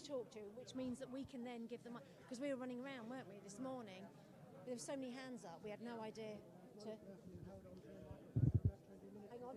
to talk to, which means that we can then give them, because we were running around, weren't we, this morning? There were so many hands up, we had no idea to. Hang on.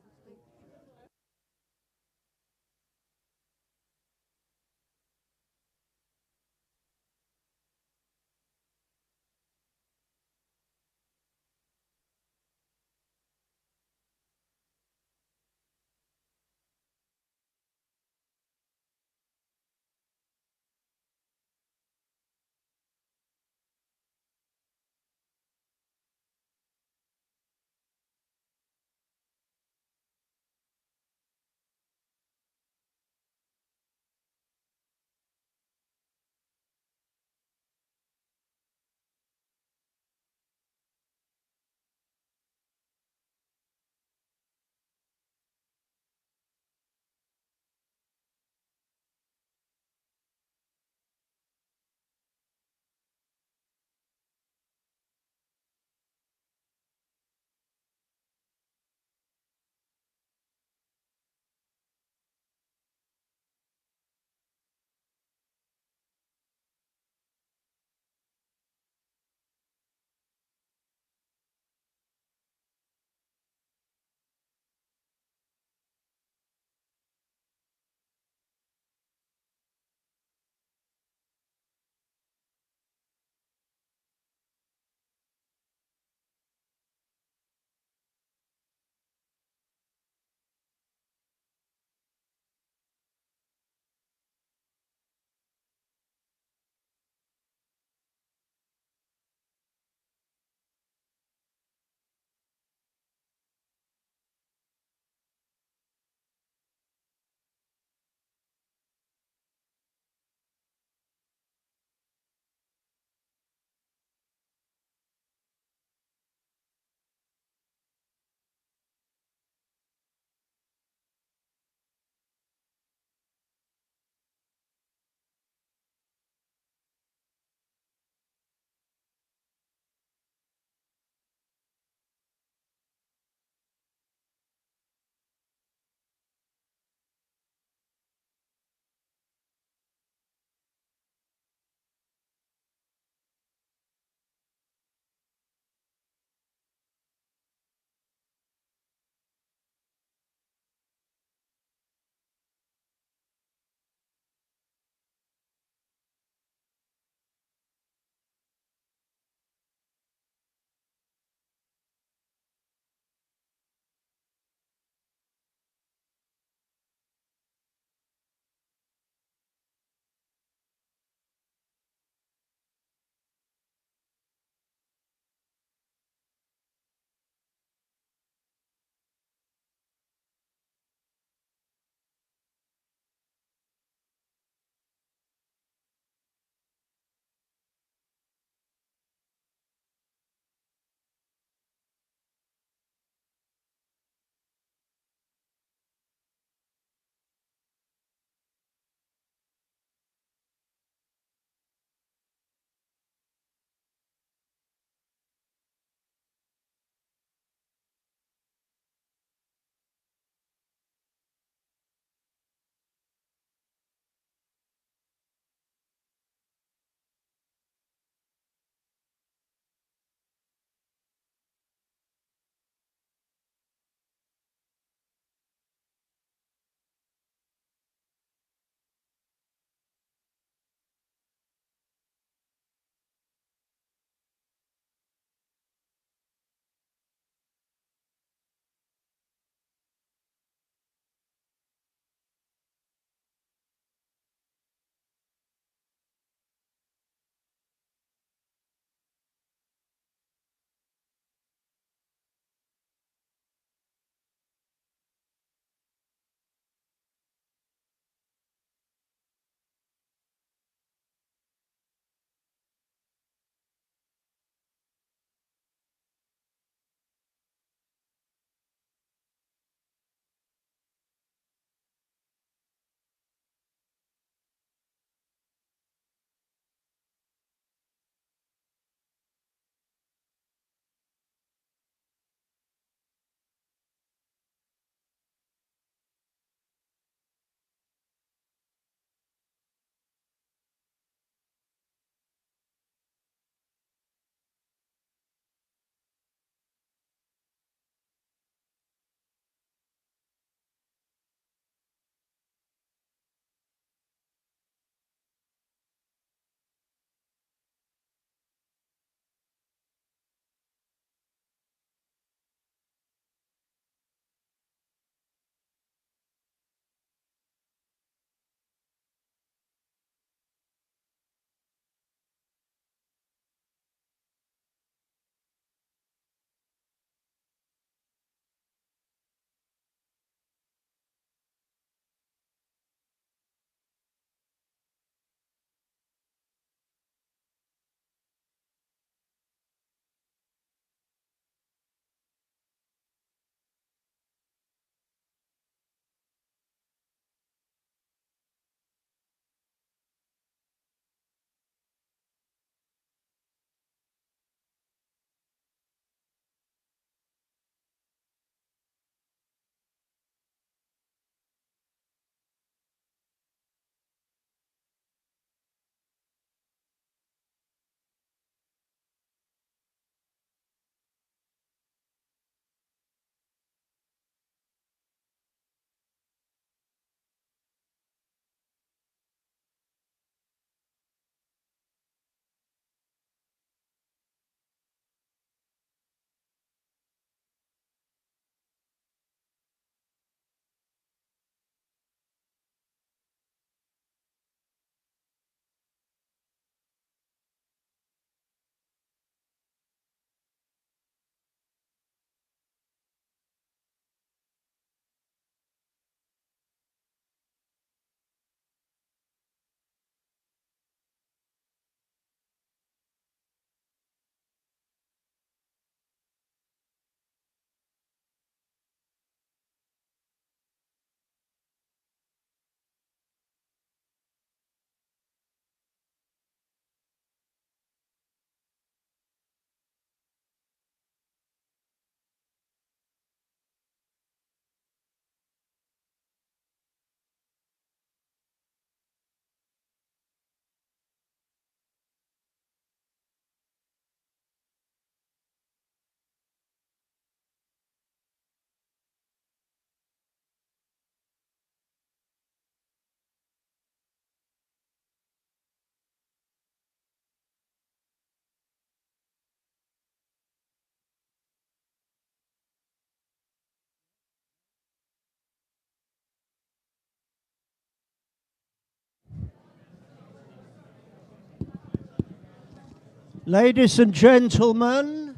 Ladies and gentlemen,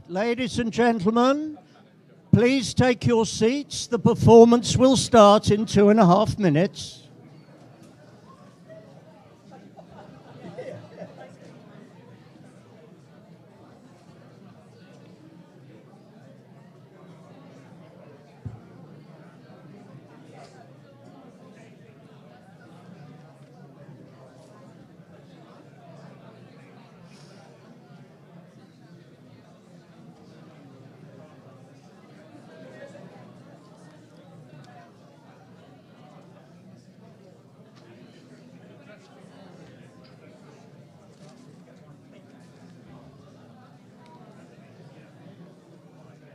please take your seats. The performance will start in 2.5 minutes.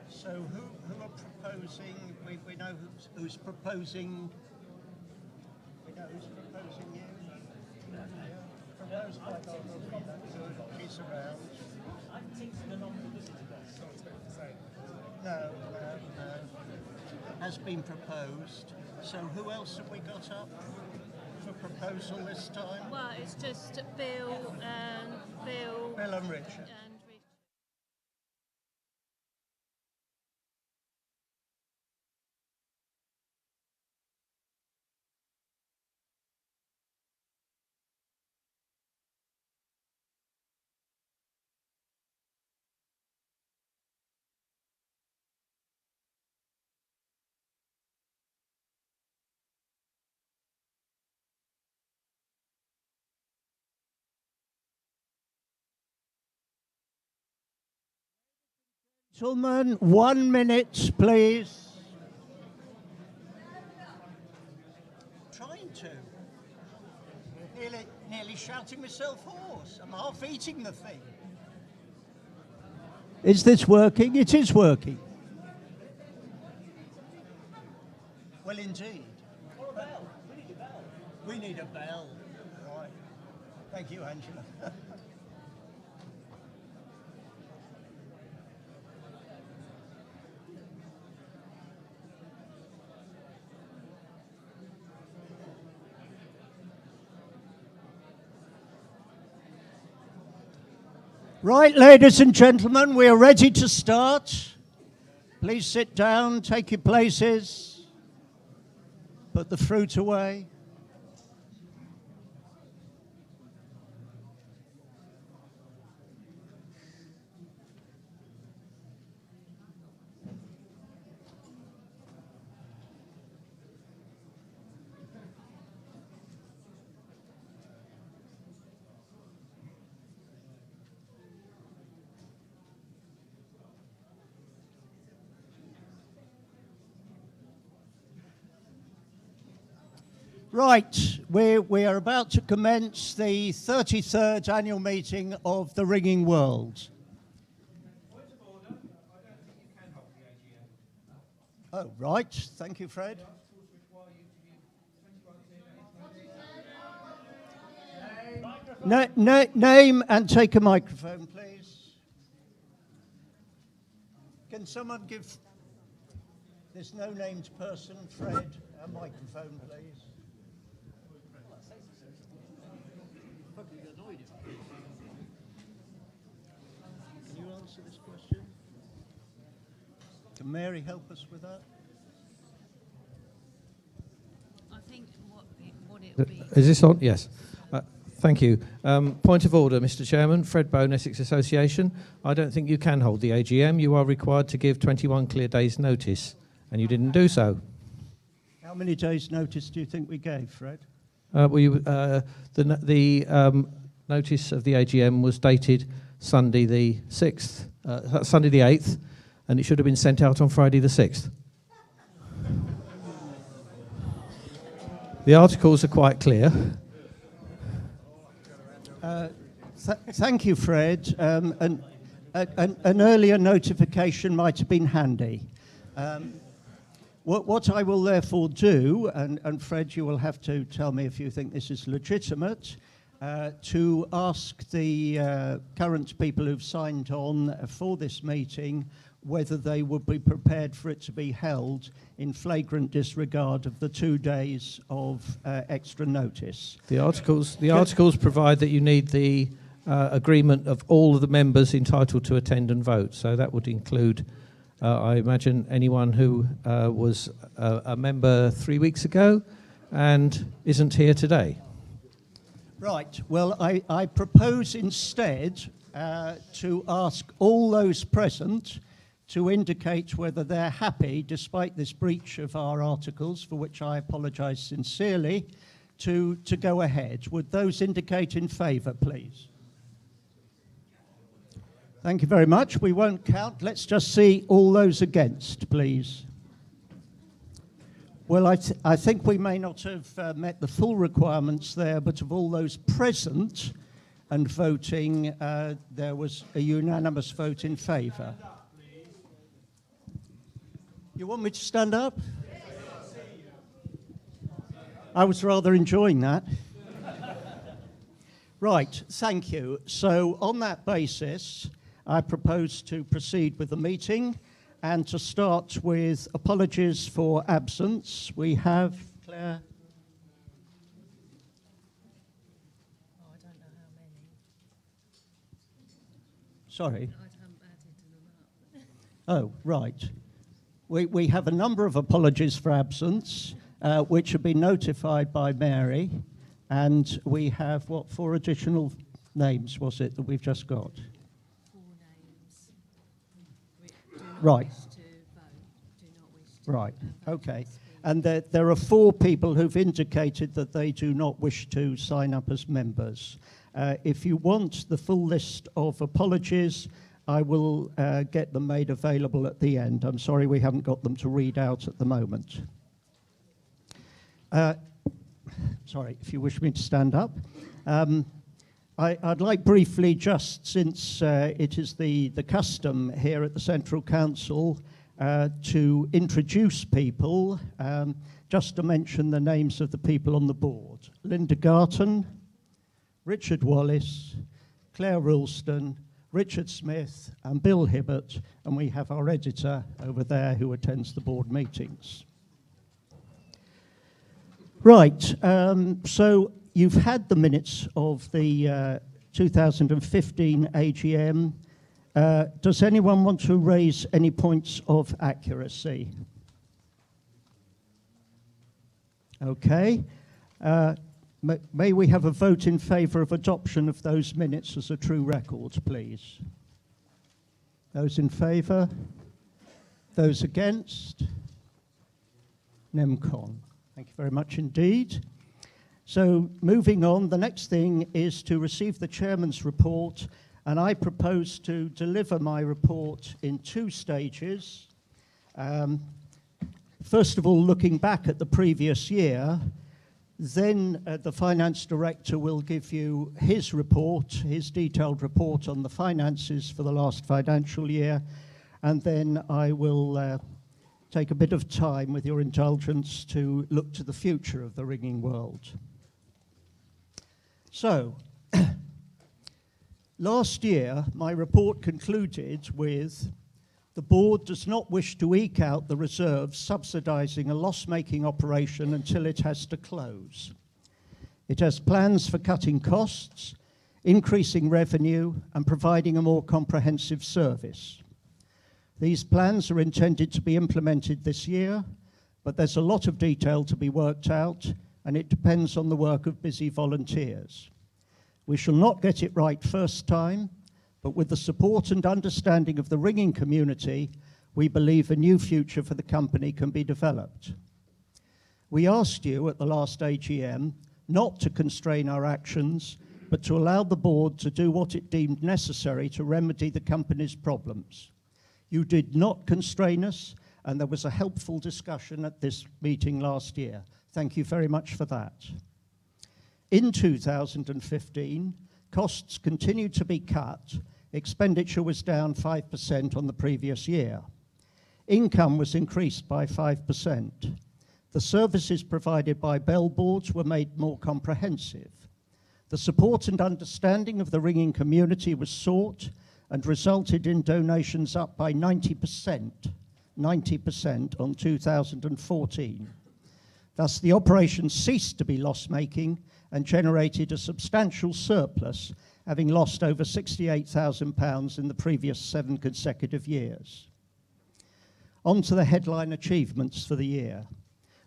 So who are proposing? We know who's proposing. We know who's proposing you. Proposed by Dorothy. That's good. She's around. No. Has been proposed. So who else have we got up for proposal this time? Well, it's just Bill and Richard. Gentlemen, 1 minute, please. Trying to. Nearly shouting myself hoarse. I'm half eating the thing. Is this working? It is working. Well, indeed. Or a bell. We need a bell. We need a bell. Right. Thank you, Angela. Right, ladies and gentlemen, we are ready to start. Please sit down, take your places, put the fruit away. Right, we are about to commence the 33rd annual meeting of the Ringing World. Point of order, I don't think you can hold the AGM. Oh, right, thank you, Fred. The articles require you to give 21 clear days' notice. Name and take a microphone, please. Can someone give this no-named person, Fred, a microphone, please? Can you answer this question? Can Mary help us with that? I think what it would be. Is this on? Yes. Thank you. Point of order, Mr. Chairman. Fred Bone, Essex Association. I don't think you can hold the AGM. You are required to give 21 clear days' notice, and you didn't do so. How many days' notice do you think we gave, Fred? The notice of the AGM was dated Sunday the 6th, Sunday the 8th, and it should have been sent out on Friday the 6th. The articles are quite clear. Thank you, Fred. An earlier notification might have been handy. What I will therefore do, and Fred, you will have to tell me if you think this is legitimate, to ask the current people who've signed on for this meeting whether they would be prepared for it to be held in flagrant disregard of the 2 days of extra notice. The articles provide that you need the agreement of all of the members entitled to attend and vote. So that would include, I imagine, anyone who was a member 3 weeks ago and isn't here today. Right. Well, I propose instead to ask all those present to indicate whether they're happy, despite this breach of our articles, for which I apologise sincerely, to go ahead. Would those indicate in favour, please? Thank you very much. We won't count. Let's just see all those against, please. Well, I think we may not have met the full requirements there, but of all those present and voting, there was a unanimous vote in favour. You want me to stand up? I was rather enjoying that. Right, thank you. So on that basis, I propose to proceed with the meeting and to start with apologies for absence. We have Claire. Oh, I don't know how many. Sorry. I haven't added them up. Oh, right. We have a number of apologies for absence, which have been notified by Mary, and we have, what, 4 additional names, was it, that we've just got? 4 names. Do not Right. wish to vote. Do not wish to Right, vote okay. to speak. And there are 4 people who've indicated that they do not wish to sign up as members. If you want the full list of apologies, I will get them made available at the end. I'm sorry we haven't got them to read out at the moment. Sorry, if you wish me to stand up. I'd like briefly, just since it is the custom here at the Central Council, to introduce people, just to mention the names of the people on the board. Linda Garton, Richard Wallace, Claire Ralston, Richard Smith and Bill Hibbert, and we have our editor over there who attends the board meetings. Right, so you've had the minutes of the 2015 AGM. Does anyone want to raise any points of accuracy? Okay. May we have a vote in favour of adoption of those minutes as a true record, please? Those in favour? Those against? NEMCON. Thank you very much indeed. So moving on, the next thing is to receive the chairman's report, and I propose to deliver my report in 2 stages. First of all, looking back at the previous year, then the finance director will give you his report, his detailed report on the finances for the last financial year, and then I will take a bit of time, with your indulgence, to look to the future of the ringing world. So, last year, my report concluded with: the board does not wish to eke out the reserves subsidising a loss-making operation until it has to close. It has plans for cutting costs, increasing revenue, and providing a more comprehensive service. These plans are intended to be implemented this year, but there's a lot of detail to be worked out, and it depends on the work of busy volunteers. We shall not get it right first time, but with the support and understanding of the ringing community, we believe a new future for the company can be developed. We asked you at the last AGM not to constrain our actions, but to allow the board to do what it deemed necessary to remedy the company's problems. You did not constrain us, and there was a helpful discussion at this meeting last year. Thank you very much for that. In 2015, costs continued to be cut. Expenditure was down 5% on the previous year. Income was increased by 5%. The services provided by bell boards were made more comprehensive. The support and understanding of the ringing community was sought and resulted in donations up by 90% on 2014. Thus, the operation ceased to be loss-making and generated a substantial surplus, having lost over £68,000 in the previous 7 consecutive years. On to the headline achievements for the year.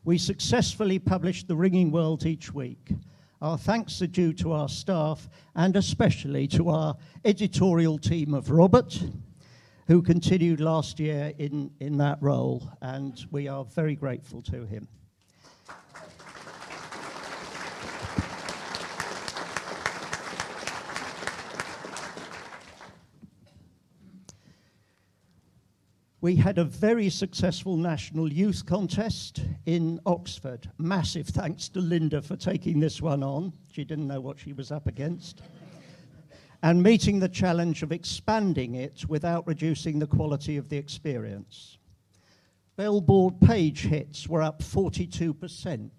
We successfully published the Ringing World each week. Our thanks are due to our staff and especially to our editorial team of Robert, who continued last year in that role, and we are very grateful to him. We had a very successful national youth contest in Oxford. Massive thanks to Linda for taking this one on. She didn't know what she was up against. And meeting the challenge of expanding it without reducing the quality of the experience. Bellboard page hits were up 42%.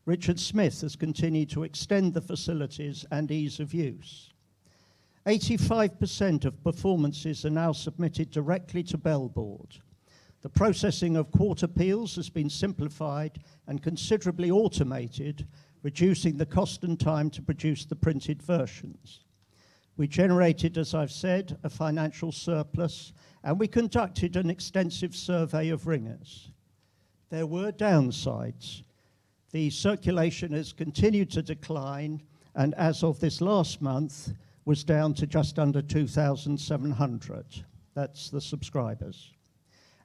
Richard Smith has continued to extend the facilities and ease of use. 85% of performances are now submitted directly to Bellboard. The processing of court appeals has been simplified and considerably automated, reducing the cost and time to produce the printed versions. We generated, as I've said, a financial surplus, and we conducted an extensive survey of ringers. There were downsides. The circulation has continued to decline, and as of this last month, was down to just under 2,700. That's the subscribers.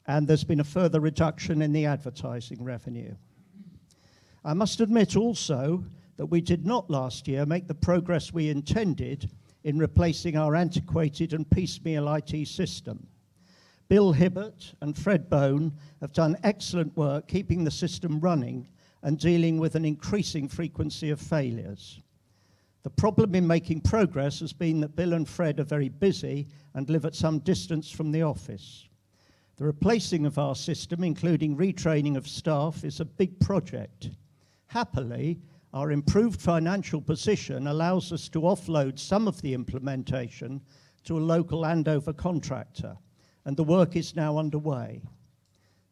And there's been a further reduction in the advertising revenue. I must admit also that we did not last year make the progress we intended in replacing our antiquated and piecemeal IT system. Bill Hibbert and Fred Bone have done excellent work keeping the system running and dealing with an increasing frequency of failures. The problem in making progress has been that Bill and Fred are very busy and live at some distance from the office. The replacing of our system, including retraining of staff, is a big project. Happily, our improved financial position allows us to offload some of the implementation to a local Andover contractor, and the work is now underway.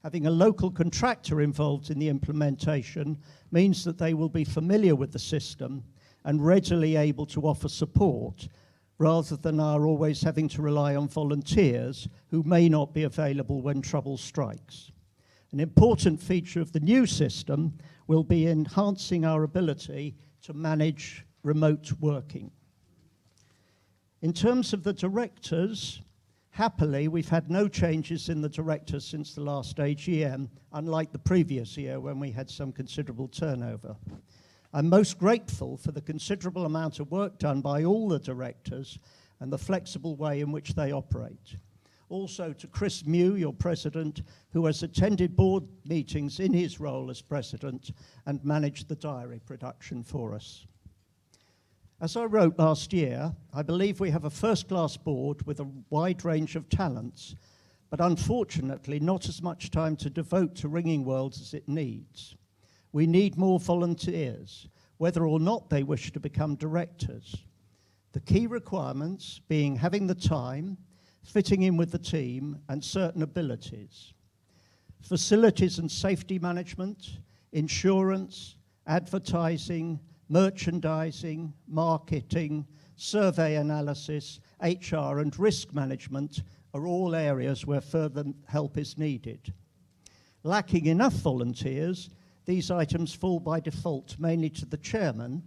Having a local contractor involved in the implementation means that they will be familiar with the system and readily able to offer support, rather than our always having to rely on volunteers who may not be available when trouble strikes. An important feature of the new system will be enhancing our ability to manage remote working. In terms of the directors, happily, we've had no changes in the directors since the last AGM, unlike the previous year when we had some considerable turnover. I'm most grateful for the considerable amount of work done by all the directors and the flexible way in which they operate. Also to Chris Mew, your president, who has attended board meetings in his role as president and managed the diary production for us. As I wrote last year, I believe we have a first-class board with a wide range of talents, but unfortunately not as much time to devote to Ringing World as it needs. We need more volunteers, whether or not they wish to become directors. The key requirements being having the time, fitting in with the team, and certain abilities. Facilities and safety management, insurance, advertising, merchandising, marketing, survey analysis, HR, and risk management are all areas where further help is needed. Lacking enough volunteers, these items fall by default mainly to the chairman,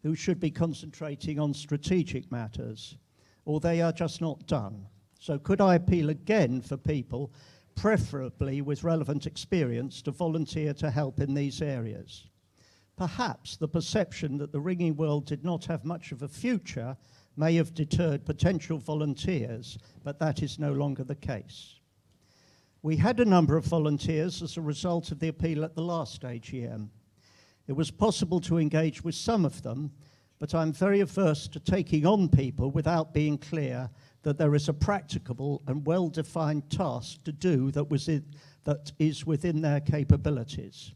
who should be concentrating on strategic matters, or they are just not done. So could I appeal again for people, preferably with relevant experience, to volunteer to help in these areas? Perhaps the perception that the Ringing World did not have much of a future may have deterred potential volunteers, but that is no longer the case. We had a number of volunteers as a result of the appeal at the last AGM. It was possible to engage with some of them, but I'm very averse to taking on people without being clear that there is a practicable and well-defined task to do that is within their capabilities.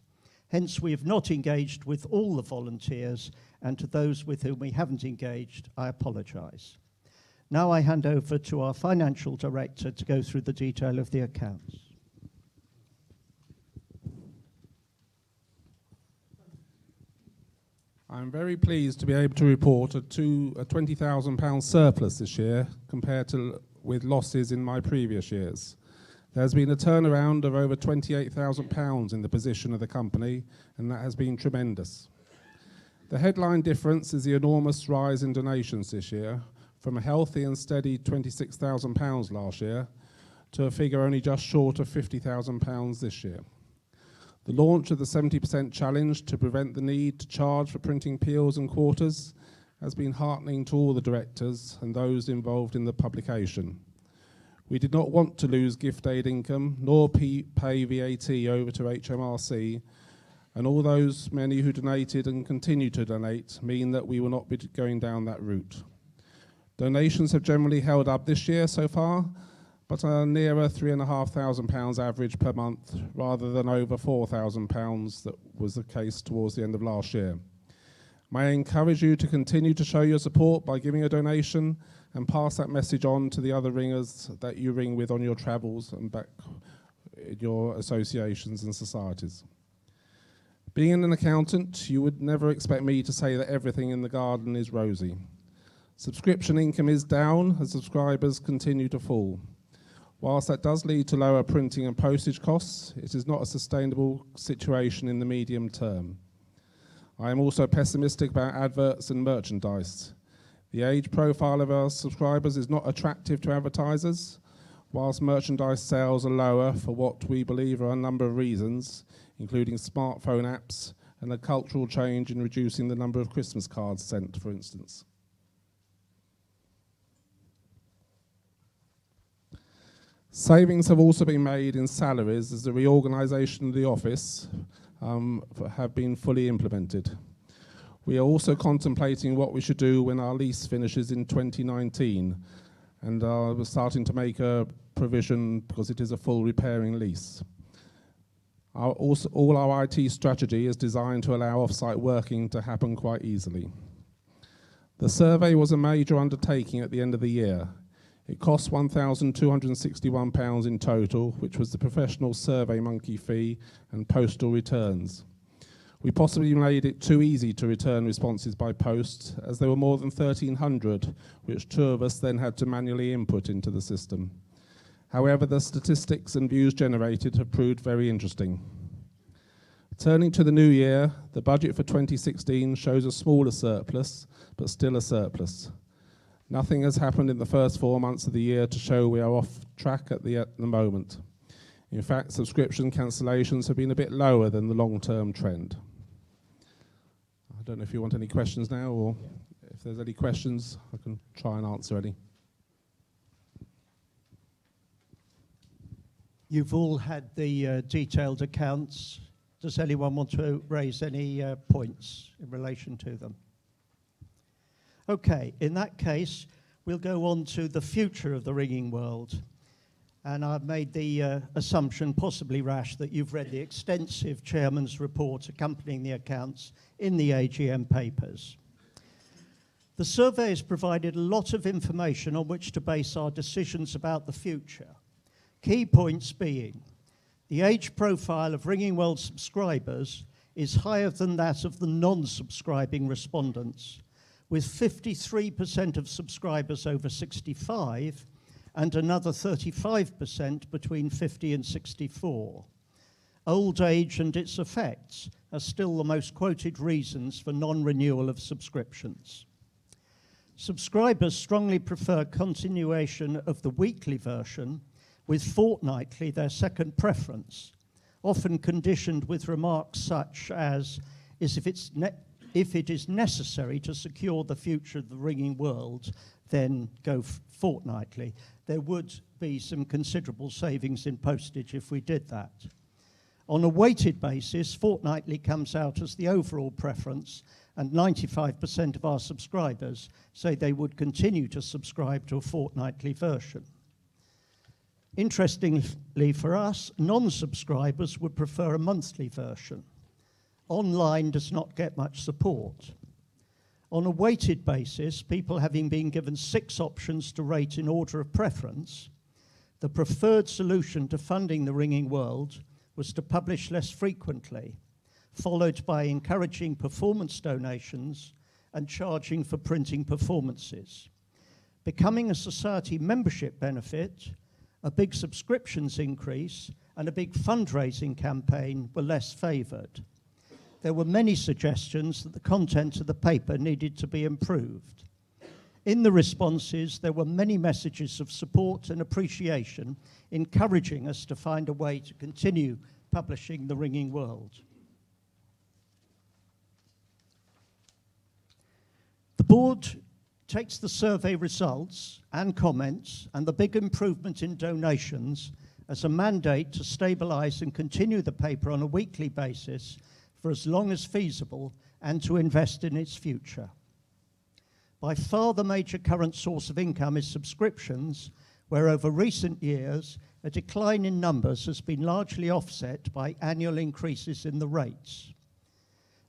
Hence, we have not engaged with all the volunteers, and to those with whom we haven't engaged, I apologise. Now I hand over to our financial director to go through the detail of the accounts. I'm very pleased to be able to report a £20,000 surplus this year compared to with losses in my previous years. There's been a turnaround of over £28,000 in the position of the company, and that has been tremendous. The headline difference is the enormous rise in donations this year, from a healthy and steady £26,000 last year to a figure only just short of £50,000 this year. The launch of the 70% challenge to prevent the need to charge for printing peels and quarters has been heartening to all the directors and those involved in the publication. We did not want to lose gift aid income nor pay VAT over to HMRC, and all those many who donated and continue to donate mean that we will not be going down that route. Donations have generally held up this year so far, but are nearer £3,500 average per month rather than over £4,000 that was the case towards the end of last year. May I encourage you to continue to show your support by giving a donation and pass that message on to the other ringers that you ring with on your travels and back in your associations and societies. Being an accountant, you would never expect me to say that everything in the garden is rosy. Subscription income is down as subscribers continue to fall. Whilst that does lead to lower printing and postage costs, it is not a sustainable situation in the medium term. I am also pessimistic about adverts and merchandise. The age profile of our subscribers is not attractive to advertisers, whilst merchandise sales are lower for what we believe are a number of reasons, including smartphone apps and a cultural change in reducing the number of Christmas cards sent, for instance. Savings have also been made in salaries as the reorganisation of the office have been fully implemented. We are also contemplating what we should do when our lease finishes in 2019, and we're starting to make a provision because it is a full repairing lease. All our IT strategy is designed to allow off-site working to happen quite easily. The survey was a major undertaking at the end of the year. It cost £1,261 in total, which was the professional survey monkey fee and postal returns. We possibly made it too easy to return responses by post, as there were more than 1,300, which two of us then had to manually input into the system. However, the statistics and views generated have proved very interesting. Turning to the new year, the budget for 2016 shows a smaller surplus, but still a surplus. Nothing has happened in the first 4 months of the year to show we are off track at the moment. In fact, subscription cancellations have been a bit lower than the long-term trend. I don't know if you want any questions now, or if there's any questions, I can try and answer any. You've all had the detailed accounts. Does anyone want to raise any points in relation to them? Okay, in that case, we'll go on to the future of the ringing world. And I've made the assumption, possibly rash, that you've read the extensive chairman's report accompanying the accounts in the AGM papers. The survey has provided a lot of information on which to base our decisions about the future. Key points being, the age profile of Ringing World subscribers is higher than that of the non-subscribing respondents, with 53% of subscribers over 65 and another 35% between 50 and 64. Old age and its effects are still the most quoted reasons for non-renewal of subscriptions. Subscribers strongly prefer continuation of the weekly version, with fortnightly their second preference, often conditioned with remarks such as, if it is necessary to secure the future of the ringing world, then go fortnightly. There would be some considerable savings in postage if we did that. On a weighted basis, fortnightly comes out as the overall preference, and 95% of our subscribers say they would continue to subscribe to a fortnightly version. Interestingly for us, non-subscribers would prefer a monthly version. Online does not get much support. On a weighted basis, people having been given 6 options to rate in order of preference, the preferred solution to funding the ringing world was to publish less frequently, followed by encouraging performance donations and charging for printing performances. Becoming a society membership benefit, a big subscriptions increase, and a big fundraising campaign were less favoured. There were many suggestions that the content of the paper needed to be improved. In the responses, there were many messages of support and appreciation, encouraging us to find a way to continue publishing The Ringing World. The board takes the survey results and comments and the big improvement in donations as a mandate to stabilise and continue the paper on a weekly basis for as long as feasible and to invest in its future. By far the major current source of income is subscriptions, where over recent years a decline in numbers has been largely offset by annual increases in the rates.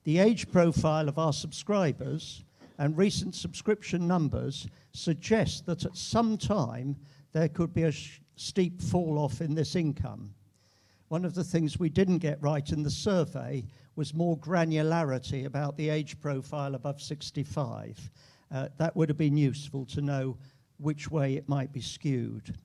The age profile of our subscribers and recent subscription numbers suggest that at some time there could be a steep fall off in this income. One of the things we didn't get right in the survey was more granularity about the age profile above 65. That would have been useful to know which way it might be skewed.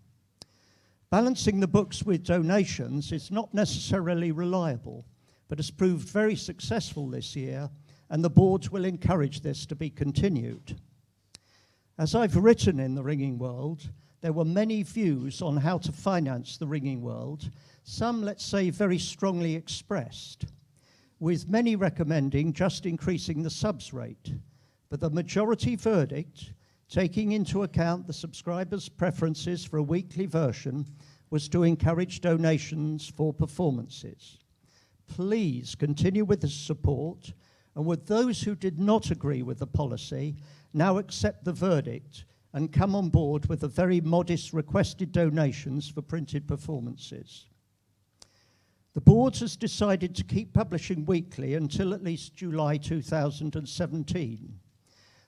Balancing the books with donations is not necessarily reliable, but has proved very successful this year, and the board will encourage this to be continued. As I've written in The Ringing World, there were many views on how to finance The Ringing World, some, let's say, very strongly expressed, with many recommending just increasing the subs rate. But the majority verdict, taking into account the subscribers' preferences for a weekly version, was to encourage donations for performances. Please continue with the support, and with those who did not agree with the policy, now accept the verdict and come on board with the very modest requested donations for printed performances. The board has decided to keep publishing weekly until at least July 2017.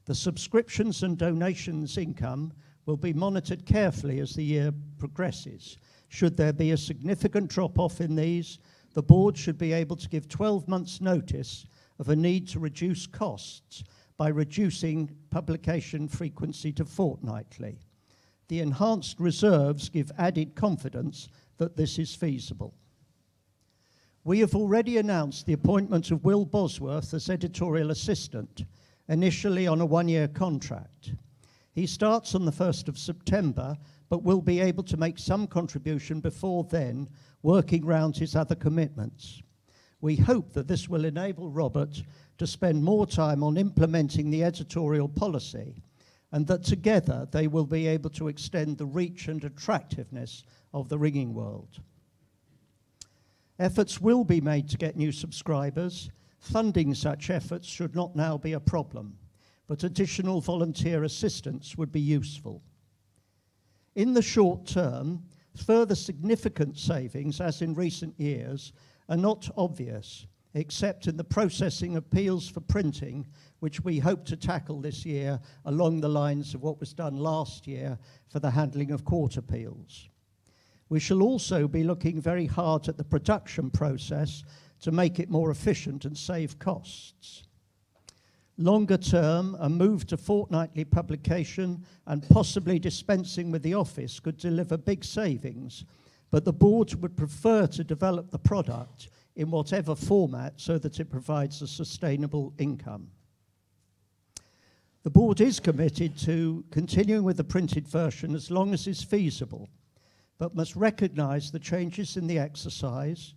The subscriptions and donations income will be monitored carefully as the year progresses. Should there be a significant drop-off in these, the board should be able to give 12 months' notice of a need to reduce costs by reducing publication frequency to fortnightly. The enhanced reserves give added confidence that this is feasible. We have already announced the appointment of Will Bosworth as editorial assistant, initially on a one-year contract. He starts on the 1st of September, but will be able to make some contribution before then, working round his other commitments. We hope that this will enable Robert to spend more time on implementing the editorial policy, and that together they will be able to extend the reach and attractiveness of The Ringing World. Efforts will be made to get new subscribers. Funding such efforts should not now be a problem, but additional volunteer assistance would be useful. In the short term, further significant savings, as in recent years, are not obvious, except in the processing appeals for printing, which we hope to tackle this year along the lines of what was done last year for the handling of court appeals. We shall also be looking very hard at the production process to make it more efficient and save costs. Longer term, a move to fortnightly publication and possibly dispensing with the office could deliver big savings, but the board would prefer to develop the product in whatever format so that it provides a sustainable income. The board is committed to continuing with the printed version as long as is feasible, but must recognise the changes in the exercise,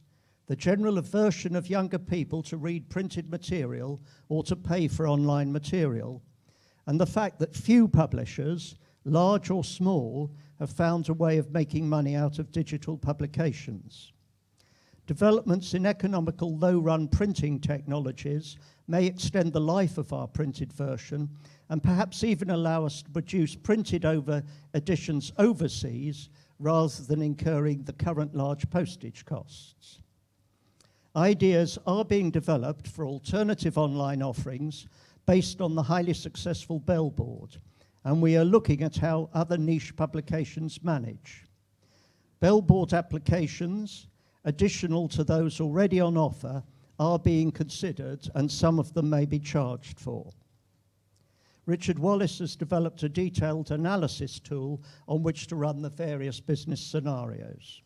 the general aversion of younger people to read printed material or to pay for online material, and the fact that few publishers, large or small, have found a way of making money out of digital publications. Developments in economical low-run printing technologies may extend the life of our printed version and perhaps even allow us to produce printed editions overseas rather than incurring the current large postage costs. Ideas are being developed for alternative online offerings based on the highly successful Bell board, and we are looking at how other niche publications manage. Bell board applications, additional to those already on offer, are being considered, and some of them may be charged for. Richard Wallace has developed a detailed analysis tool on which to run the various business scenarios.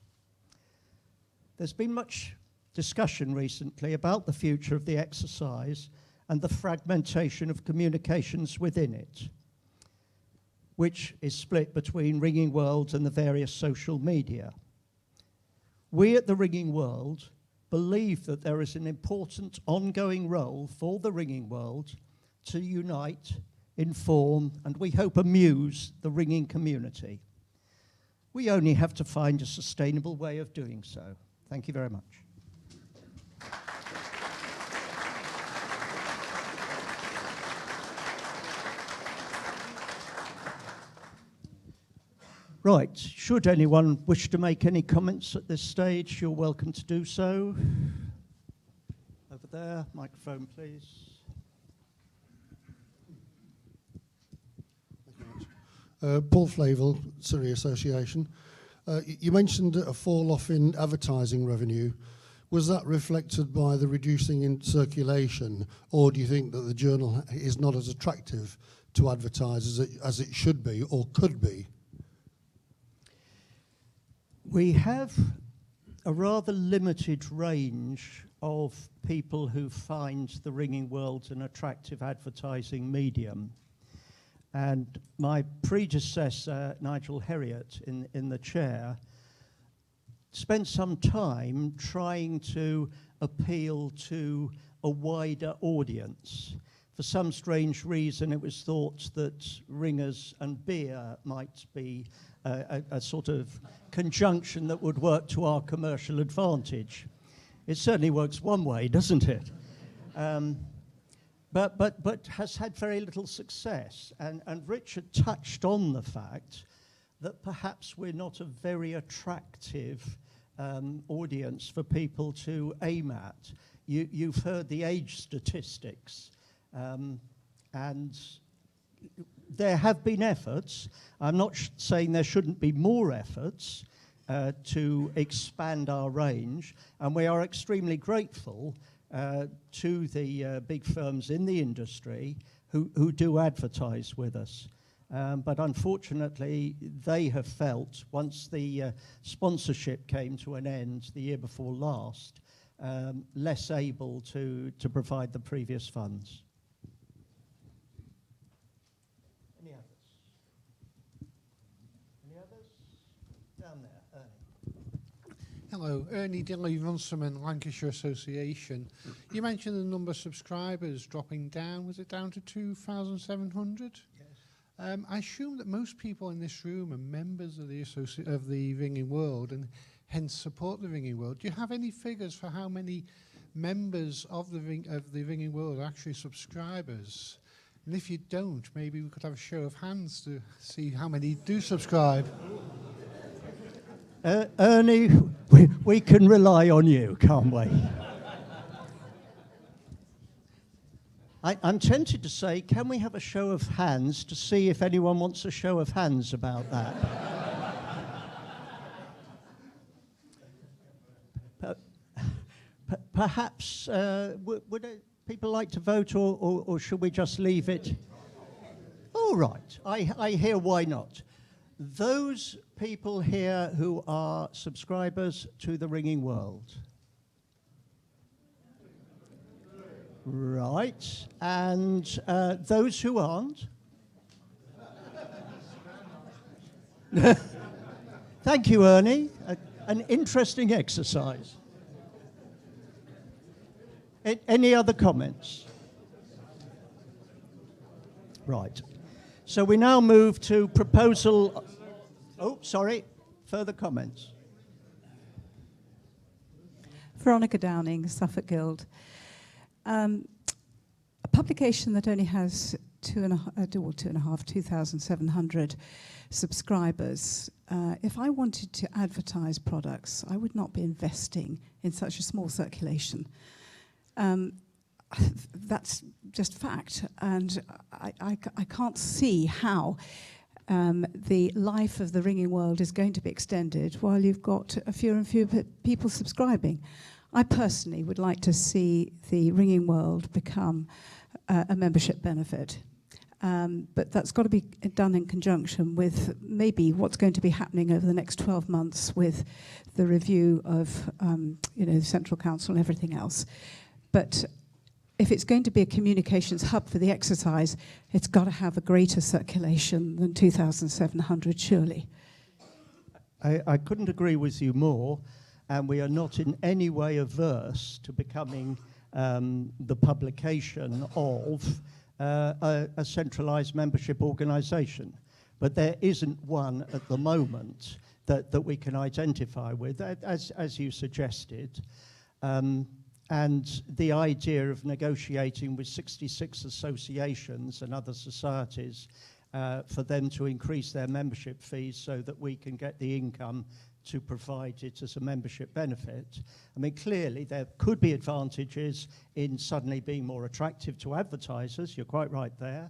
There's been much discussion recently about the future of the exercise and the fragmentation of communications within it, which is split between Ringing World and the various social media. We at the Ringing World believe that there is an important ongoing role for the Ringing World to unite, inform, and we hope amuse the ringing community. We only have to find a sustainable way of doing so. Thank you very much. Right, should anyone wish to make any comments at this stage, you're welcome to do so. Over there, microphone please. Paul Flavel, Surrey Association. You mentioned a fall off in advertising revenue. Was that reflected by the reducing in circulation, or do you think that the journal is not as attractive to advertisers as it should be or could be? We have a rather limited range of people who find the Ringing World an attractive advertising medium. And my predecessor, Nigel Herriot, in the chair, spent some time trying to appeal to a wider audience. For some strange reason, it was thought that ringers and beer might be a sort of conjunction that would work to our commercial advantage. It certainly works one way, doesn't it? But has had very little success. And Richard touched on the fact that perhaps we're not a very attractive audience for people to aim at. You've heard the age statistics, and there have been efforts. I'm not saying there shouldn't be more efforts to expand our range, and we are extremely grateful to the big firms in the industry who do advertise with us. But unfortunately, they have felt, once the sponsorship came to an end the year before last, less able to provide the previous funds. Any others? Any others? Down there, Ernie. Hello, Ernie Dilley-Runciman, Lancashire Association. You mentioned the number of subscribers dropping down. Was it down to 2,700? Yes. I assume that most people in this room are members of the Ringing World and hence support the Ringing World. Do you have any figures for how many members of the Ringing World are actually subscribers? And if you don't, maybe we could have a show of hands to see how many do subscribe. Ernie, we can rely on you, can't we? I'm tempted to say, can we have a show of hands to see if anyone wants a show of hands about that? Perhaps, would people like to vote, or should we just leave it? All right, I hear why not. Those people here who are subscribers to the Ringing World. Right, and those who aren't? Thank you, Ernie. An interesting exercise. Any other comments? Right. So we now move to proposal. Oh, sorry. Further comments. Veronica Downing, Suffolk Guild. A publication that only has 2,700 subscribers. If I wanted to advertise products, I would not be investing in such a small circulation. That's just fact, and I can't see how the life of the Ringing World is going to be extended while you've got fewer and fewer people subscribing. I personally would like to see the Ringing World become a membership benefit. But that's got to be done in conjunction with maybe what's going to be happening over the next 12 months with the review of the Central Council and everything else. But if it's going to be a communications hub for the exercise, it's got to have a greater circulation than 2,700, surely. I couldn't agree with you more, and we are not in any way averse to becoming the publication of a centralised membership organisation. But there isn't one at the moment that we can identify with, as you suggested. And the idea of negotiating with 66 associations and other societies for them to increase their membership fees so that we can get the income to provide it as a membership benefit. I mean, clearly there could be advantages in suddenly being more attractive to advertisers. You're quite right there.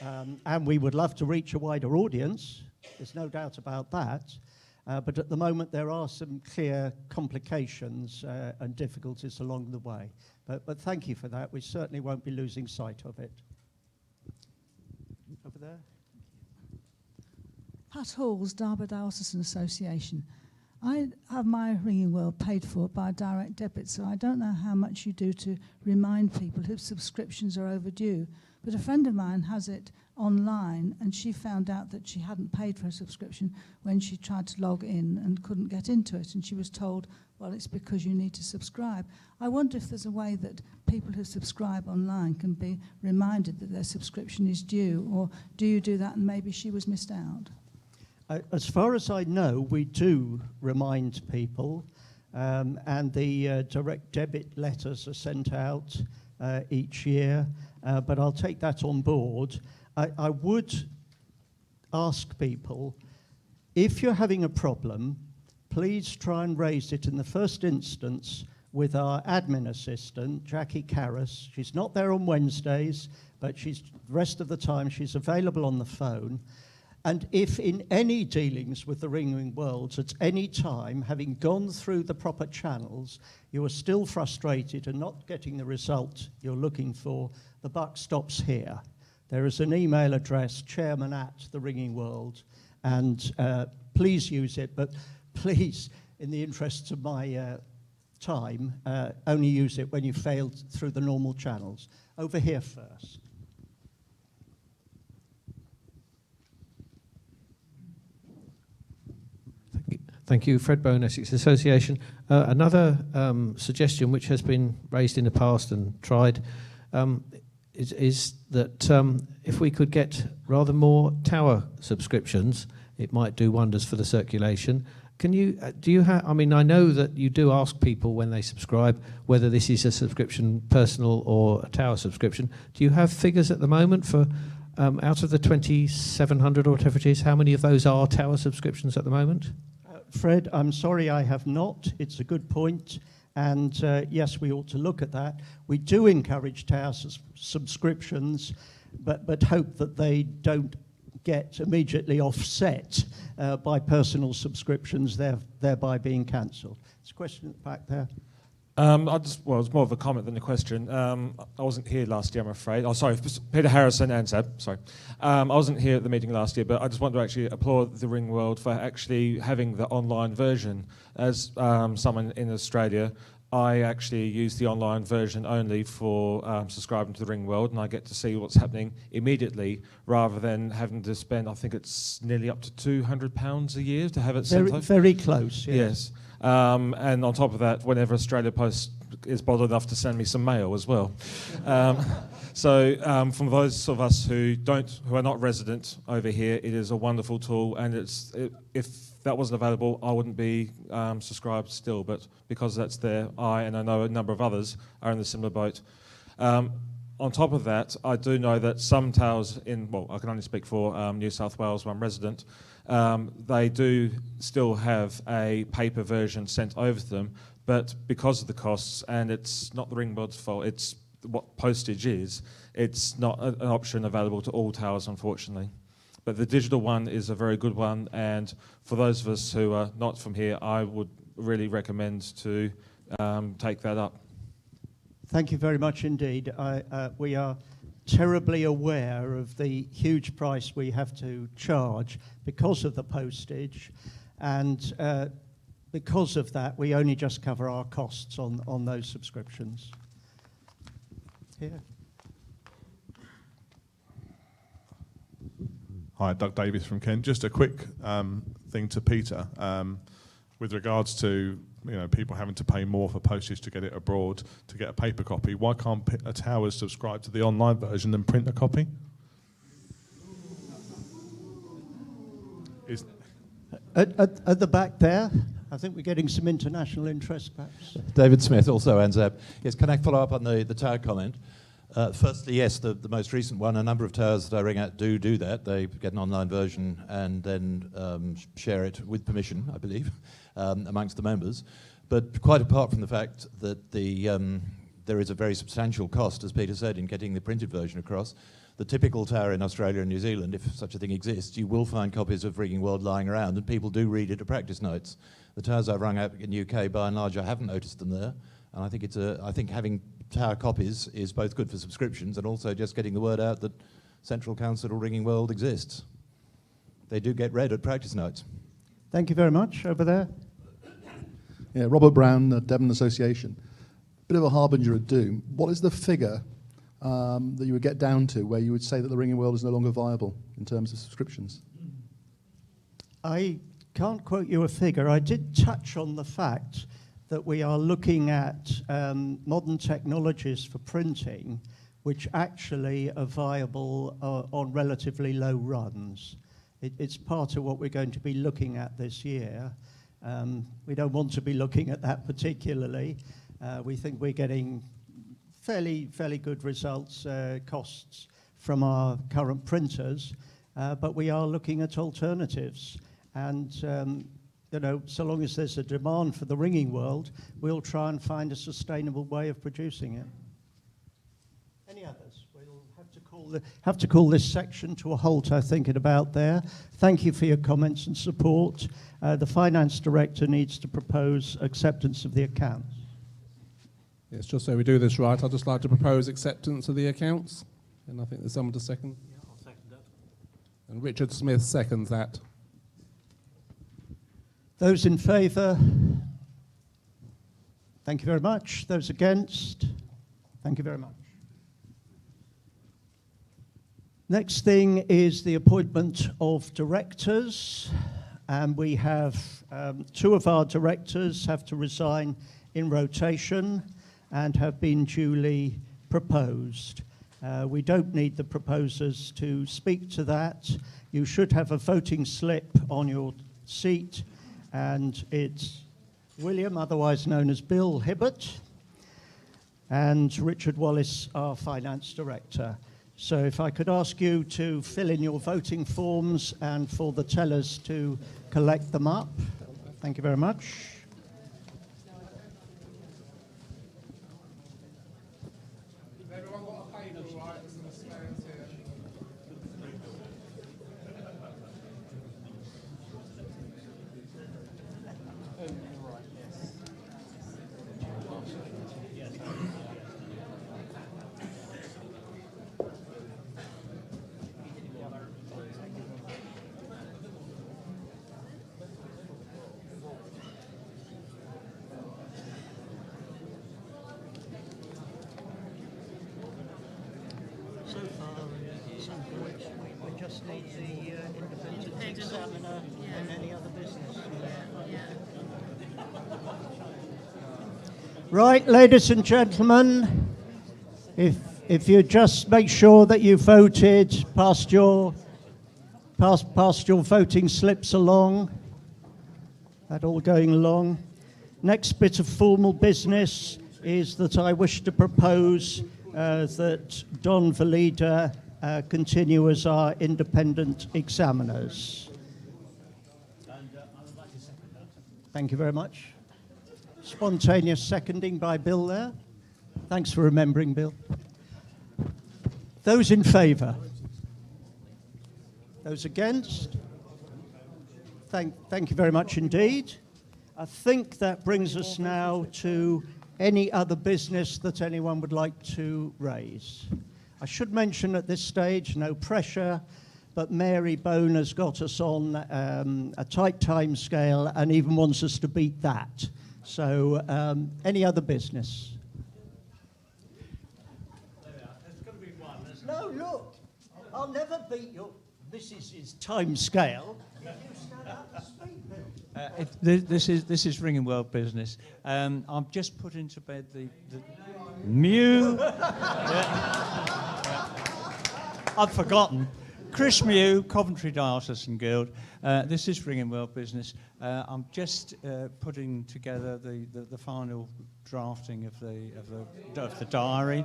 And we would love to reach a wider audience. There's no doubt about that. But at the moment, there are some clear complications and difficulties along the way. But thank you for that. We certainly won't be losing sight of it. Over there. Pat Hall's Derby Diocesan Association. I have my Ringing World paid for by direct debit, so I don't know how much you do to remind people whose subscriptions are overdue. But a friend of mine has it online, and she found out that she hadn't paid for her subscription when she tried to log in and couldn't get into it, and she was told, well, it's because you need to subscribe. I wonder if there's a way that people who subscribe online can be reminded that their subscription is due, or do you do that and maybe she was missed out? As far as I know, we do remind people, and the direct debit letters are sent out each year, but I'll take that on board. I would ask people, if you're having a problem, please try and raise it in the first instance with our admin assistant, Jackie Karras. She's not there on Wednesdays, but the rest of the time she's available on the phone. And if in any dealings with the Ringing World at any time, having gone through the proper channels, you are still frustrated and not getting the result you're looking for, the buck stops here. There is an email address, chairman@theringingworld, and please use it, but please, in the interests of my time, only use it when you've failed through the normal channels. Over here first. Thank you, Fred Bowen, Essex Association. Another suggestion which has been raised in the past and tried is that if we could get rather more tower subscriptions, it might do wonders for the circulation. Can you, I mean, I know that you do ask people when they subscribe whether this is a subscription personal or a tower subscription. Do you have figures at the moment for, out of the 2,700 or whatever it is, how many of those are tower subscriptions at the moment? Fred, I'm sorry I have not. It's a good point. And yes, we ought to look at that. We do encourage tower subscriptions, but hope that they don't get immediately offset by personal subscriptions, thereby being cancelled. There's a question at the back there. Well, it's more of a comment than a question. I wasn't here last year, I'm afraid. Oh, sorry, Peter Harrison and Seb, sorry. I wasn't here at the meeting last year, but I just want to actually applaud the Ring World for actually having the online version. As someone in Australia, I actually use the online version only for subscribing to the Ring World, and I get to see what's happening immediately rather than having to spend, I think it's nearly up to £200 a year to have it sent out. Very close, yes. And on top of that, whenever Australia Post is bothered enough to send me some mail as well. So from those of us who are not resident over here, it is a wonderful tool, and if that wasn't available, I wouldn't be subscribed still, but because that's there, I and I know a number of others are in the similar boat. On top of that, I do know that some towers I can only speak for New South Wales, where I'm resident, they do still have a paper version sent over to them, but because of the costs, and it's not the Ring World's fault, it's what postage is, it's not an option available to all towers, unfortunately. But the digital one is a very good one, and for those of us who are not from here, I would really recommend to take that up. Thank you very much indeed. We are terribly aware of the huge price we have to charge because of the postage, and because of that, we only just cover our costs on those subscriptions. Here. Hi, Doug Davies from Kent. Just a quick thing to Peter with regards to people having to pay more for postage to get it abroad to get a paper copy. Why can't Towers subscribe to the online version and print a copy? At the back there, I think we're getting some international interest, perhaps. David Smith, also ANZAP. Yes, can I follow up on the tower comment? Firstly, yes, the most recent one, a number of towers that I ring out do that. They get an online version and then share it with permission, I believe, amongst the members. But quite apart from the fact that there is a very substantial cost, as Peter said, in getting the printed version across, the typical tower in Australia and New Zealand, if such a thing exists, you will find copies of Ringing World lying around, and people do read it at practice notes. The towers I've rung out in the UK, by and large, I haven't noticed them there, and I think having tower copies is both good for subscriptions and also just getting the word out that Central Council or Ringing World exists. They do get read at practice notes. Thank you very much. Over there. Yeah, Robert Brown, Devon Association. Bit of a harbinger of doom. What is the figure that you would get down to where you would say that the Ringing World is no longer viable in terms of subscriptions? I can't quote you a figure. I did touch on the fact that we are looking at modern technologies for printing which actually are viable on relatively low runs. It's part of what we're going to be looking at this year. We don't want to be looking at that particularly. We think we're getting fairly good results, costs from our current printers, but we are looking at alternatives. And so long as there's a demand for the Ringing World, we'll try and find a sustainable way of producing it. Any others? We'll have to call this section to a halt, I think, at about there. Thank you for your comments and support. The Finance Director needs to propose acceptance of the accounts. Yes, just so we do this right, I'd just like to propose acceptance of the accounts. And I think there's someone to second. Yeah, I'll second that. And Richard Smith seconds that. Those in favour? Thank you very much. Those against? Thank you very much. Next thing is the appointment of directors. And we have two of our directors have to resign in rotation and have been duly proposed. We don't need the proposers to speak to that. You should have a voting slip on your seat, and it's William, otherwise known as Bill Hibbert, and Richard Wallace, our Finance Director. So if I could ask you to fill in your voting forms and for the tellers to collect them up. Thank you very much. So far, some points we just need the independent examiner and any other business. Right, ladies and gentlemen, if you just make sure that you voted, passed your voting slips along. That all going along. Next bit of formal business is that I wish to propose that Don Valida continue as our independent examiners. And I would like to second that. Thank you very much. Spontaneous seconding by Bill there. Thanks for remembering, Bill. Those in favour? Those against? Thank you very much indeed. I think that brings us now to any other business that anyone would like to raise. I should mention at this stage, no pressure, but Mary Bone has got us on a tight time scale and even wants us to beat that. So any other business? There's got to be one. No, look, I'll never beat your Mrs.'s time scale. You stand up and speak, Bill. This is ringing world business. I've just put into bed the Mew. I've forgotten. Chris Mew, Coventry Diocesan Guild. This is ringing world business. I'm just putting together the final drafting of the diary.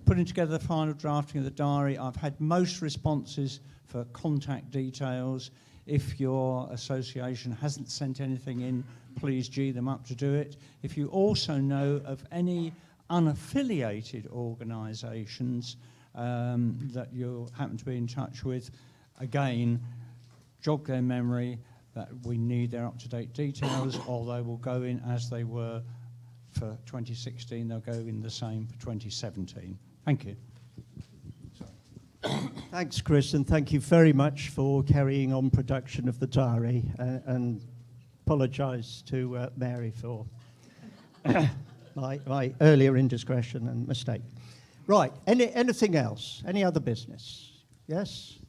Putting together the final drafting of the diary. I've had most responses for contact details. If your association hasn't sent anything in, please G them up to do it. If you also know of any unaffiliated organisations that you happen to be in touch with, again, jog their memory that we need their up-to-date details, or they will go in as they were for 2016, they'll go in the same for 2017. Thank you. Thanks, Chris, and thank you very much for carrying on production of the diary, and apologise to Mary for my earlier indiscretion and mistake. Right, anything else? Any other business? Yes?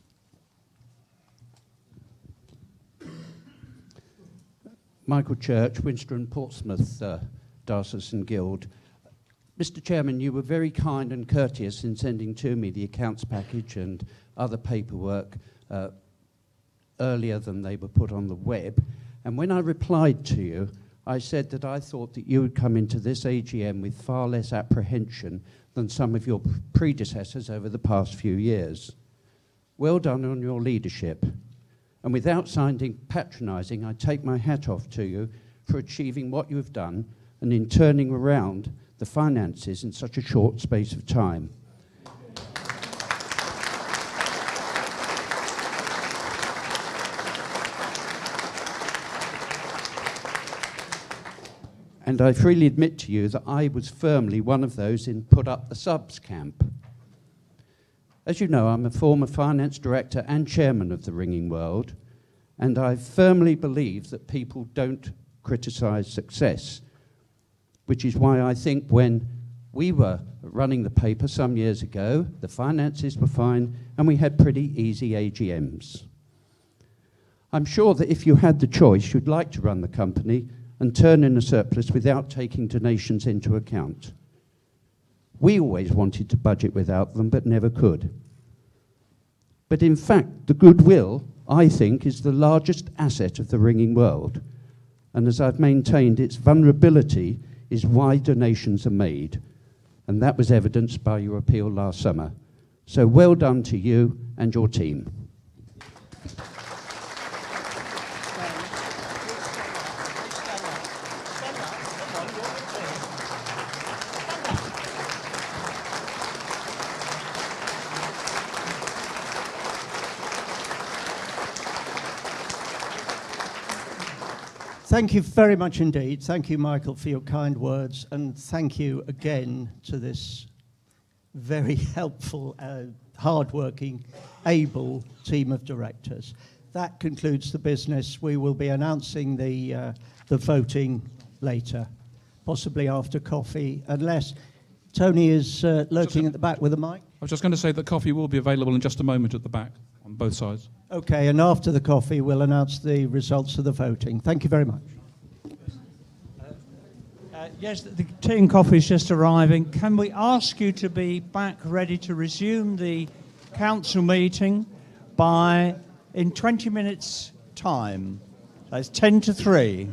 Michael Church, Winchester and Portsmouth Diocesan Guild. Mr. Chairman, you were very kind and courteous in sending to me the accounts package and other paperwork earlier than they were put on the web. And when I replied to you, I said that I thought that you would come into this AGM with far less apprehension than some of your predecessors over the past few years. Well done on your leadership. And without sounding patronising, I take my hat off to you for achieving what you have done and in turning around the finances in such a short space of time. And I freely admit to you that I was firmly one of those in put up the subs camp. As you know, I'm a former finance director and chairman of the Ringing World, and I firmly believe that people don't criticise success, which is why I think when we were running the paper some years ago, the finances were fine and we had pretty easy AGMs. I'm sure that if you had the choice, you'd like to run the company and turn in a surplus without taking donations into account. We always wanted to budget without them, but never could. But in fact, the goodwill, I think, is the largest asset of the Ringing World. And as I've maintained, its vulnerability is why donations are made. And that was evidenced by your appeal last summer. So well done to you and your team. Thank you very much indeed. Thank you, Michael, for your kind words, and thank you again to this very helpful, hard-working, able team of directors. That concludes the business. We will be announcing the voting later, possibly after coffee, unless Tony is lurking at the back with a mic. I was just going to say that coffee will be available in just a moment at the back on both sides. Okay, and after the coffee, we'll announce the results of the voting. Thank you very much. Yes, the tea and coffee is just arriving. Can we ask you to be back ready to resume the council meeting in 20 minutes' time? That's 10 to 3.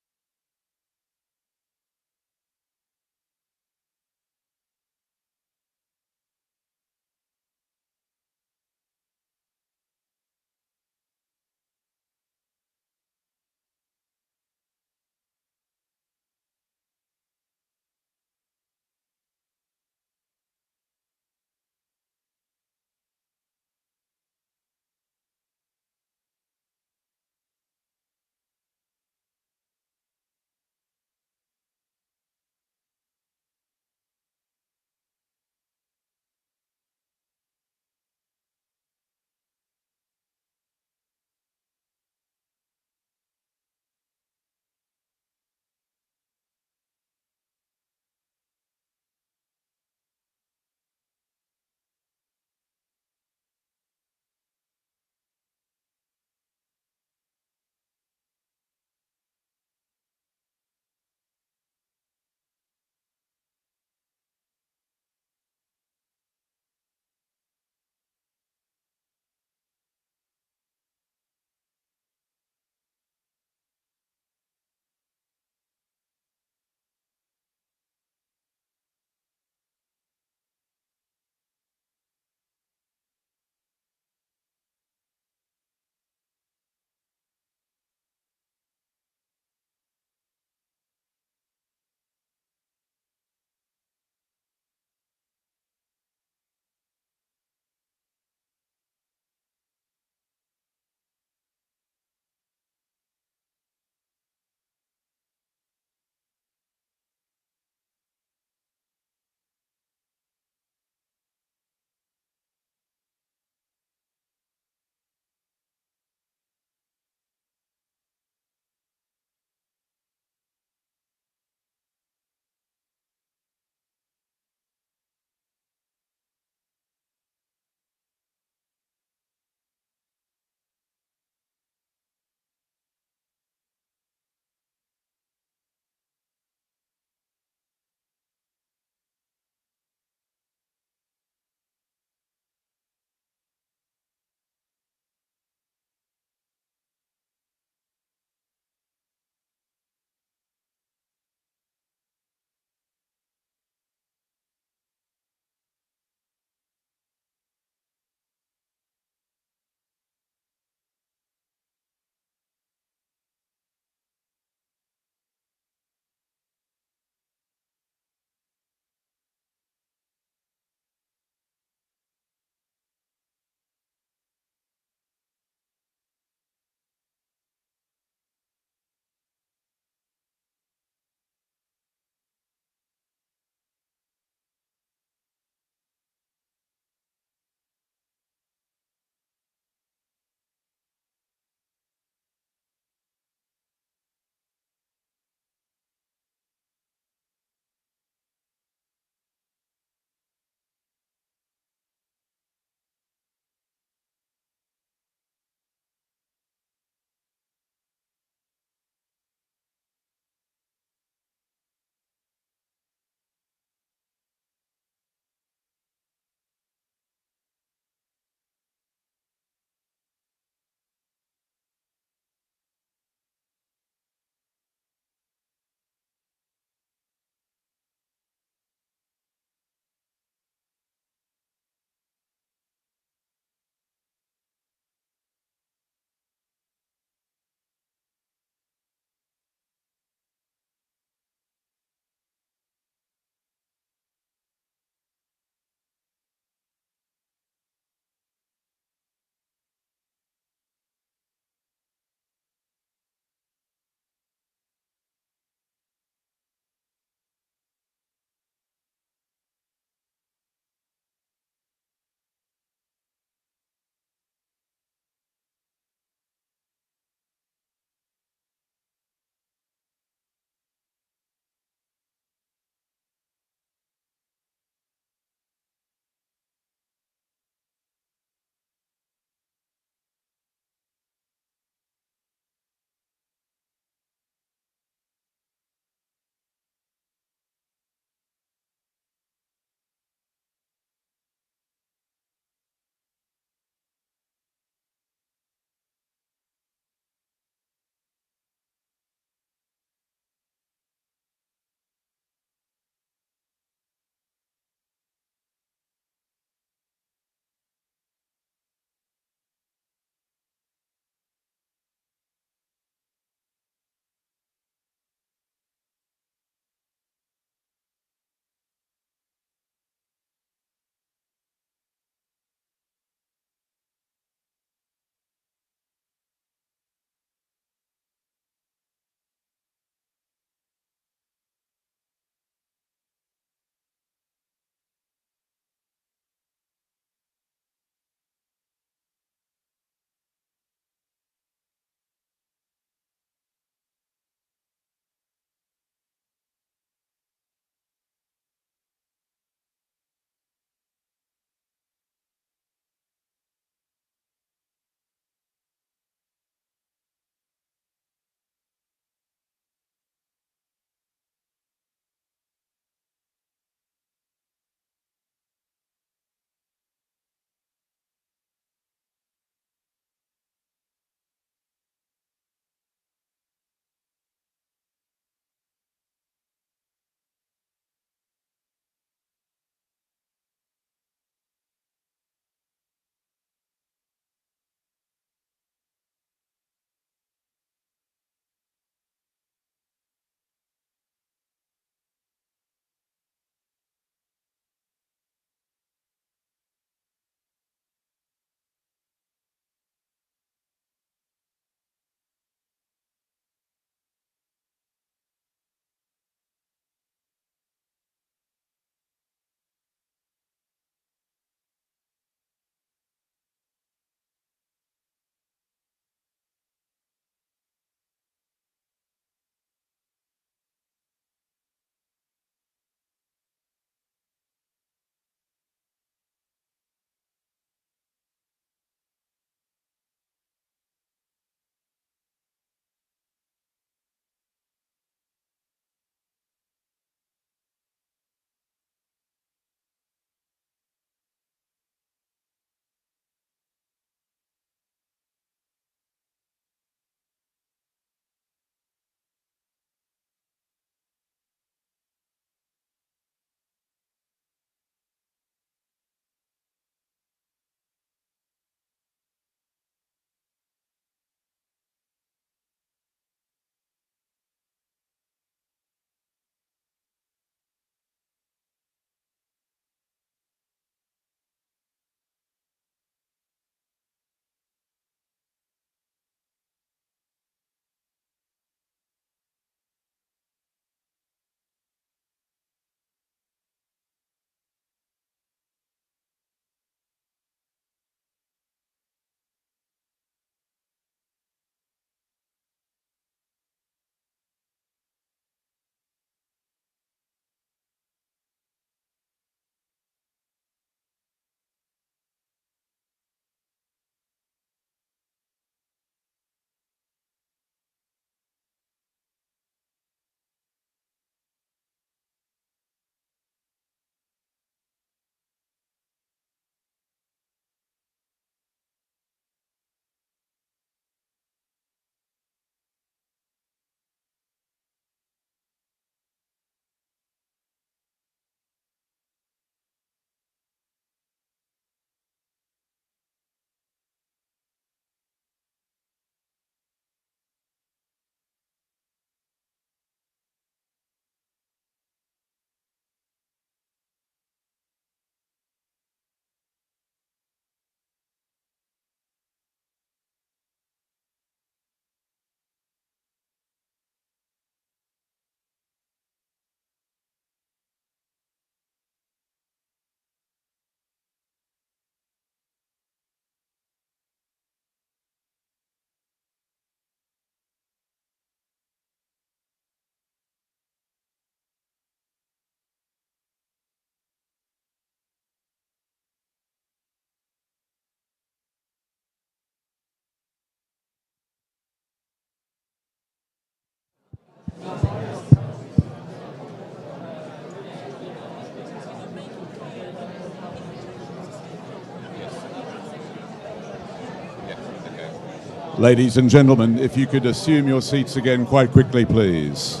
Ladies and gentlemen, if you could assume your seats again quite quickly, please.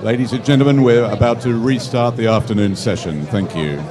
Ladies and gentlemen, we're about to restart the afternoon session. Thank you.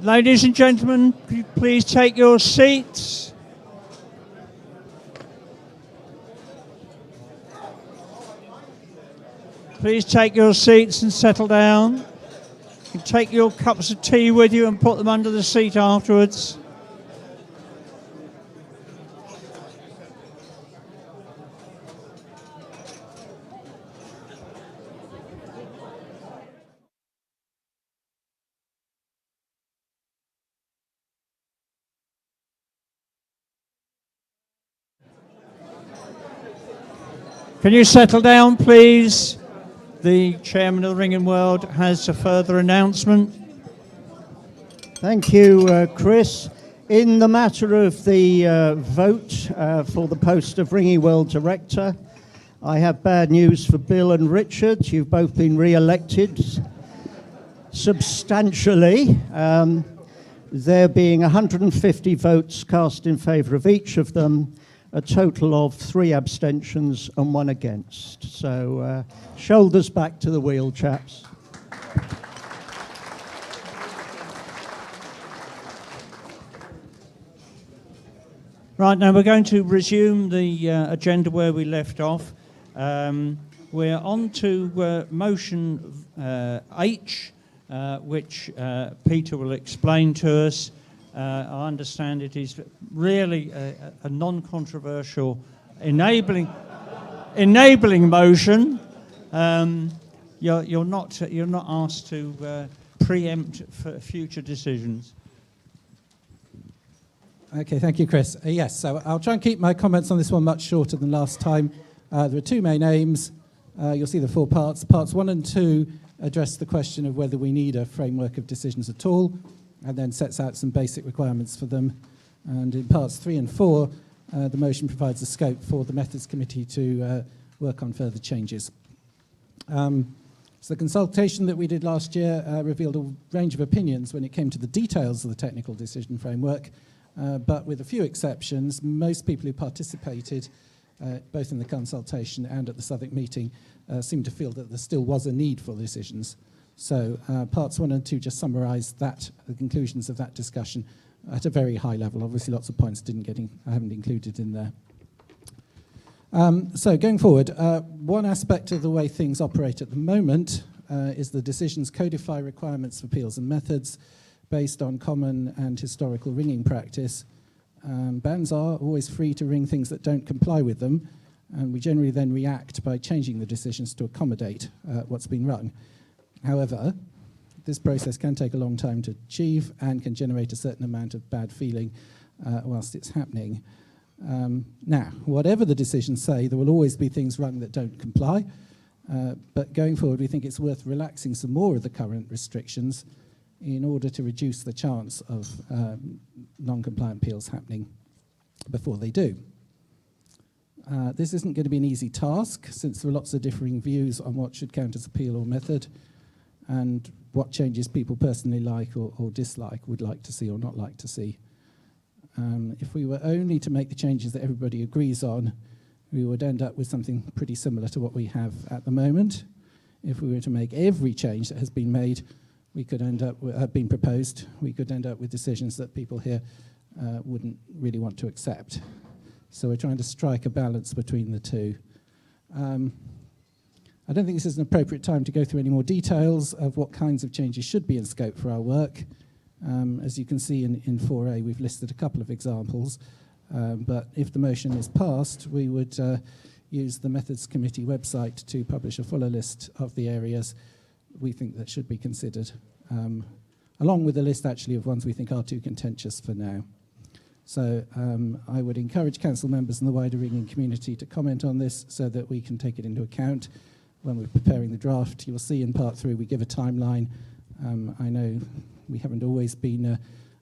Ladies and gentlemen, could you please take your seats? Please take your seats and settle down. You can take your cups of tea with you and put them under the seat afterwards. Can you settle down, please? The chairman of the Ringing World has a further announcement. Thank you, Chris. In the matter of the vote for the post of Ringing World Director, I have bad news for Bill and Richard. You've both been re-elected substantially, there being 150 votes cast in favour of each of them, a total of 3 abstentions and 1 against. So shoulders back to the wheel, chaps. Right, now we're going to resume the agenda where we left off. We're on to motion H, which Peter will explain to us. I understand it is really a non-controversial enabling motion. You're not asked to preempt for future decisions. Okay, thank you, Chris. Yes, so I'll try and keep my comments on this one much shorter than last time. There are two main aims. You'll see the four parts. Parts 1 and 2 address the question of whether we need a framework of decisions at all, and then sets out some basic requirements for them. And in parts 3 and 4, the motion provides a scope for the Methods Committee to work on further changes. So the consultation that we did last year revealed a range of opinions when it came to the details of the technical decision framework. But with a few exceptions, most people who participated, both in the consultation and at the Southwark meeting, seemed to feel that there still was a need for decisions. So parts 1 and 2 just summarise the conclusions of that discussion at a very high level. Obviously, lots of points I haven't included in there. So going forward, one aspect of the way things operate at the moment is the decisions codify requirements for appeals and methods based on common and historical ringing practice. Bands are always free to ring things that don't comply with them, and we generally then react by changing the decisions to accommodate what's been rung. However, this process can take a long time to achieve and can generate a certain amount of bad feeling whilst it's happening. Now, whatever the decisions say, there will always be things rung that don't comply, but going forward we think it's worth relaxing some more of the current restrictions in order to reduce the chance of non-compliant appeals happening before they do. This isn't going to be an easy task, since there are lots of differing views on what should count as appeal or method, and what changes people personally like or dislike, would like to see or not like to see. If we were only to make the changes that everybody agrees on, we would end up with something pretty similar to what we have at the moment. If we were to make every change that has been made, we could end up been proposed, we could end up with decisions that people here wouldn't really want to accept. So we're trying to strike a balance between the two. I don't think this is an appropriate time to go through any more details of what kinds of changes should be in scope for our work. As you can see in 4A, we've listed a couple of examples, but if the motion is passed, we would use the Methods Committee website to publish a fuller list of the areas we think that should be considered, along with a list actually of ones we think are too contentious for now. So I would encourage council members and the wider ringing community to comment on this so that we can take it into account when we're preparing the draft. You'll see in part 3 we give a timeline. I know we haven't always been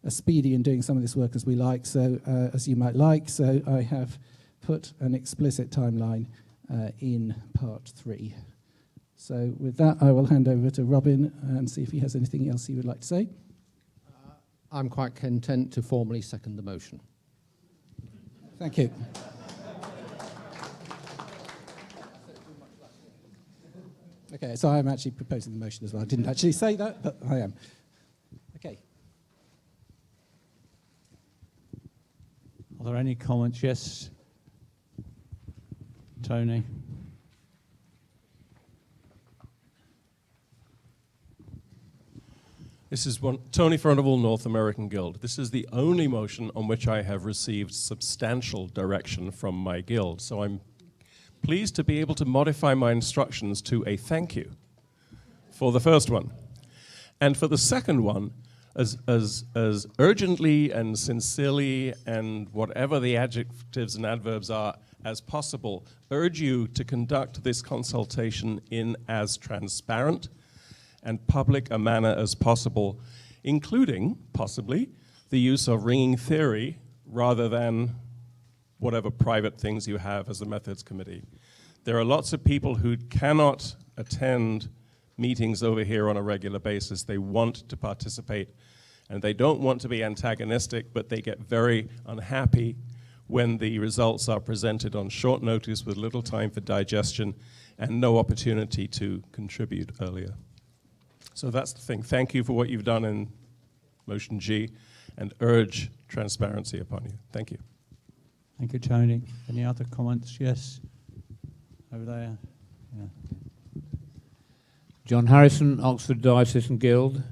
as speedy in doing some of this work as we like, so as you might like, so I have put an explicit timeline in part 3. So with that, I will hand over to Robin and see if he has anything else he would like to say. I'm quite content to formally second the motion. Thank you. Okay, so I'm actually proposing the motion as well. I didn't actually say that, but I am. Okay. Are there any comments? Yes. Tony. This is Tony Furnival, North American Guild. This is the only motion on which I have received substantial direction from my guild, so I'm pleased to be able to modify my instructions to a thank you for the first one. And for the second one, as urgently and sincerely and whatever the adjectives and adverbs are as possible, urge you to conduct this consultation in as transparent and public a manner as possible, including, possibly, the use of ringing theory rather than whatever private things you have as a methods committee. There are lots of people who cannot attend meetings over here on a regular basis. They want to participate, and they don't want to be antagonistic, but they get very unhappy when the results are presented on short notice with little time for digestion and no opportunity to contribute earlier. So that's the thing. Thank you for what you've done in motion G, and urge transparency upon you. Thank you. Thank you, Tony. Any other comments? Yes. Over there. Yeah. John Harrison, Oxford Diocesan Guild.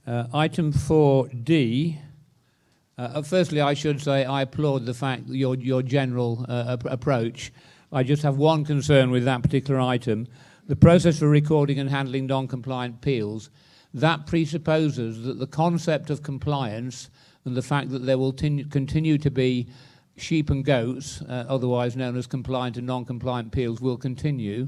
Item 4D. Firstly, I should say I applaud the fact that your general approach. I just have one concern with that particular item. The process for recording and handling non-compliant appeals, that presupposes that the concept of compliance and the fact that there will continue to be sheep and goats, otherwise known as compliant and non-compliant appeals, will continue.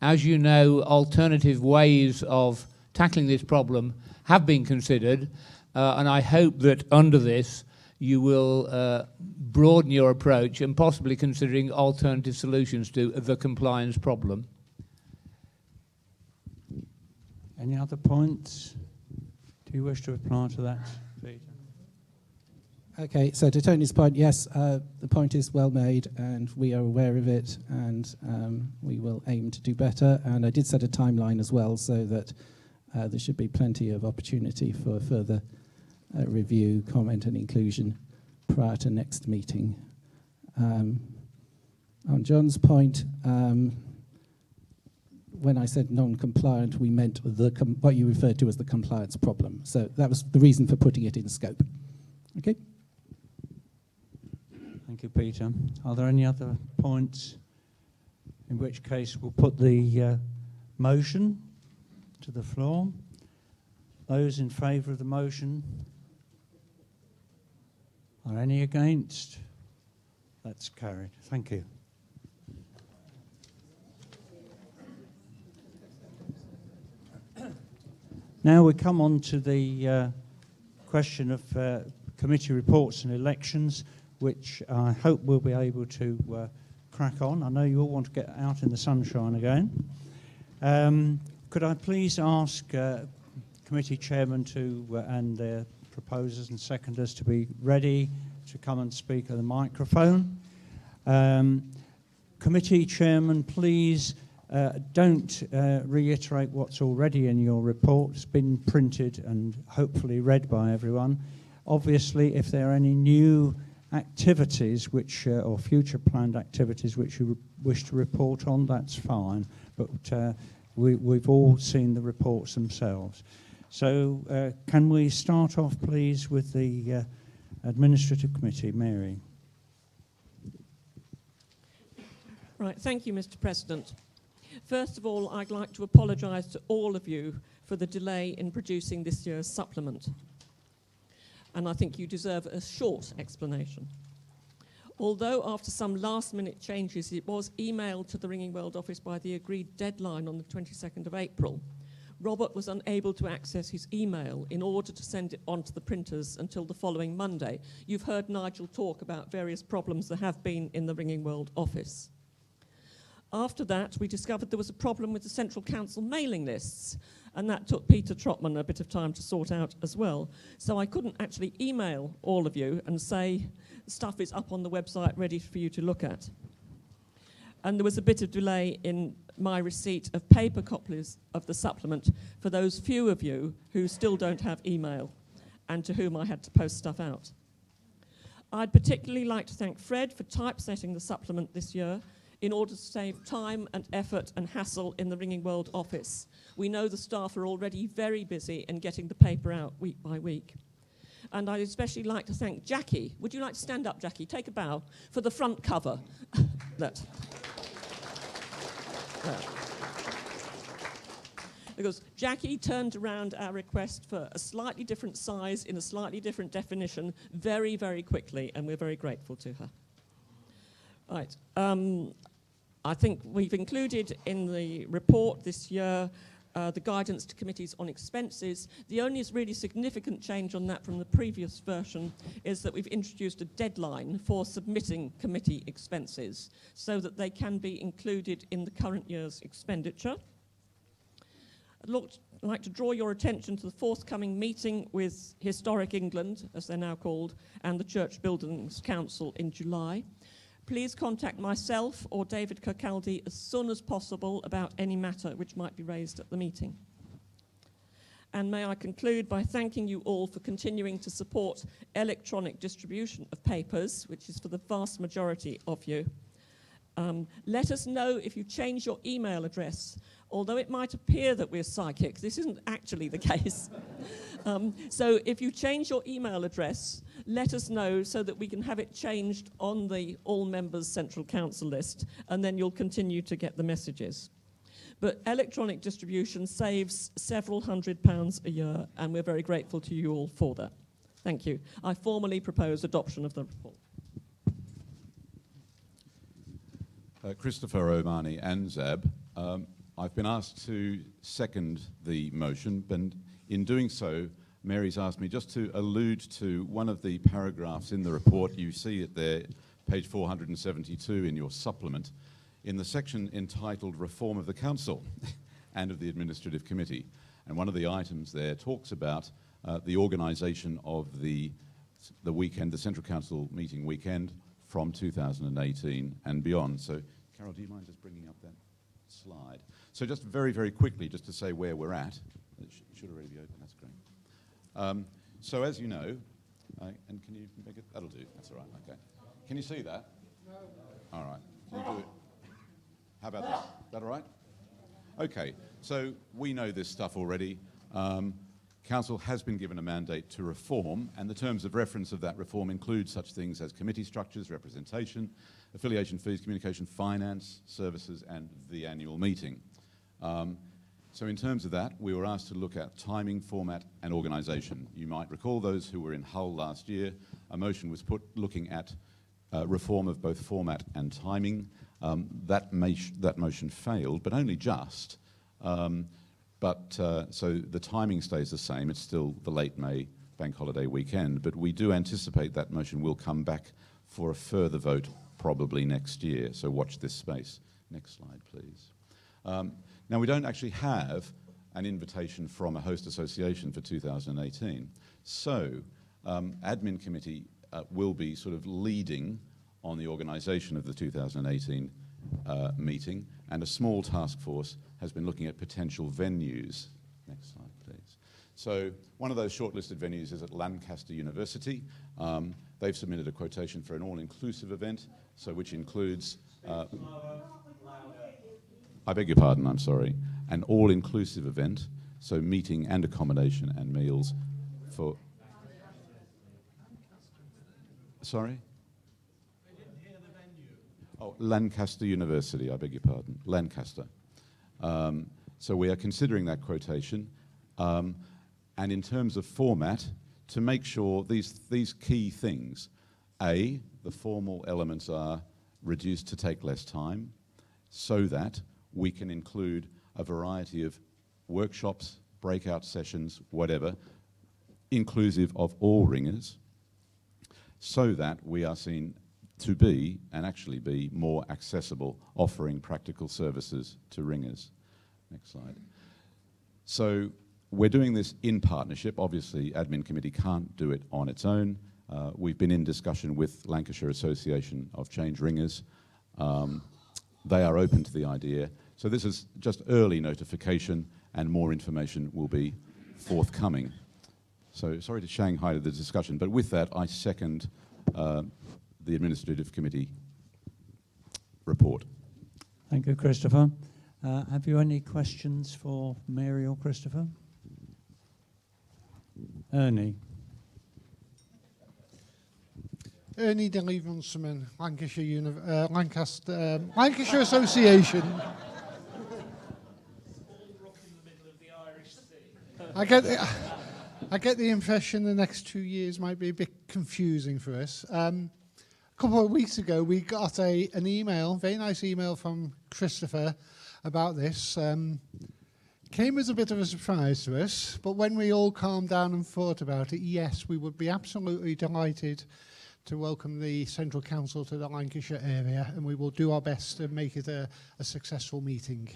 As you know, alternative ways of tackling this problem have been considered, and I hope that under this you will broaden your approach and possibly considering alternative solutions to the compliance problem. Any other points? Do you wish to reply to that, Peter? Okay, so to Tony's point, yes, the point is well made, and we are aware of it, and we will aim to do better. And I did set a timeline as well, so that there should be plenty of opportunity for further review, comment, and inclusion prior to next meeting. On John's point, when I said non-compliant, we meant what you referred to as the compliance problem. So that was the reason for putting it in scope. Okay. Thank you, Peter. Are there any other points? In which case, we'll put the motion to the floor. Those in favour of the motion? Are any against? That's carried. Thank you. Now we come on to the question of committee reports and elections, which I hope we'll be able to crack on. I know you all want to get out in the sunshine again. Could I please ask committee chairman and their proposers and seconders to be ready to come and speak at the microphone. Committee chairman, please don't reiterate what's already in your report. It's been printed and hopefully read by everyone. Obviously, if there are any new activities which or future planned activities which you wish to report on, that's fine. But we've all seen the reports themselves. So can we start off, please, with the Administrative Committee. Mary. Right, thank you, Mr. President. First of all, I'd like to apologise to all of you for the delay in producing this year's supplement. And I think you deserve a short explanation. Although after some last-minute changes, it was emailed to the Ringing World office by the agreed deadline on the 22nd of April, Robert was unable to access his email in order to send it on to the printers until the following Monday. You've heard Nigel talk about various problems there have been in the Ringing World office. After that, we discovered there was a problem with the Central Council mailing lists, and that took Peter Trotman a bit of time to sort out as well. So I couldn't actually email all of you and say, stuff is up on the website ready for you to look at. And there was a bit of delay in my receipt of paper copies of the supplement for those few of you who still don't have email and to whom I had to post stuff out. I'd particularly like to thank Fred for typesetting the supplement this year in order to save time and effort and hassle in the Ringing World office. We know the staff are already very busy in getting the paper out week by week. And I'd especially like to thank Jackie. Would you like to stand up, Jackie? Take a bow for the front cover. Because Jackie turned around our request for a slightly different size in a slightly different definition very, very quickly, and we're very grateful to her. Right. I think we've included in the report this year the guidance to committees on expenses. The only really significant change on that from the previous version is that we've introduced a deadline for submitting committee expenses so that they can be included in the current year's expenditure. I'd like to draw your attention to the forthcoming meeting with Historic England, as they're now called, and the Church Buildings Council in July. Please contact myself or David Kirkcaldy as soon as possible about any matter which might be raised at the meeting. And may I conclude by thanking you all for continuing to support electronic distribution of papers, which is for the vast majority of you. Let us know if you change your email address. Although it might appear that we're psychic, this isn't actually the case. So if you change your email address, let us know so that we can have it changed on the All Members Central Council list, and then you'll continue to get the messages. But electronic distribution saves several £100s a year, and we're very grateful to you all for that. Thank you. I formally propose adoption of the report. Christopher Omani and Zab, I've been asked to second the motion, but in doing so, Mary's asked me just to allude to one of the paragraphs in the report. You see it there, page 472 in your supplement, in the section entitled Reform of the Council and of the Administrative Committee. And one of the items there talks about the organisation of the weekend, the Central Council meeting weekend from 2018 and beyond. So, Carol, do you mind just bringing up that slide? So just very, very quickly, just to say where we're at. It should already be open, that's great. So as you know, and can you make it, that'll do, that's all right, okay. Can you see that? No. All right, can you do it? How about that? Is that all right? Okay, so we know this stuff already. Council has been given a mandate to reform, and the terms of reference of that reform include such things as committee structures, representation, affiliation fees, communication, finance, services, and the annual meeting. So in terms of that, we were asked to look at timing, format, and organisation. You might recall those who were in Hull last year. A motion was put looking at reform of both format and timing. That motion failed, but only just. So the timing stays the same. It's still the late May bank holiday weekend, but we do anticipate that motion will come back for a further vote probably next year. So watch this space. Next slide, please. Now, we don't actually have an invitation from a host association for 2018. So admin committee will be sort of leading on the organisation of the 2018 meeting, and a small task force has been looking at potential venues. Next slide, please. So one of those shortlisted venues is at Lancaster University. They've submitted a quotation for an all-inclusive event, so which includes... I beg your pardon, I'm sorry. An all-inclusive event, so meeting and accommodation and meals for... Sorry? Oh, Lancaster University, I beg your pardon. Lancaster. So we are considering that quotation. And in terms of format, to make sure these key things, A, the formal elements are reduced to take less time, so that we can include a variety of workshops, breakout sessions, whatever, inclusive of all ringers, so that we are seen to be, and actually be, more accessible, offering practical services to ringers. Next slide. So we're doing this in partnership. Obviously, Admin Committee can't do it on its own. We've been in discussion with Lancashire Association of Change Ringers. They are open to the idea. So this is just early notification, and more information will be forthcoming. So sorry to Shanghai the discussion, but with that, I second the Administrative Committee report. Thank you, Christopher. Have you any questions for Mary or Christopher? Ernie. Ernie Delevensman, Lancashire Association. I get the impression the next 2 years might be a bit confusing for us. A couple of weeks ago, we got an email, very nice email from Christopher about this. Came as a bit of a surprise to us, but when we all calmed down and thought about it, yes, we would be absolutely delighted to welcome the Central Council to the Lancashire area, and we will do our best to make it a successful meeting.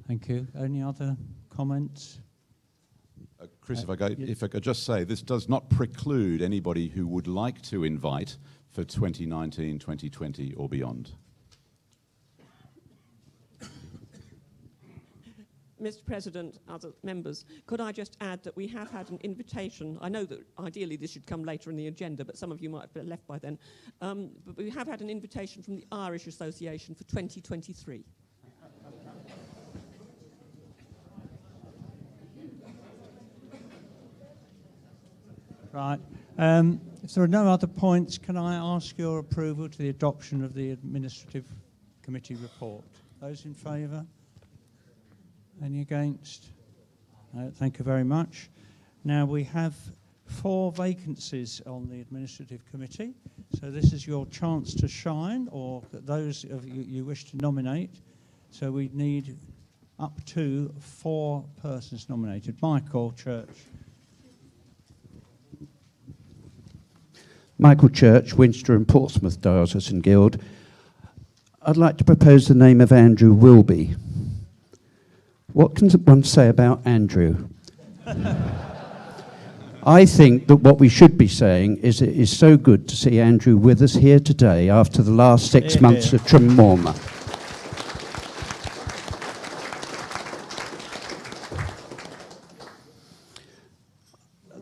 Thank you. Any other comments? Chris, if I could just say, this does not preclude anybody who would like to invite for 2019, 2020 or beyond. Mr. President, other members, could I just add that we have had an invitation. I know that ideally this should come later in the agenda, but some of you might have left by then. But we have had an invitation from the Irish Association for 2023. Right. If there are no other points, can I ask your approval to the adoption of the Administrative Committee report? Those in favour? Any against? No, thank you very much. Now we have 4 vacancies on the Administrative Committee, so this is your chance to shine, or those of you wish to nominate. So we need up to 4 persons nominated. Michael Church. Michael Church, Winchester and Portsmouth Diocesan Guild. I'd like to propose the name of Andrew Wilby. What can one say about Andrew? I think that what we should be saying is it is so good to see Andrew with us here today after the last 6 months of trauma.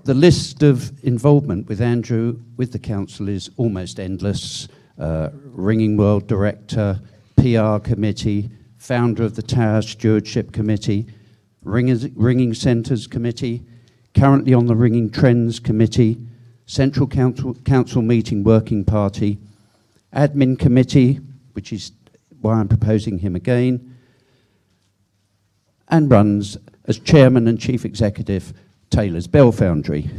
The list of involvement with Andrew with the council is almost endless. Ringing World Director, PR Committee, founder of the Tower Stewardship Committee, Ringing Centres Committee, currently on the Ringing Trends Committee, Central Council Meeting Working Party, Admin Committee, which is why I'm proposing him again, and runs as Chairman and Chief Executive Taylor's Bell Foundry.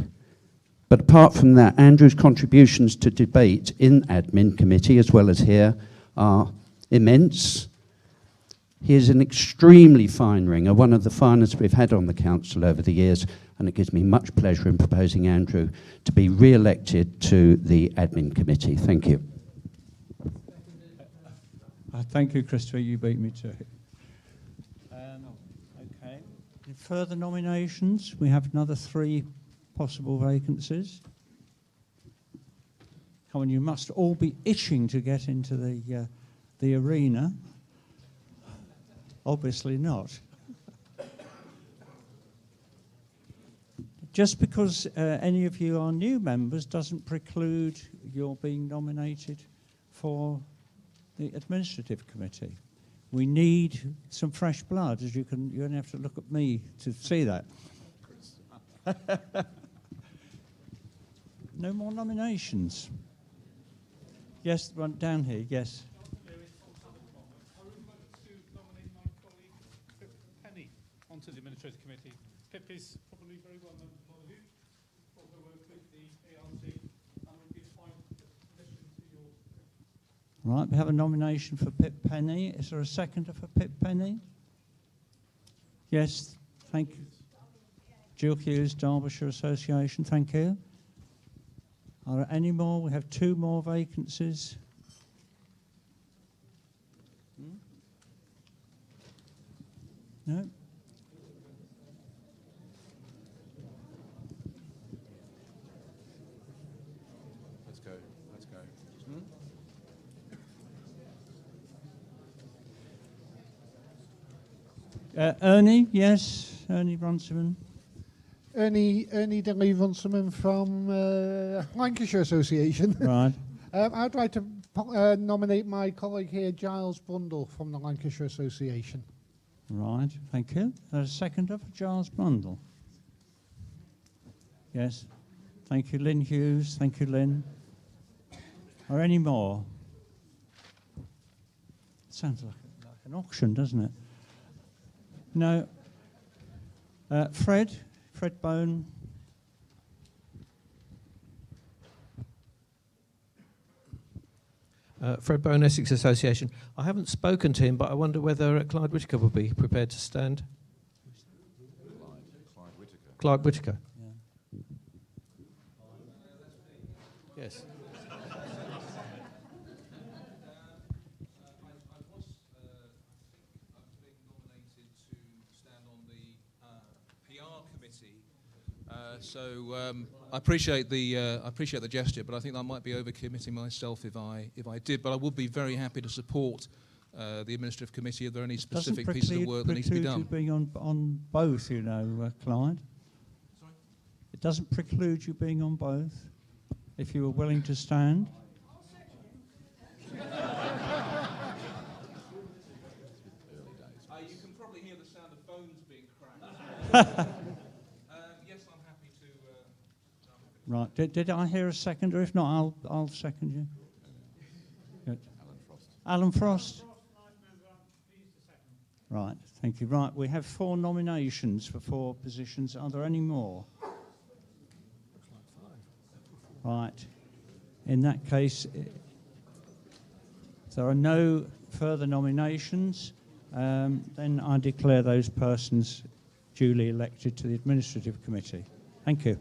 But apart from that, Andrew's contributions to debate in Admin Committee, as well as here, are immense. He is an extremely fine ringer, one of the finest we've had on the council over the years, and it gives me much pleasure in proposing Andrew to be re-elected to the Admin Committee. Thank you. Thank you, Christopher. You beat me to it. Okay. Any further nominations? We have another 3 possible vacancies. Come on, you must all be itching to get into the arena. Obviously not. Just because any of you are new members doesn't preclude your being nominated for the Administrative Committee. We need some fresh blood, as you only have to look at me to see that. No more nominations. Yes, one down here, yes. Onto the Administrative Committee. Pip is probably very well known to all of you. Also worked with the ARC and would be fine position to your... Right, we have a nomination for Pip Penny. Is there a seconder for Pip Penny? Yes, thank you. Jill Hughes, Derbyshire Association, thank you. Are there any more? We have 2 more vacancies. No? Let's go. Ernie, yes, Ernie Runciman. Ernie Denley Runciman from Lancashire Association. Right. I'd like to nominate my colleague here, Giles Brundle from the Lancashire Association. Right, thank you. There's a seconder for Giles Brundle. Yes. Thank you, Lynn Hughes. Thank you, Lynn. Are any more? Sounds like an auction, doesn't it? No. Fred Bone. Fred Bone, Essex Association. I haven't spoken to him, but I wonder whether Clyde Whittaker would be prepared to stand. Clyde Whittaker. Yeah. Yes. I appreciate the gesture, but I think I might be overcommitting myself if I did. But I would be very happy to support the administrative committee? Are there any specific pieces of work that needs to be done? You being on both, you know, Clyde. Sorry? It doesn't preclude you being on both, if you were willing to stand. You can probably hear the sound of phones being cracked. Yes, I'm happy to. Right. Did I hear a seconder? If not, I'll second you. Good. Alan Frost. Right, thank you. Right, we have 4 nominations for 4 positions. Are there any more? Right. In that case, if there are no further nominations, then I declare those persons duly elected to the Administrative Committee. Thank you.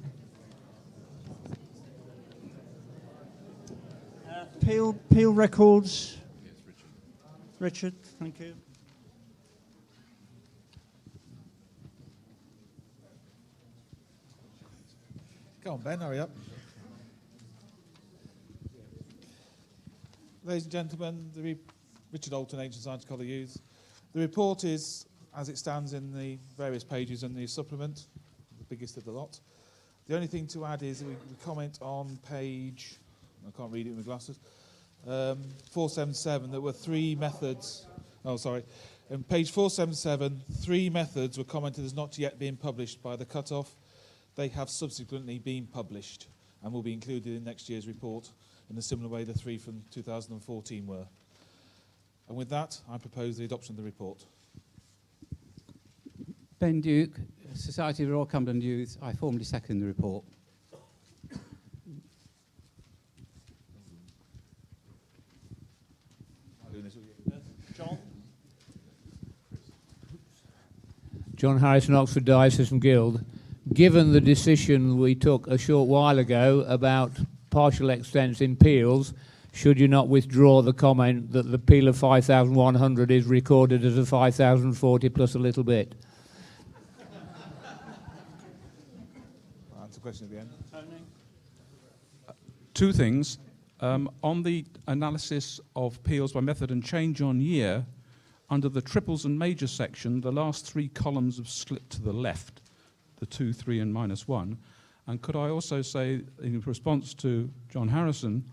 Peel records. Yes, Richard, thank you. Come on, Ben, hurry up. Ladies and gentlemen, Richard Alton, Ancient Science College Youth. The report is, as it stands in the various pages in the supplement, the biggest of the lot. The only thing to add is we comment on page, I can't read it with my glasses, 477, there were 3 methods. Oh, sorry. On page 477, 3 methods were commented as not yet being published by the cut-off. They have subsequently been published and will be included in next year's report in a similar way the 3 from 2014 were. And with that, I propose the adoption of the report. Ben Duke, Society of Royal Cumberland Youth. I formally second the report. John? John Harrison, Oxford Diocesan Guild. Given the decision we took a short while ago about partial extents in peels, should you not withdraw the comment that the peel of 5,100 is recorded as a 5,040 plus a little bit? I'll answer the question at the end. Tony? 2 things. On the analysis of peels by method and change on year, under the triples and major section, the last 3 columns have slipped to the left, the 2, 3 and -1. And could I also say, in response to John Harrison,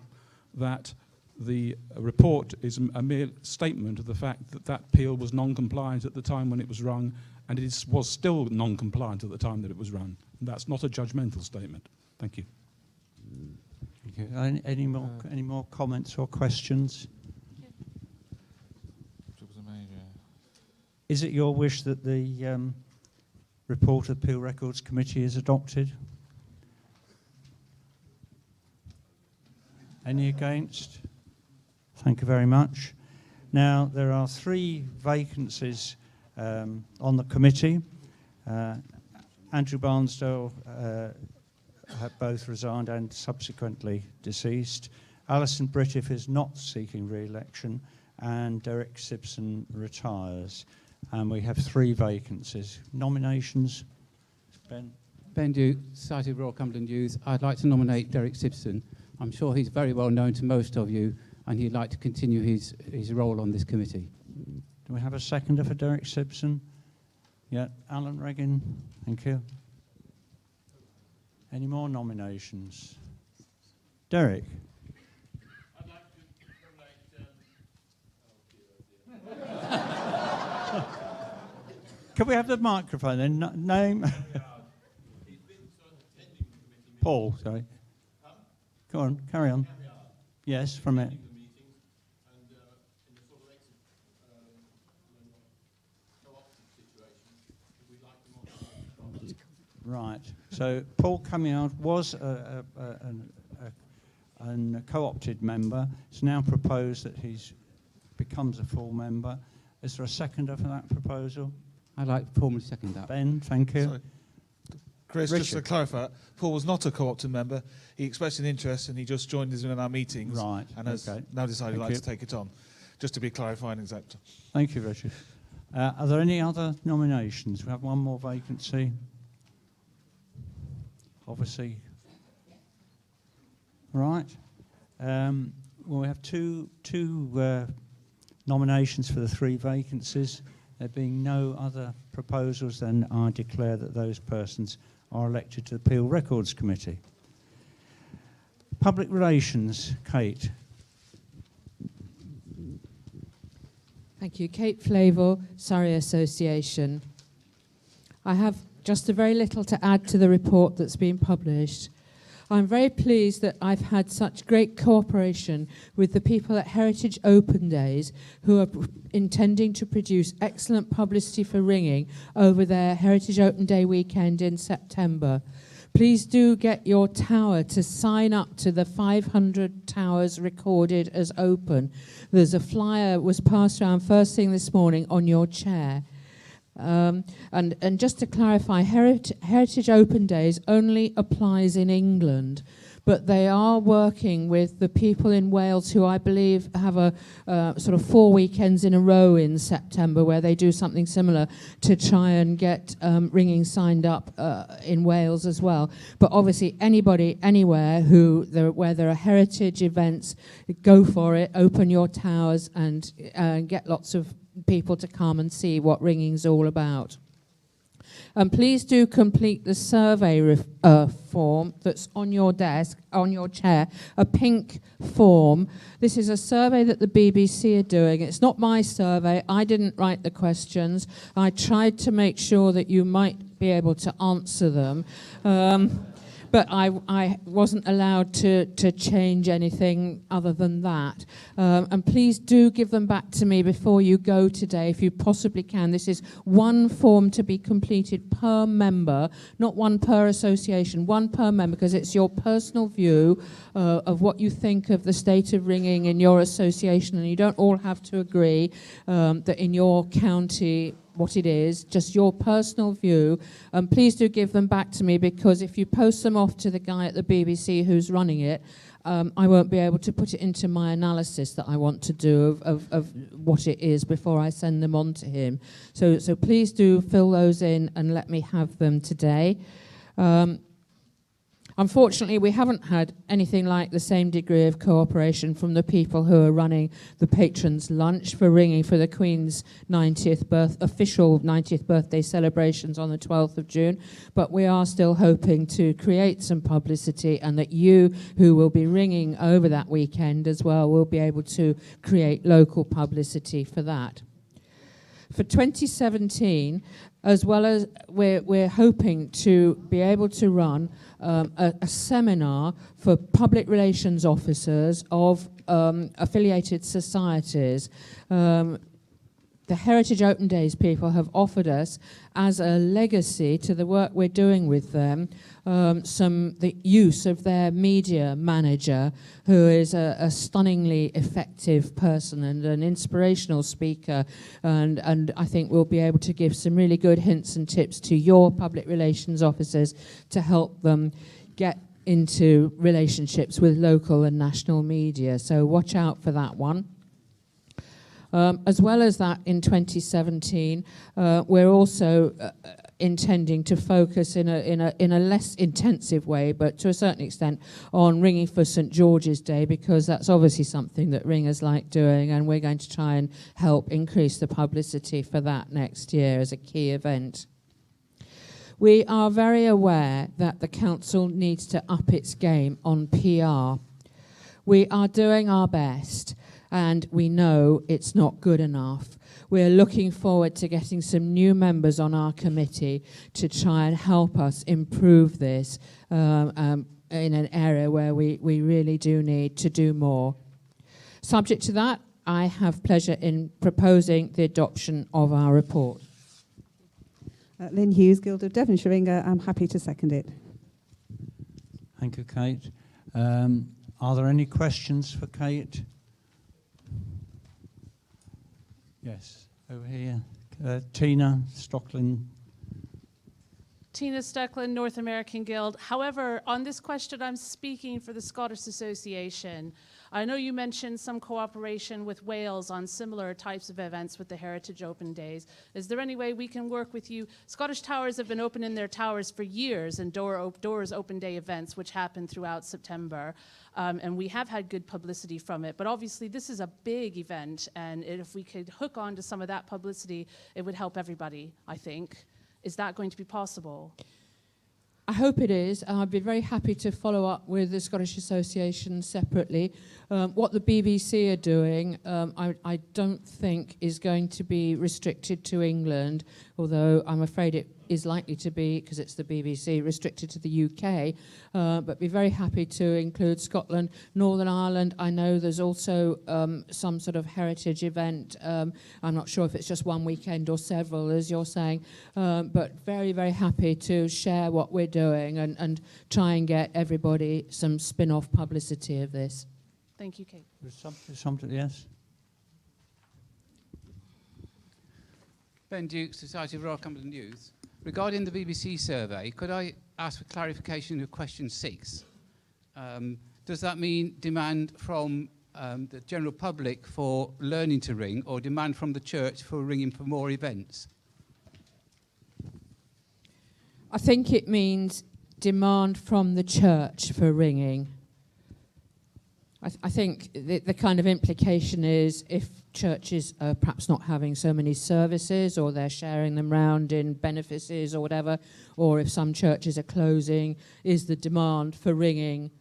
that the report is a mere statement of the fact that that peel was non-compliant at the time when it was rung, and it was still non-compliant at the time that it was run. And that's not a judgmental statement. Thank you. Thank you. Any more comments or questions? Is it your wish that the report of the Peel Records Committee is adopted? Any against? Thank you very much. Now, there are 3 vacancies on the committee. Andrew Barnsdale have both resigned and subsequently deceased. Alison Britiff is not seeking re-election, and Derek Simpson retires. And we have 3 vacancies. Nominations? Ben? Ben Duke, Society of Royal Cumberland Youth. I'd like to nominate Derek Simpson. I'm sure he's very well known to most of you, and he'd like to continue his role on this committee. Do we have a seconder for Derek Simpson? Yeah, Alan Regan. Thank you. Any more nominations? Derek? I'd like to nominate... Can we have the microphone then? Name? Paul, sorry. Go on, carry on. Yes, from it. Right. So Paul Camiard was a co-opted member. It's now proposed that he becomes a full member. Is there a seconder for that proposal? I'd like to formally second that. Ben, thank you. Sorry. Chris, Richard. just to clarify, Paul was not a co-opted member. He expressed an interest and he just joined us in our meetings. Right, And has okay. now decided he'd Thank like you. to take it on. Just to be clarifying exact. Thank you, Richard. Are there any other nominations? We have one more vacancy. Obviously. Right. Well, we have two nominations for the 3 vacancies. There being no other proposals, then I declare that those persons are elected to the Peel Records Committee. Public Relations, Kate. Thank you. Kate Flavel, Surrey Association. I have just a very little to add to the report that's been published. I'm very pleased that I've had such great cooperation with the people at Heritage Open Days who are intending to produce excellent publicity for ringing over their Heritage Open Day weekend in September. Please do get your tower to sign up to the 500 towers recorded as open. There's a flyer was passed around first thing this morning on your chair. And just to clarify, Heritage Open Days only applies in England, but they are working with the people in Wales who I believe have a sort of 4 weekends in a row in September where they do something similar to try and get ringing signed up in Wales as well. But obviously anybody, anywhere where there are heritage events, go for it, open your towers and get lots of people to come and see what ringing's all about. And please do complete the survey form that's on your desk, on your chair, a pink form. This is a survey that the BBC are doing. It's not my survey. I didn't write the questions. I tried to make sure that you might be able to answer them. But I wasn't allowed to change anything other than that. And please do give them back to me before you go today, if you possibly can. This is one form to be completed per member, not one per association, one per member, because it's your personal view of what you think of the state of ringing in your association, and you don't all have to agree that in your county what it is, just your personal view. And please do give them back to me, because if you post them off to the guy at the BBC who's running it, I won't be able to put it into my analysis that I want to do of what it is before I send them on to him. So please do fill those in and let me have them today. Unfortunately, we haven't had anything like the same degree of cooperation from the people who are running the Patrons' Lunch for ringing for the Queen's official 90th birthday celebrations on the 12th of June. But we are still hoping to create some publicity, and that you, who will be ringing over that weekend as well, will be able to create local publicity for that. For 2017, as well as we're hoping to be able to run a seminar for public relations officers of affiliated societies. The Heritage Open Days people have offered us, as a legacy to the work we're doing with them, the use of their media manager, who is a stunningly effective person and an inspirational speaker, and I think we'll be able to give some really good hints and tips to your public relations officers to help them get into relationships with local and national media. So watch out for that one. As well as that, in 2017, we're also intending to focus in a less intensive way, but to a certain extent, on ringing for St George's Day, because that's obviously something that ringers like doing, and we're going to try and help increase the publicity for that next year as a key event. We are very aware that the council needs to up its game on PR. We are doing our best, and we know it's not good enough. We're looking forward to getting some new members on our committee to try and help us improve this in an area where we really do need to do more. Subject to that, I have pleasure in proposing the adoption of our report. Lynn Hughes, Guild of Devonshire Ringer. I'm happy to second it. Thank you, Kate. Are there any questions for Kate? Yes, over here. Tina Stockland. Tina Stuckland, North American Guild. However, on this question, I'm speaking for the Scottish Association. I know you mentioned some cooperation with Wales on similar types of events with the Heritage Open Days. Is there any way we can work with you? Scottish Towers have been opening their towers for years and Doors Open Day events, which happen throughout September. And we have had good publicity from it. But obviously, this is a big event. And if we could hook on to some of that publicity, it would help everybody, I think. Is that going to be possible? I hope it is. I'd be very happy to follow up with the Scottish Association separately. What the BBC are doing, I don't think is going to be restricted to England, although I'm afraid it is likely to be, because it's the BBC, restricted to the UK. But be very happy to include Scotland, Northern Ireland. I know there's also some sort of heritage event. I'm not sure if it's just one weekend or several, as you're saying. But very, very happy to share what we're doing and try and get everybody some spin-off publicity of this. Thank you, Kate. Something, yes? Ben Duke, Society of Royal Cumberland Youth. Regarding the BBC survey, could I ask for clarification of question 6? Does that mean demand from the general public for learning to ring, or demand from the church for ringing for more events? I think it means demand from the church for ringing. I think the kind of implication is if churches are perhaps not having so many services, or they're sharing them round in benefices or whatever, or if some churches are closing, is the demand for ringing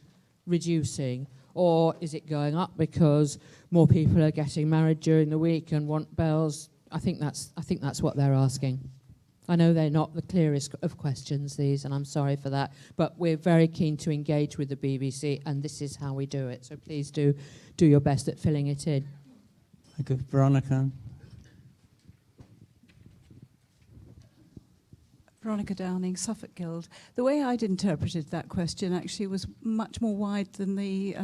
reducing? Or is it going up because more people are getting married during the week and want bells? I think that's what they're asking. I know they're not the clearest of questions, these, and I'm sorry for that, but we're very keen to engage with the BBC, and this is how we do it. So please do your best at filling it in. Thank you. Veronica. Veronica Downing, Suffolk Guild. The way I'd interpreted that question actually was much more wide than the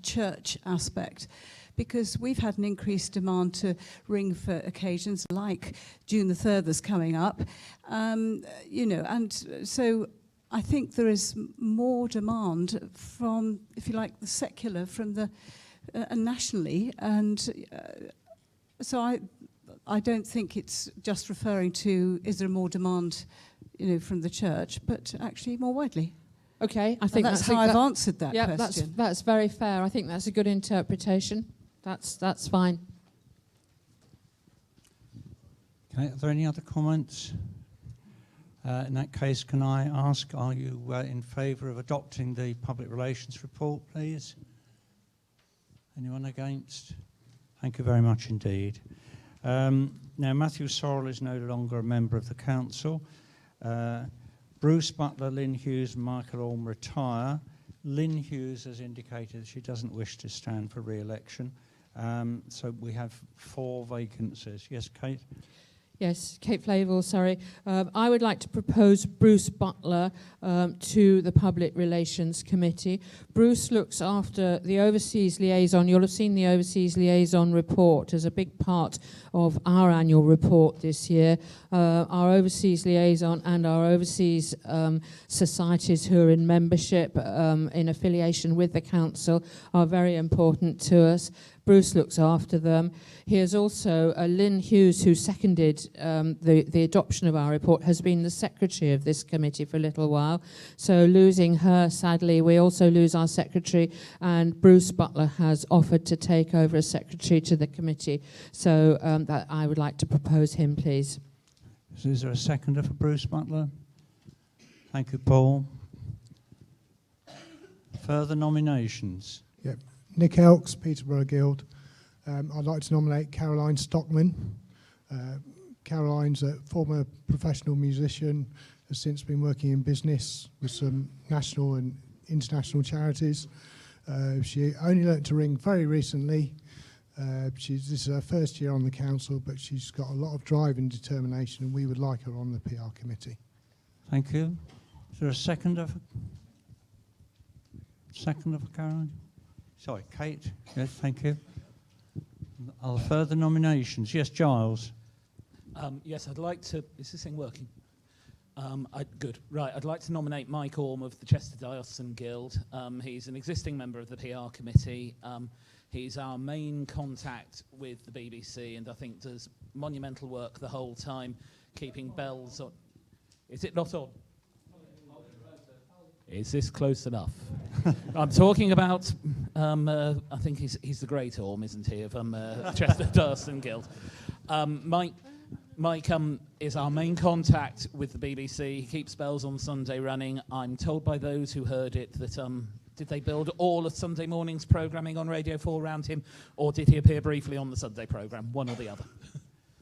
church aspect, because we've had an increased demand to ring for occasions like June the 3rd that's coming up, and so I think there is more demand from, if you like, the secular, from the nationally, and so I don't think it's just referring to is there more demand, from the church, but actually more widely. Okay, I think that's how I've answered that question. That's very fair. I think that's a good interpretation. That's fine. Okay, are there any other comments? In that case, can I ask, are you in favour of adopting the public relations report, please? Anyone against? Thank you very much indeed. Now, Matthew Sorrell is no longer a member of the council. Bruce Butler, Lynn Hughes and Michael Orme retire. Lynn Hughes has indicated she doesn't wish to stand for re-election. So we have 4 vacancies. Yes, Kate? Yes, Kate Flavel, sorry. I would like to propose Bruce Butler to the Public Relations Committee. Bruce looks after the Overseas Liaison. You'll have seen the Overseas Liaison report as a big part of our annual report this year. Our Overseas Liaison and our overseas societies who are in membership, in affiliation with the Council, are very important to us. Bruce looks after them. Here's also Lynn Hughes, who seconded the adoption of our report, has been the secretary of this committee for a little while. So losing her, sadly, we also lose our secretary, and Bruce Butler has offered to take over as secretary to the committee. So that I would like to propose him, please. So is there a seconder for Bruce Butler? Thank you, Paul. Further nominations? Yep. Nick Elks, Peterborough Guild. I'd like to nominate Caroline Stockman. Caroline's a former professional musician, has since been working in business with some national and international charities. She only learnt to ring very recently. This is her first year on the council, but she's got a lot of drive and determination, and we would like her on the PR committee. Thank you. Is there a seconder for Caroline? Sorry, Kate. Yes, thank you. Are there further nominations? Yes, Giles. Yes, I'd like to. Is this thing working? Good. Right, I'd like to nominate Mike Orme of the Chester Diocesan Guild. He's an existing member of the PR committee. He's our main contact with the BBC and I think does monumental work the whole time, keeping bells on. Is it not on? Is this close enough? I'm talking about, I think he's the Great Orme, isn't he, of Chester Diocesan Guild. Mike is our main contact with the BBC. He keeps bells on Sunday running. I'm told by those who heard it that did they build all of Sunday morning's programming on Radio 4 around him, or did he appear briefly on the Sunday programme? One or the other.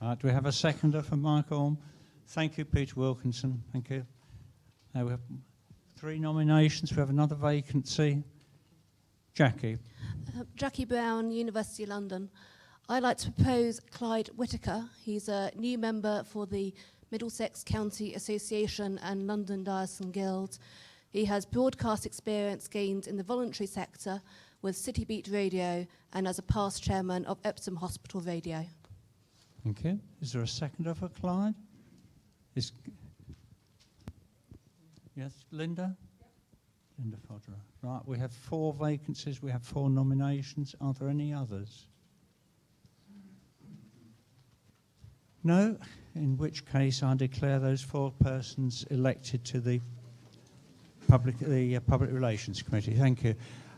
Do we have a seconder for Mike Orme? Thank you, Peter Wilkinson. Thank you. We have 3 nominations. We have another vacancy. Jackie. Jackie Brown, University of London. I'd like to propose Clyde Whitaker. He's a new member for the Middlesex County Association and London Diocesan Guild. He has broadcast experience gained in the voluntary sector with City Beat Radio and as a past chairman of Epsom Hospital Radio. Thank you. Is there a seconder for Clyde? Yes, Linda? Linda Fodder. Right, we have 4 vacancies. We have 4 nominations. Are there any others? No, in which case I declare those 4 persons elected to the Public Relations Committee. Thank you.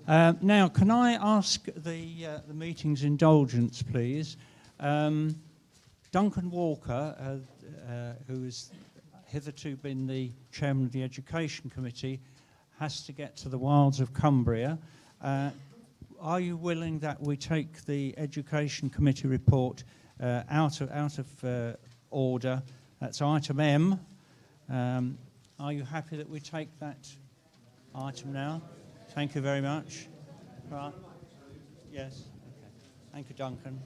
Now, can I ask the meeting's indulgence, please? Duncan Walker, who has hitherto been the chairman of the Education Committee, has to get to the wilds of Cumbria. Are you willing that we take the Education Committee report out of order? That's item M. Are you happy that we take that item now? Thank you very much. Right. Yes. Okay. Thank you, Duncan.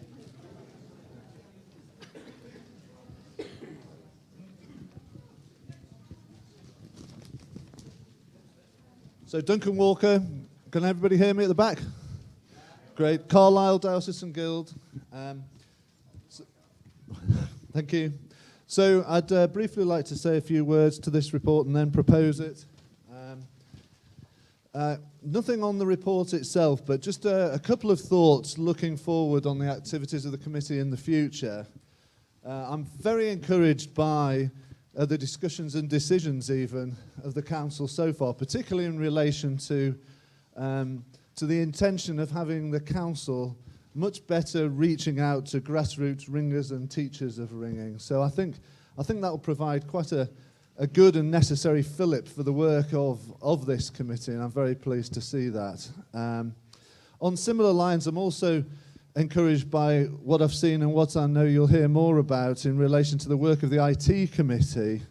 So Duncan Walker, can everybody hear me at the back? Great. Carlisle Diocesan Guild. Thank you. So I'd briefly like to say a few words to this report and then propose it. Nothing on the report itself, but just a couple of thoughts looking forward on the activities of the committee in the future. I'm very encouraged by the discussions and decisions even of the council so far, particularly in relation to the intention of having the council much better reaching out to grassroots ringers and teachers of ringing. So I think that will provide quite a good and necessary fillip for the work of this committee, and I'm very pleased to see that. On similar lines, I'm also encouraged by what I've seen and what I know you'll hear more about in relation to the work of the IT committee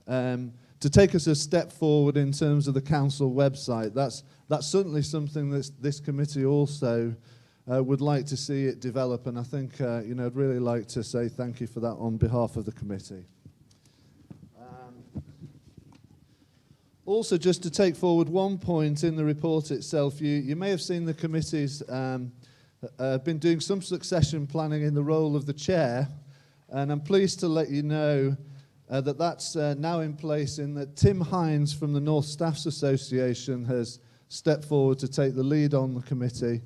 to take us a step forward in terms of the council website. That's certainly something that this committee also would like to see it develop, and I think I'd really like to say thank you for that on behalf of the committee. Also, just to take forward one point in the report itself, you may have seen the committee's been doing some succession planning in the role of the chair, and I'm pleased to let you know that that's now in place in that Tim Hines from the North Staffs Association has stepped forward to take the lead on the committee.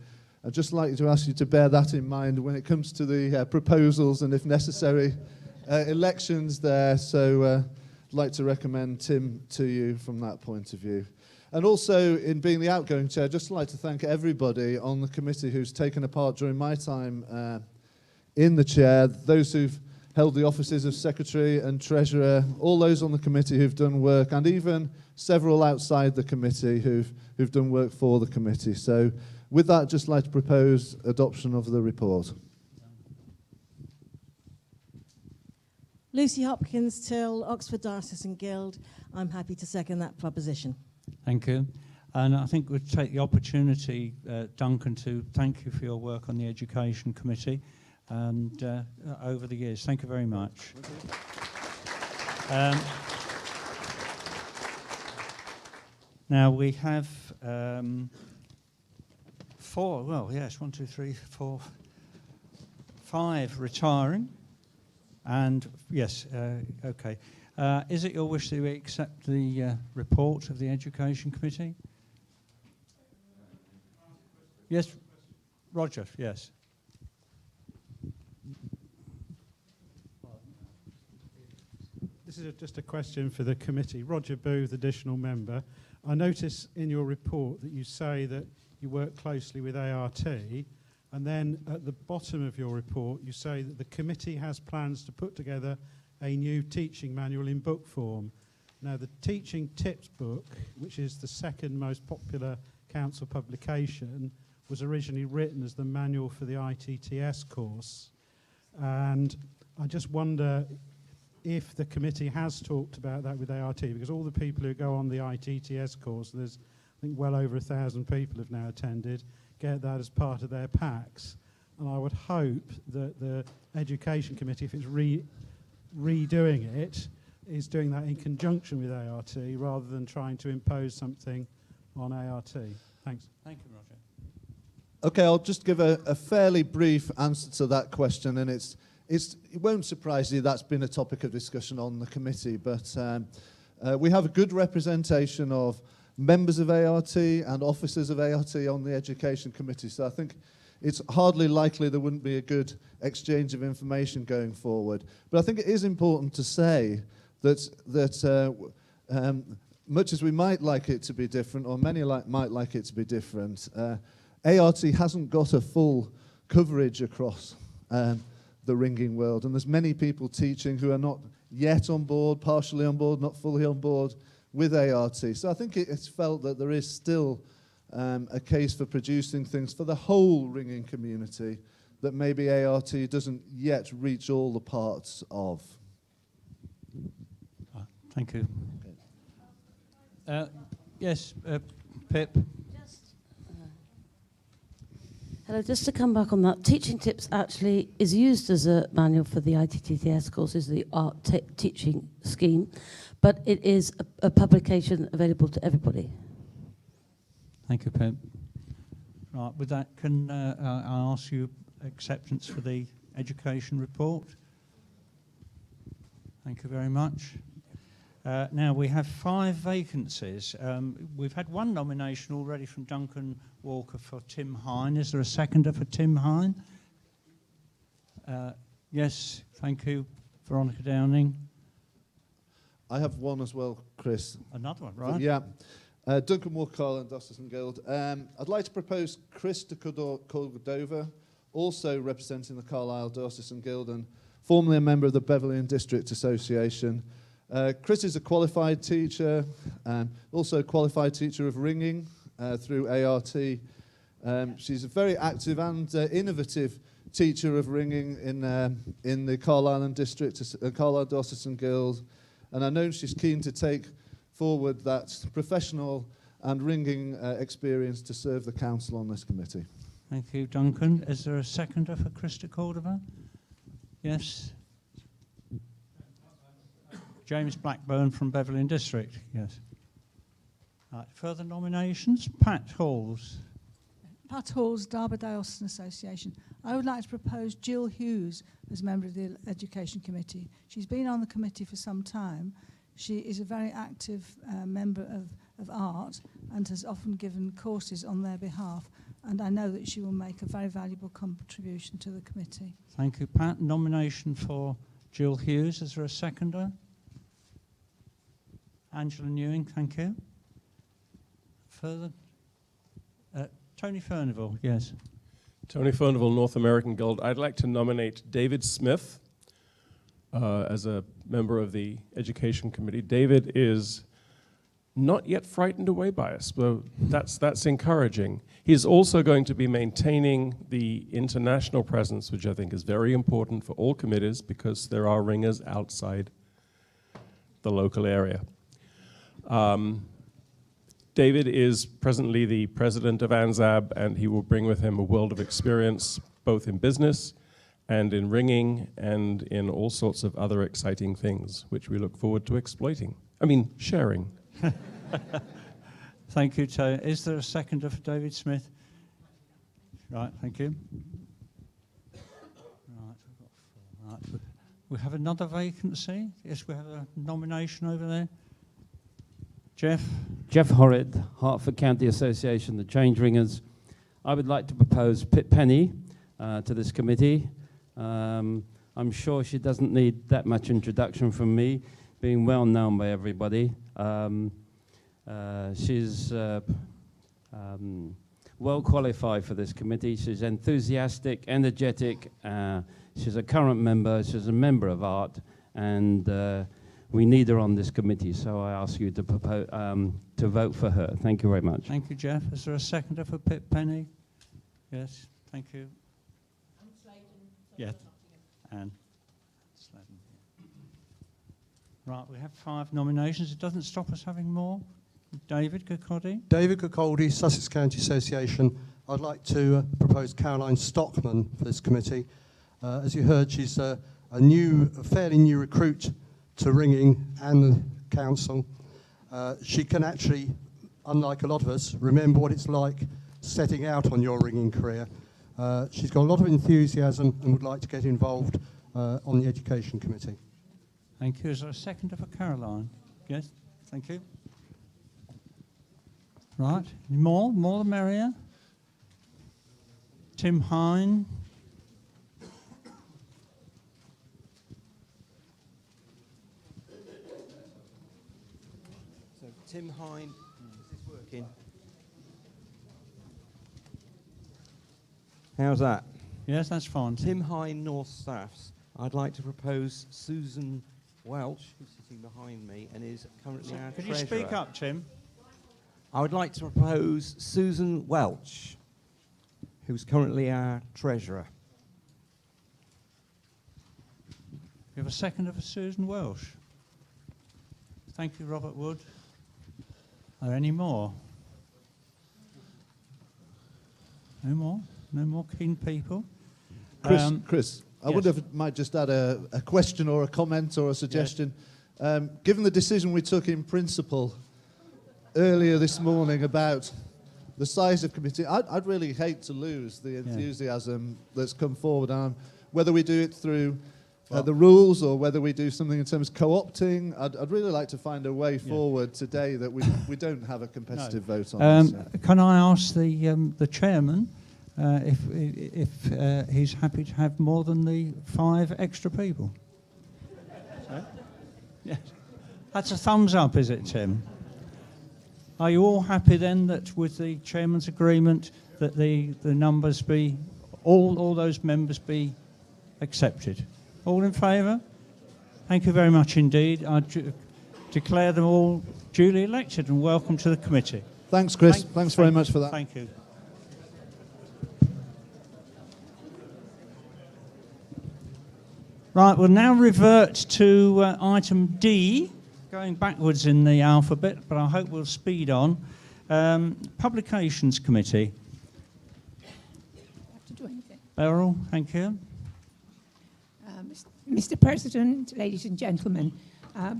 I'd just like to ask you to bear that in mind when it comes to the proposals and, if necessary, elections there. So I'd like to recommend Tim to you from that point of view. And also, in being the outgoing chair, I'd just like to thank everybody on the committee who's taken a part during my time in the chair, those who've held the offices of secretary and treasurer, all those on the committee who've done work, and even several outside the committee who've done work for the committee. So with that, I'd just like to propose adoption of the report. Lucy Hopkins Till, Oxford Diocesan Guild. I'm happy to second that proposition. Thank you. And I think we'll take the opportunity, Duncan, to thank you for your work on the Education Committee and over the years. Thank you very much. Now we have 5 retiring. And yes, okay. Is it your wish that we accept the report of the Education Committee? Yes, Roger, yes. This is just a question for the committee. Roger Booth, additional member. I notice in your report that you say that you work closely with ART, and then at the bottom of your report you say that the committee has plans to put together a new teaching manual in book form. Now, the teaching tips book, which is the second most popular council publication, was originally written as the manual for the ITTS course. And I just wonder if the committee has talked about that with ART, because all the people who go on the ITTS course, there's I think well over 1,000 people have now attended, get that as part of their packs. And I would hope that the Education Committee, if it's redoing it, is doing that in conjunction with ART rather than trying to impose something on ART. Thanks. Thank you, Roger. Okay, I'll just give a fairly brief answer to that question, and it won't surprise you that's been a topic of discussion on the committee, but we have a good representation of members of ART and officers of ART on the Education Committee, so I think it's hardly likely there wouldn't be a good exchange of information going forward. But I think it is important to say that much as we might like it to be different, or many might like it to be different, ART hasn't got a full coverage across the ringing world, and there's many people teaching who are not yet on board, partially on board, not fully on board with ART. So I think it's felt that there is still a case for producing things for the whole ringing community that maybe ART doesn't yet reach all the parts of. Thank you. Yes, Pip. Hello, just to come back on that, Teaching Tips actually is used as a manual for the ITTS courses, the art teaching scheme, but it is a publication available to everybody. Thank you, Pip. Right, with that, can I ask you acceptance for the education report? Thank you very much. Now, we have 5 vacancies. We've had one nomination already from Duncan Walker for Tim Hine. Is there a seconder for Tim Hine? Yes, thank you. Veronica Downing. I have one as well, Chris. Another one, right? Yeah. Duncan Walker, Carlisle Diocesan Guild. I'd like to propose Chris de Cordova, also representing the Carlisle Diocesan Guild and formerly a member of the Beverley and District Association. Chris is a qualified teacher, also a qualified teacher of ringing through ART. She's a very active and innovative teacher of ringing in the Carlisle and District, Carlisle Diocesan Guild, and I know she's keen to take forward that professional and ringing experience to serve the council on this committee. Thank you, Duncan. Is there a seconder for Chris de Cordova? Yes. James Blackburn from Beverley and District, yes. Right, further nominations? Pat Halls. Pat Halls, Derby Diocesan Association. I would like to propose Jill Hughes as member of the Education Committee. She's been on the committee for some time. She is a very active member of art and has often given courses on their behalf, and I know that she will make a very valuable contribution to the committee. Thank you, Pat. Nomination for Jill Hughes. Is there a seconder? Angela Newing, thank you. Further? Tony Furnival, yes. Tony Furnival, North American Guild. I'd like to nominate David Smith as a member of the Education Committee. David is not yet frightened away by us, so that's encouraging. He's also going to be maintaining the international presence, which I think is very important for all committees because there are ringers outside the local area. David is presently the president of ANZAB, and he will bring with him a world of experience, both in business and in ringing and in all sorts of other exciting things, which we look forward to sharing. Thank you, Tony. Is there a seconder for David Smith? Right, thank you. Right, we've got 4. Right. We have another vacancy. Yes, we have a nomination over there. Jeff? Jeff Horrid, Hertford County Association, the Change Ringers. I would like to propose Pip Penny to this committee. I'm sure she doesn't need that much introduction from me, being well known by everybody. She's well qualified for this committee. She's enthusiastic, energetic. She's a current member. She's a member of ART, and we need her on this committee. So I ask you to propose to vote for her. Thank you very much. Thank you, Jeff. Is there a seconder for Pip Penny? Yes, thank you. Yes, Anne. Right, we have 5 nominations. It doesn't stop us having more. David Kirkcaldy. David Kirkcaldy, Sussex County Association. I'd like to propose Caroline Stockman for this committee. As you heard, she's a fairly new recruit to ringing and the council. She can actually, unlike a lot of us, remember what it's like setting out on your ringing career. She's got a lot of enthusiasm and would like to get involved on the Education Committee. Thank you. Is there a seconder for Caroline? Yes, thank you. Right, more the merrier. Tim Hine. So Tim Hine, is this working? How's that? Yes, that's fine. Tim Hine, North Staffs. I'd like to propose Susan Welch, who's sitting behind me and is currently our Could treasurer. you speak up, Tim? I would like to propose Susan Welch, who's currently our treasurer. You have a seconder for Susan Welsh. Thank you, Robert Wood. Are there any more? No more? No more keen people? Chris, I wonder if I might just add a question or a comment or a suggestion. Yes. Given the decision we took in principle earlier this morning about the size of committee, I'd really hate to lose the enthusiasm that's come forward. Whether we do it through the rules or whether we do something in terms of co-opting, I'd really like to find a way forward today that we don't have a competitive vote on this. Can I ask the chairman if he's happy to have more than the 5 extra people? Yes. That's a thumbs up, is it, Tim? Are you all happy then that with the chairman's agreement that the numbers be, all those members be accepted? All in favour? Thank you very much indeed. I declare them all duly elected and welcome to the committee. Thanks, Chris. Thanks very much for that. Thank you. Right, we'll now revert to item D, going backwards in the alphabet, but I hope we'll speed on. Publications Committee. Have to do anything. Beryl, thank you. Mr. President, ladies and gentlemen,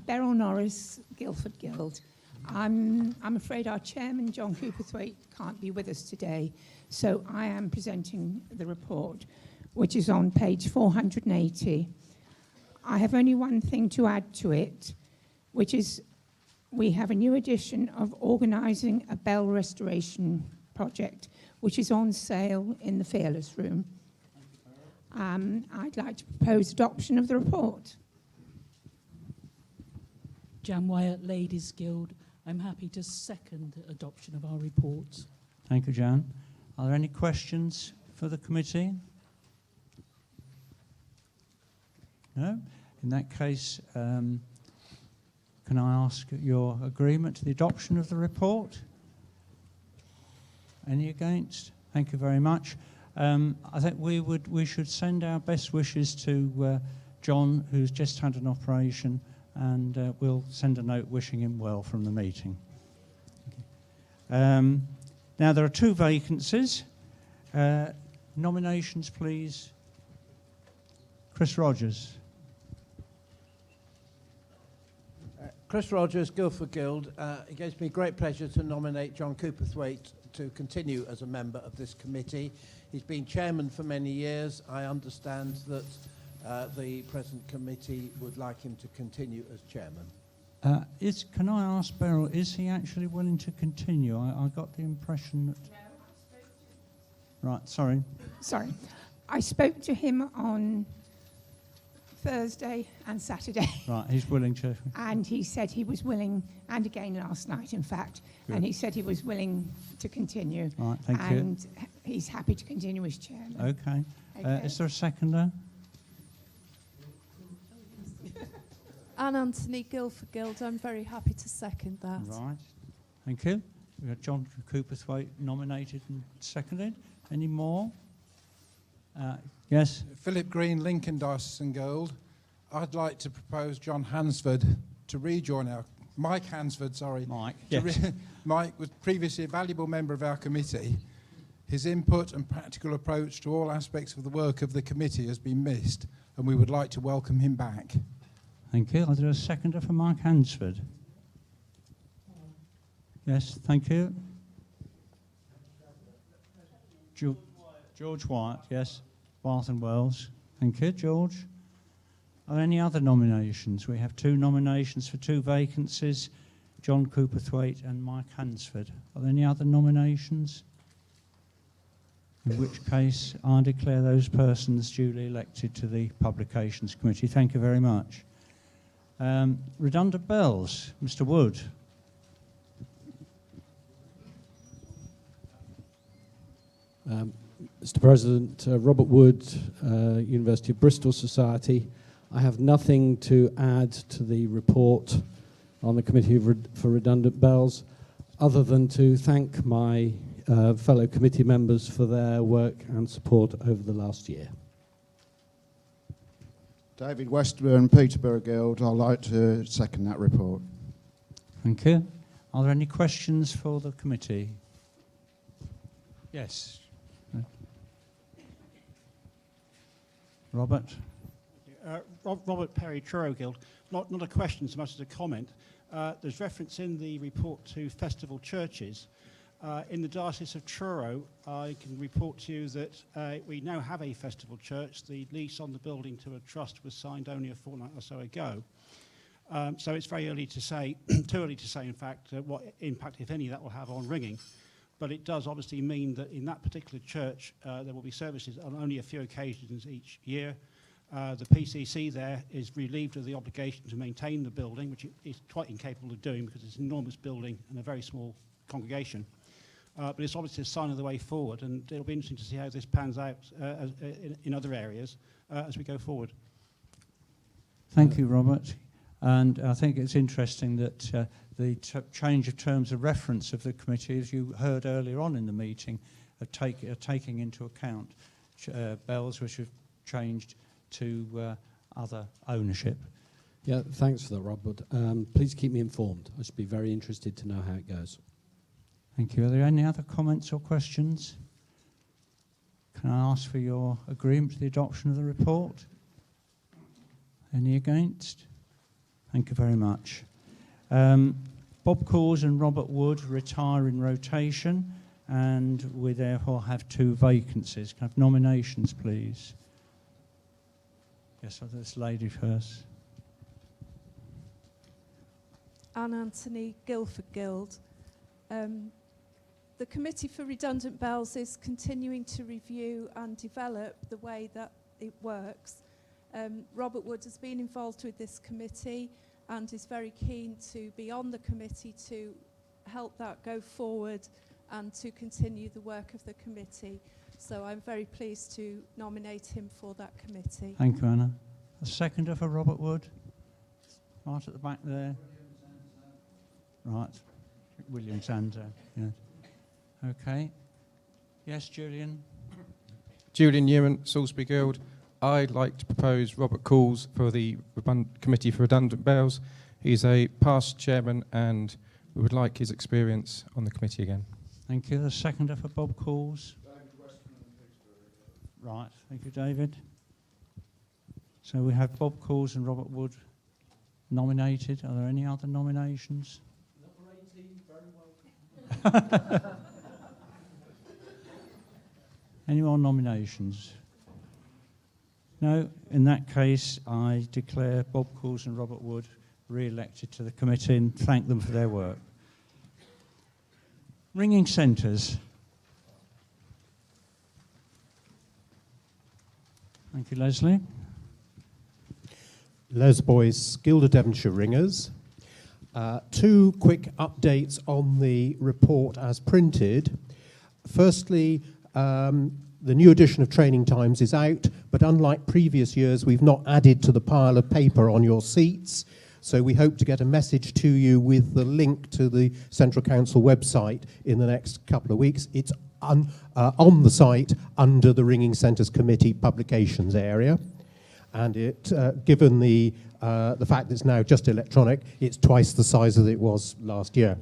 Beryl Norris, Guildford Guild. I'm afraid our chairman, John Cooperthwaite, can't be with us today, so I am presenting the report, which is on page 480. I have only one thing to add to it, which is we have a new edition of organising a bell restoration project, which is on sale in the Fearless Room. I'd like to propose adoption of the report. Jan Wyatt, Ladies Guild. I'm happy to second adoption of our report. Thank you, Jan. Are there any questions for the committee? No? In that case, can I ask your agreement to the adoption of the report? Any against? Thank you very much. I think we should send our best wishes to John, who's just had an operation, and we'll send a note wishing him well from the meeting. Now there are 2 vacancies. Nominations, please. Chris Rogers. Chris Rogers, Guildford Guild. It gives me great pleasure to nominate John Cooperthwaite to continue as a member of this committee. He's been chairman for many years. I understand that the present committee would like him to continue as chairman. Can I ask Beryl, is he actually willing to continue? I got the impression that... No, right, sorry. Sorry. I spoke to him on Thursday and Saturday. Right, he's willing to... And he said he was willing, and again last night, in fact, Good. and he said he was willing to continue. Right, thank you. And he's happy to continue as chairman. Okay. Okay. Is there a seconder? Anne Anthony, Guildford Guild. I'm very happy to second that. Right. Thank you. We have John Cooperthwaite nominated and seconded. Any more? Yes? Philip Green, Lincoln Diocesan Guild. I'd like to propose John Hansford to rejoin our... Mike Hansford, sorry. Mike, yes. Mike was previously a valuable member of our committee. His input and practical approach to all aspects of the work of the committee has been missed, and we would like to welcome him back. Thank you. Is there a seconder for Mike Hansford? Yes, thank you. George Wyatt, yes. Bath and Wells. Thank you, George. Are there any other nominations? We have 2 nominations for 2 vacancies, John Cooperthwaite and Mike Hansford. Are there any other nominations? In which case, I declare those persons duly elected to the Publications Committee. Thank you very much. Redundant bells, Mr. Wood. Mr. President, Robert Wood, University of Bristol Society. I have nothing to add to the report on the Committee for Redundant Bells, other than to thank my fellow committee members for their work and support over the last year. David Westburn, Peterborough Guild. I'd like to second that report. Thank you. Are there any questions for the committee? Yes. Robert? Robert Perry, Truro Guild. Not a question so much as a comment. There's reference in the report to festival churches. In the Diocese of Truro, I can report to you that we now have a festival church. The lease on the building to a trust was signed only a fortnight or so ago. So it's very early to say, too early to say, in fact, what impact, if any, that will have on ringing. But it does obviously mean that in that particular church, there will be services on only a few occasions each year. The PCC there is relieved of the obligation to maintain the building, which it is quite incapable of doing because it's an enormous building and a very small congregation. But it's obviously a sign of the way forward, and it'll be interesting to see how this pans out in other areas as we go forward. Thank you, Robert. And I think it's interesting that the change of terms of reference of the committee, as you heard earlier on in the meeting, are taking into account bells which have changed to other ownership. Yeah, thanks for that, Robert. Please keep me informed. I should be very interested to know how it goes. Thank you. Are there any other comments or questions? Can I ask for your agreement to the adoption of the report? Any against? Thank you very much. Bob Coors and Robert Wood retire in rotation, and we therefore have 2 vacancies. Can I have nominations, please? Yes, I'll do this lady first. Anne Anthony, Guildford Guild. The Committee for Redundant Bells is continuing to review and develop the way that it works. Robert Wood has been involved with this committee and is very keen to be on the committee to help that go forward and to continue the work of the committee. So I'm very pleased to nominate him for that committee. Thank you, Anna. A seconder for Robert Wood? Right at the back there. Right. William Sands. Yeah. Okay. Yes, Julian? Julian Newman, Salisbury Guild. I'd like to propose Robert Coles for the Committee for Redundant Bells. He's a past chairman and we would like his experience on the committee again. Thank you. The seconder for Bob Coles. Right. Thank you, David. So we have Bob Coles and Robert Wood nominated. Are there any other nominations? Any more nominations? No, in that case, I declare Bob Coles and Robert Wood re-elected to the committee and thank them for their work. Ringing centres. Thank you, Leslie. Les Boyce, Guild of Devonshire Ringers. Two quick updates on the report as printed. Firstly, the new edition of Training Times is out, but unlike previous years, we've not added to the pile of paper on your seats. So we hope to get a message to you with the link to the Central Council website in the next couple of weeks. It's on the site under the Ringing Centres Committee publications area. And it, given the fact that it's now just electronic, it's twice the size that it was last year.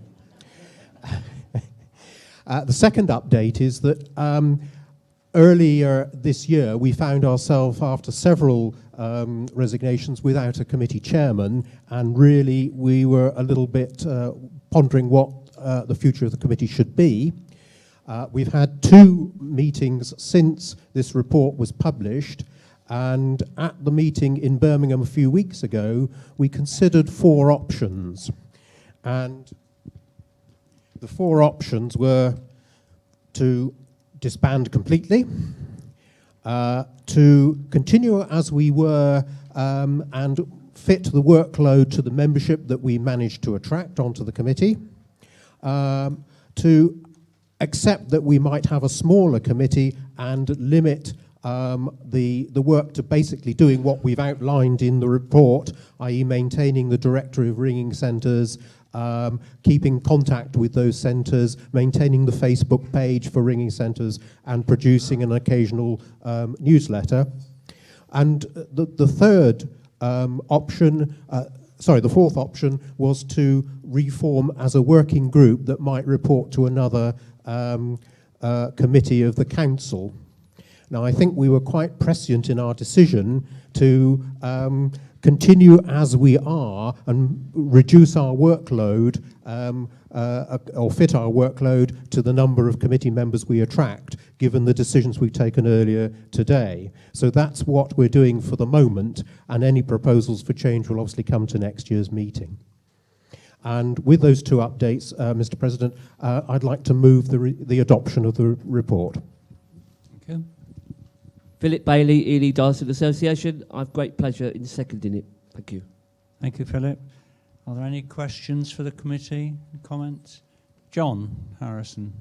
The second update is that earlier this year we found ourselves, after several resignations, without a committee chairman, and really we were a little bit pondering what the future of the committee should be. We've had 2 meetings since this report was published, and at the meeting in Birmingham a few weeks ago, we considered 4 options. And the 4 options were to disband completely, to continue as we were and fit the workload to the membership that we managed to attract onto the committee, to accept that we might have a smaller committee and limit the work to basically doing what we've outlined in the report, i.e. maintaining the directory of ringing centres, keeping contact with those centres, maintaining the Facebook page for ringing centres, and producing an occasional newsletter. And the third option, the fourth option was to reform as a working group that might report to another committee of the council. Now, I think we were quite prescient in our decision to continue as we are and reduce our workload or fit our workload to the number of committee members we attract, given the decisions we've taken earlier today. So that's what we're doing for the moment, and any proposals for change will obviously come to next year's meeting. And with those 2 updates, Mr. President, I'd like to move the adoption of the report. Thank you. Philip Bailey, Ely Darcy Association. I've great pleasure in seconding it. Thank you. Thank you, Philip. Are there any questions for the committee? Comments? John Harrison.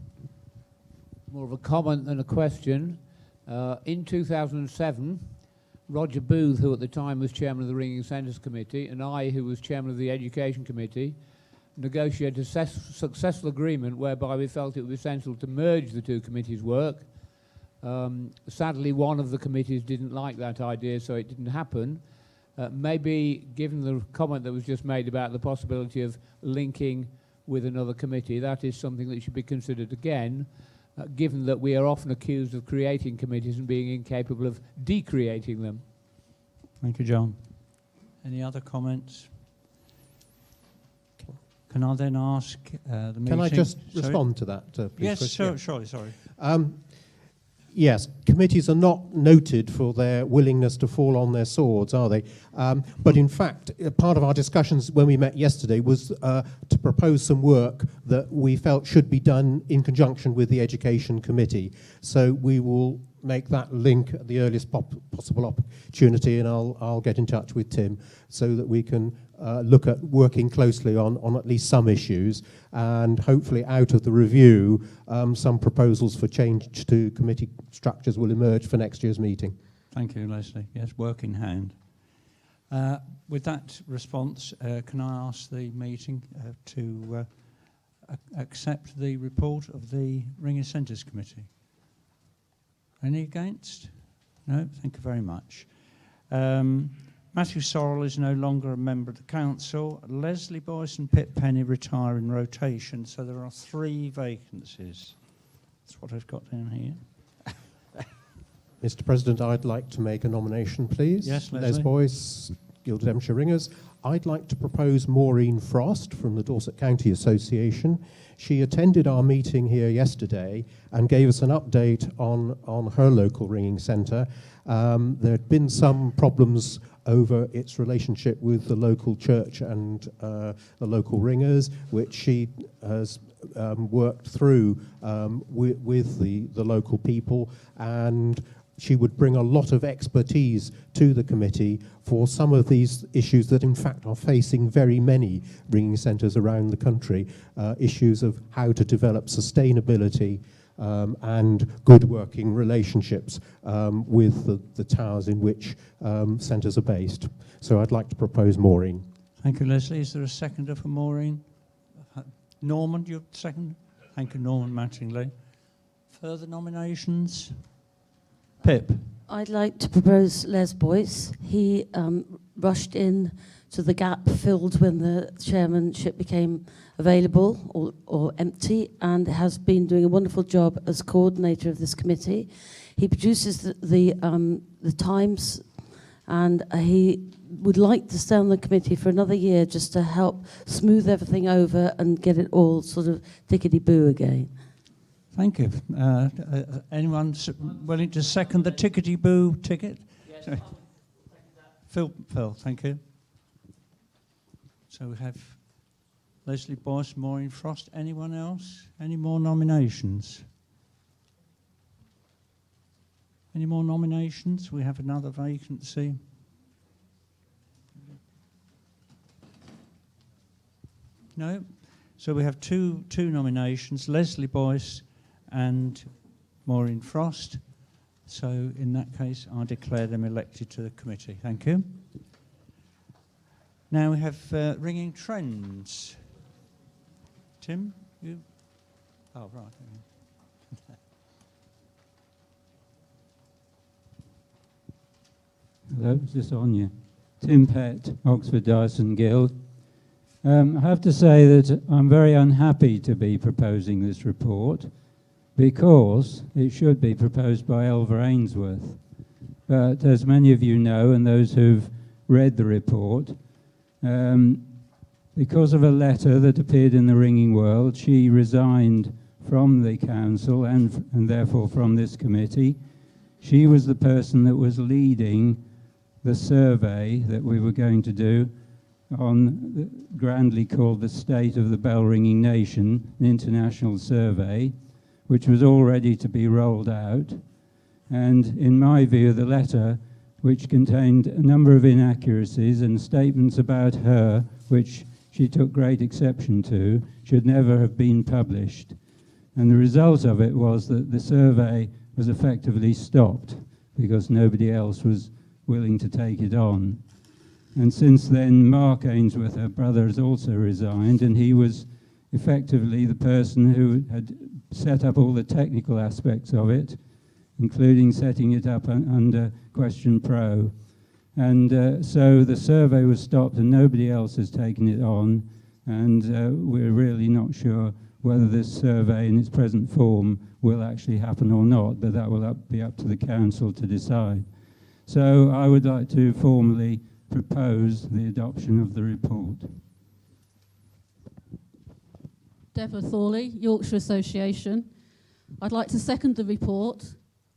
More of a comment than a question. In 2007, Roger Booth, who at the time was chairman of the Ringing Centres Committee, and I, who was chairman of the Education Committee, negotiated a successful agreement whereby we felt it was essential to merge the 2 committees' work. Sadly, one of the committees didn't like that idea, so it didn't happen. Maybe, given the comment that was just made about the possibility of linking with another committee, that is something that should be considered again, given that we are often accused of creating committees and being incapable of decreating them. Thank you, John. Any other comments? Can I then ask the meeting... Can I just respond to that, please? Yes, Chris? sure, Yeah. surely, sorry. Yes, committees are not noted for their willingness to fall on their swords, are they? But in fact, part of our discussions when we met yesterday was to propose some work that we felt should be done in conjunction with the Education Committee. So we will make that link at the earliest possible opportunity, and I'll get in touch with Tim so that we can look at working closely on at least some issues, and hopefully out of the review some proposals for change to committee structures will emerge for next year's meeting. Thank you, Leslie. Yes, work in hand. With that response, can I ask the meeting to accept the report of the Ringing Centres Committee? Any against? No, thank you very much. Matthew Sorrell is no longer a member of the council. Leslie Boyce and Pip Penny retire in rotation, so there are 3 vacancies. That's what I've got down here. Mr. President, I'd like to make a nomination, please. Yes, Les Leslie. Boyce, Guild of Devonshire Ringers, I'd like to propose Maureen Frost from the Dorset County Association. She attended our meeting here yesterday and gave us an update on her local ringing centre. There had been some problems over its relationship with the local church and the local ringers, which she has worked through with the local people, and she would bring a lot of expertise to the committee for some of these issues that in fact are facing very many ringing centres around the country, issues of how to develop sustainability and good working relationships with the towers in which centres are based. So I'd like to propose Maureen. Thank you, Leslie. Is there a seconder for Maureen? Norman, do you second? Thank you, Norman Mattingly. Further nominations? Pip. I'd like to propose Les Boyce. He rushed in to the gap filled when the chairmanship became available or empty, and has been doing a wonderful job as coordinator of this committee. He produces the Times, and he would like to stay on the committee for another year just to help smooth everything over and get it all sort of tickety-boo again. Thank you. Anyone willing to second the tickety-boo ticket? Yes. Phil, thank you. So we have Leslie Boyce, Maureen Frost. Anyone else? Any more nominations? Any more nominations? We have another vacancy. No? So we have two nominations, Leslie Boyce and Maureen Frost. So in that case, I declare them elected to the committee. Thank you. Now we have ringing trends. Tim, you? Oh, right. Hello, is this on you? Tim Pett, Oxford Dyson Guild. I have to say that I'm very unhappy to be proposing this report because it should be proposed by Elver Ainsworth. But as many of you know, and those who've read the report, because of a letter that appeared in the Ringing World, she resigned from the council and therefore from this committee. She was the person that was leading the survey that we were going to do on grandly called the State of the Bell Ringing Nation, an international survey, which was all ready to be rolled out. And in my view, the letter, which contained a number of inaccuracies and statements about her, which she took great exception to, should never have been published. And the result of it was that the survey was effectively stopped because nobody else was willing to take it on. And since then, Mark Ainsworth, her brother, has also resigned, and he was effectively the person who had set up all the technical aspects of it, including setting it up under Question Pro. And so the survey was stopped and nobody else has taken it on, and we're really not sure whether this survey in its present form will actually happen or not, but that will be up to the council to decide. So I would like to formally propose the adoption of the report. Deborah Thorley, Yorkshire Association. I'd like to second the report,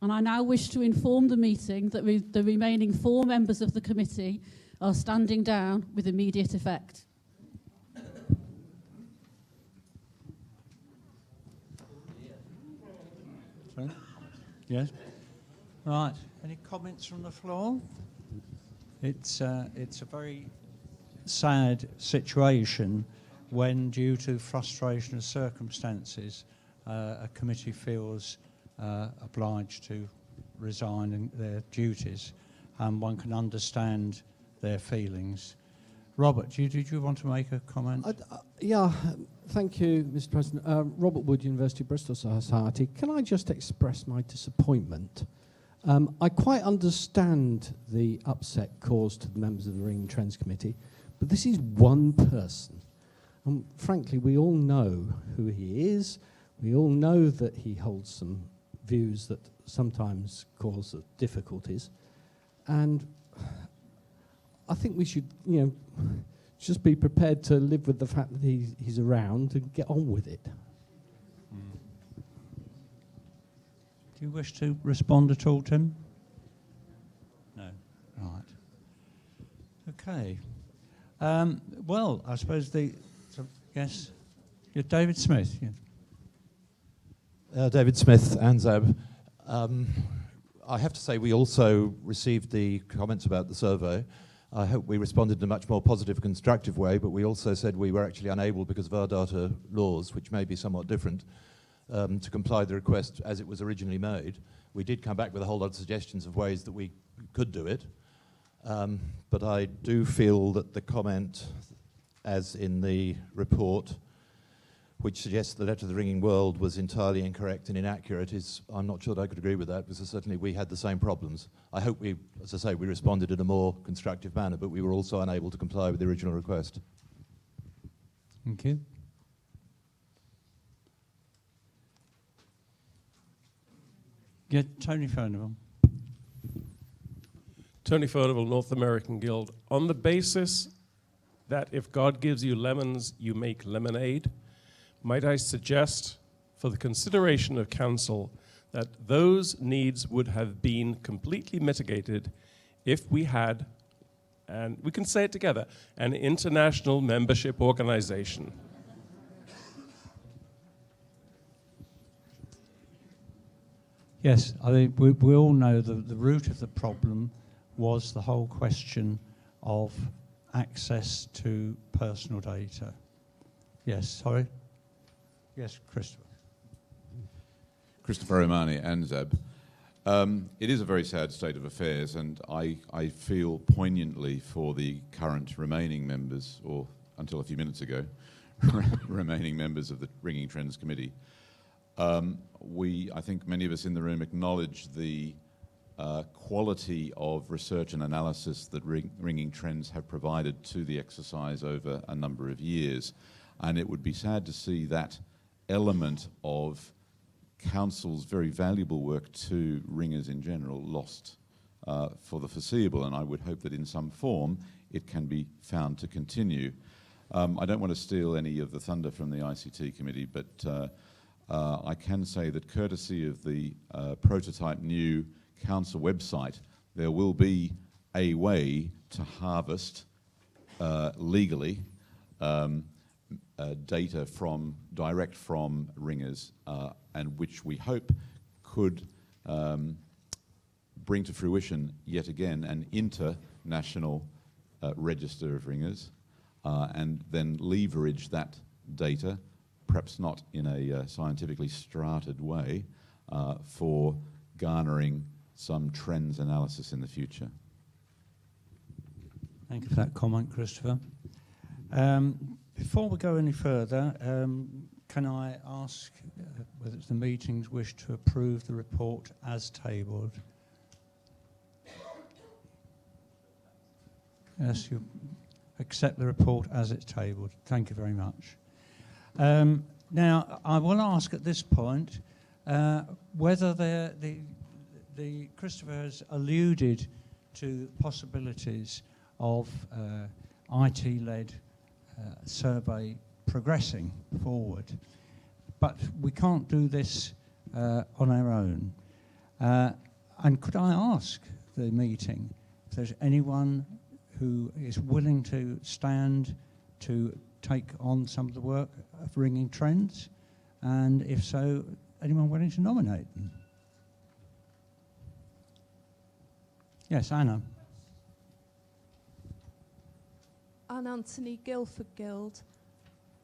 and I now wish to inform the meeting that the remaining 4 members of the committee are standing down with immediate effect. Sorry? Yes. Right. Any comments from the floor? It's a very sad situation when, due to frustration of circumstances, a committee feels obliged to resign in their duties. One can understand their feelings. Robert, did you want to make a comment? Yeah, thank you, Mr. President. Robert Wood, University of Bristol Society. Can I just express my disappointment? I quite understand the upset caused to the members of the Ringing Trends Committee, but this is one person. And frankly, we all know who he is. We all know that he holds some views that sometimes cause difficulties. And I think we should, just be prepared to live with the fact that he's around and get on with it. Do you wish to respond at all, Tim? No. Right. Okay. Well, I suppose yes, you're David Smith. Yeah. David Smith, ANZAB. I have to say we also received the comments about the survey. I hope we responded in a much more positive, constructive way, but we also said we were actually unable, because of our data laws, which may be somewhat different, to comply with the request as it was originally made. We did come back with a whole lot of suggestions of ways that we could do it, but I do feel that the comment, as in the report, which suggests the letter of the ringing world was entirely incorrect and inaccurate, I'm not sure that I could agree with that, because certainly we had the same problems. I hope we, as I say, we responded in a more constructive manner, but we were also unable to comply with the original request. Thank you. Yeah, Tony Furnival. Tony Furnival, North American Guild. On the basis that if God gives you lemons, you make lemonade, might I suggest, for the consideration of council, that those needs would have been completely mitigated if we had, and we can say it together, an international membership organization. Yes, I think we all know the root of the problem was the whole question of access to personal data. Yes, sorry. Yes, Christopher. Christopher Romani, ANZAB. It is a very sad state of affairs, and I feel poignantly for the current remaining members, or until a few minutes ago, remaining members of the Ringing Trends Committee. I think many of us in the room acknowledge the quality of research and analysis that Ringing Trends have provided to the exercise over a number of years. And it would be sad to see that element of Council's very valuable work to ringers in general lost for the foreseeable, and I would hope that in some form it can be found to continue. I don't want to steal any of the thunder from the ICT committee, but I can say that courtesy of the prototype new Council website, there will be a way to harvest legally data direct from ringers, and which we hope could bring to fruition yet again an international register of ringers, and then leverage that data, perhaps not in a scientifically strated way, for garnering some trends analysis in the future. Thank you for that comment, Christopher. Before we go any further, can I ask whether it's the meeting's wish to approve the report as tabled? Yes, you accept the report as it's tabled. Thank you very much. Now, I will ask at this point whether the Christopher has alluded to possibilities of IT-led survey progressing forward, but we can't do this on our own. And could I ask the meeting if there's anyone who is willing to stand to take on some of the work of Ringing Trends, and if so, anyone willing to nominate them? Yes, Anna. Anne Anthony, Guildford Guild.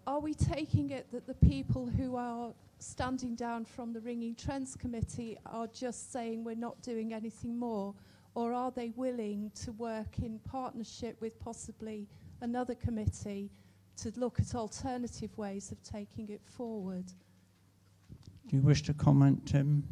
Are we taking it that the people who are standing down from the Ringing Trends Committee are just saying we're not doing anything more, or are they willing to work in partnership with possibly another committee to look at alternative ways of taking it forward? Do you wish to comment, Tim?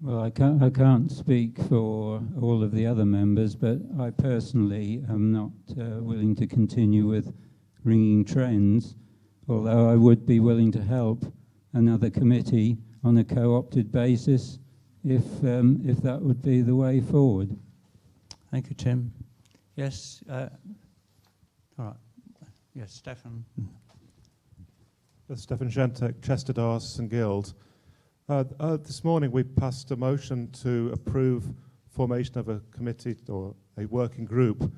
Well, I can't speak for all of the other members, but I personally am not willing to continue with Ringing Trends, although I would be willing to help another committee on a co-opted basis if that would be the way forward. Thank you, Tim. Yes. All right. Yes, Stefan. Stefan Shantek, Chester Dars and Guild. This morning we passed a motion to approve formation of a committee or a working group,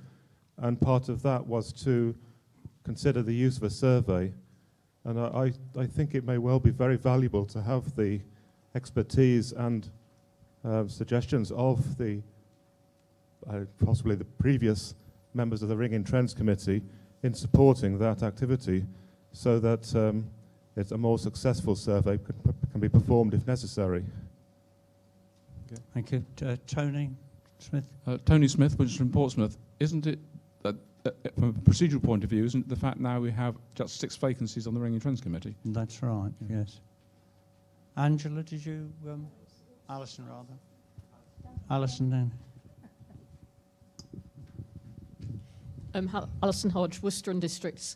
and part of that was to consider the use of a survey. And I think it may well be very valuable to have the expertise and suggestions of the possibly the previous members of the Ringing Trends Committee in supporting that activity, so that it's a more successful survey can be performed if necessary. Okay. Thank you. Tony Smith. Tony Smith, which is from Portsmouth. Isn't it, from a procedural point of view, isn't it the fact now we have just 6 vacancies on the Ringing Trends Committee? That's right, yes. Angela, did you... Alison, rather. Alison, then. Alison Hodge, Worcester and Districts.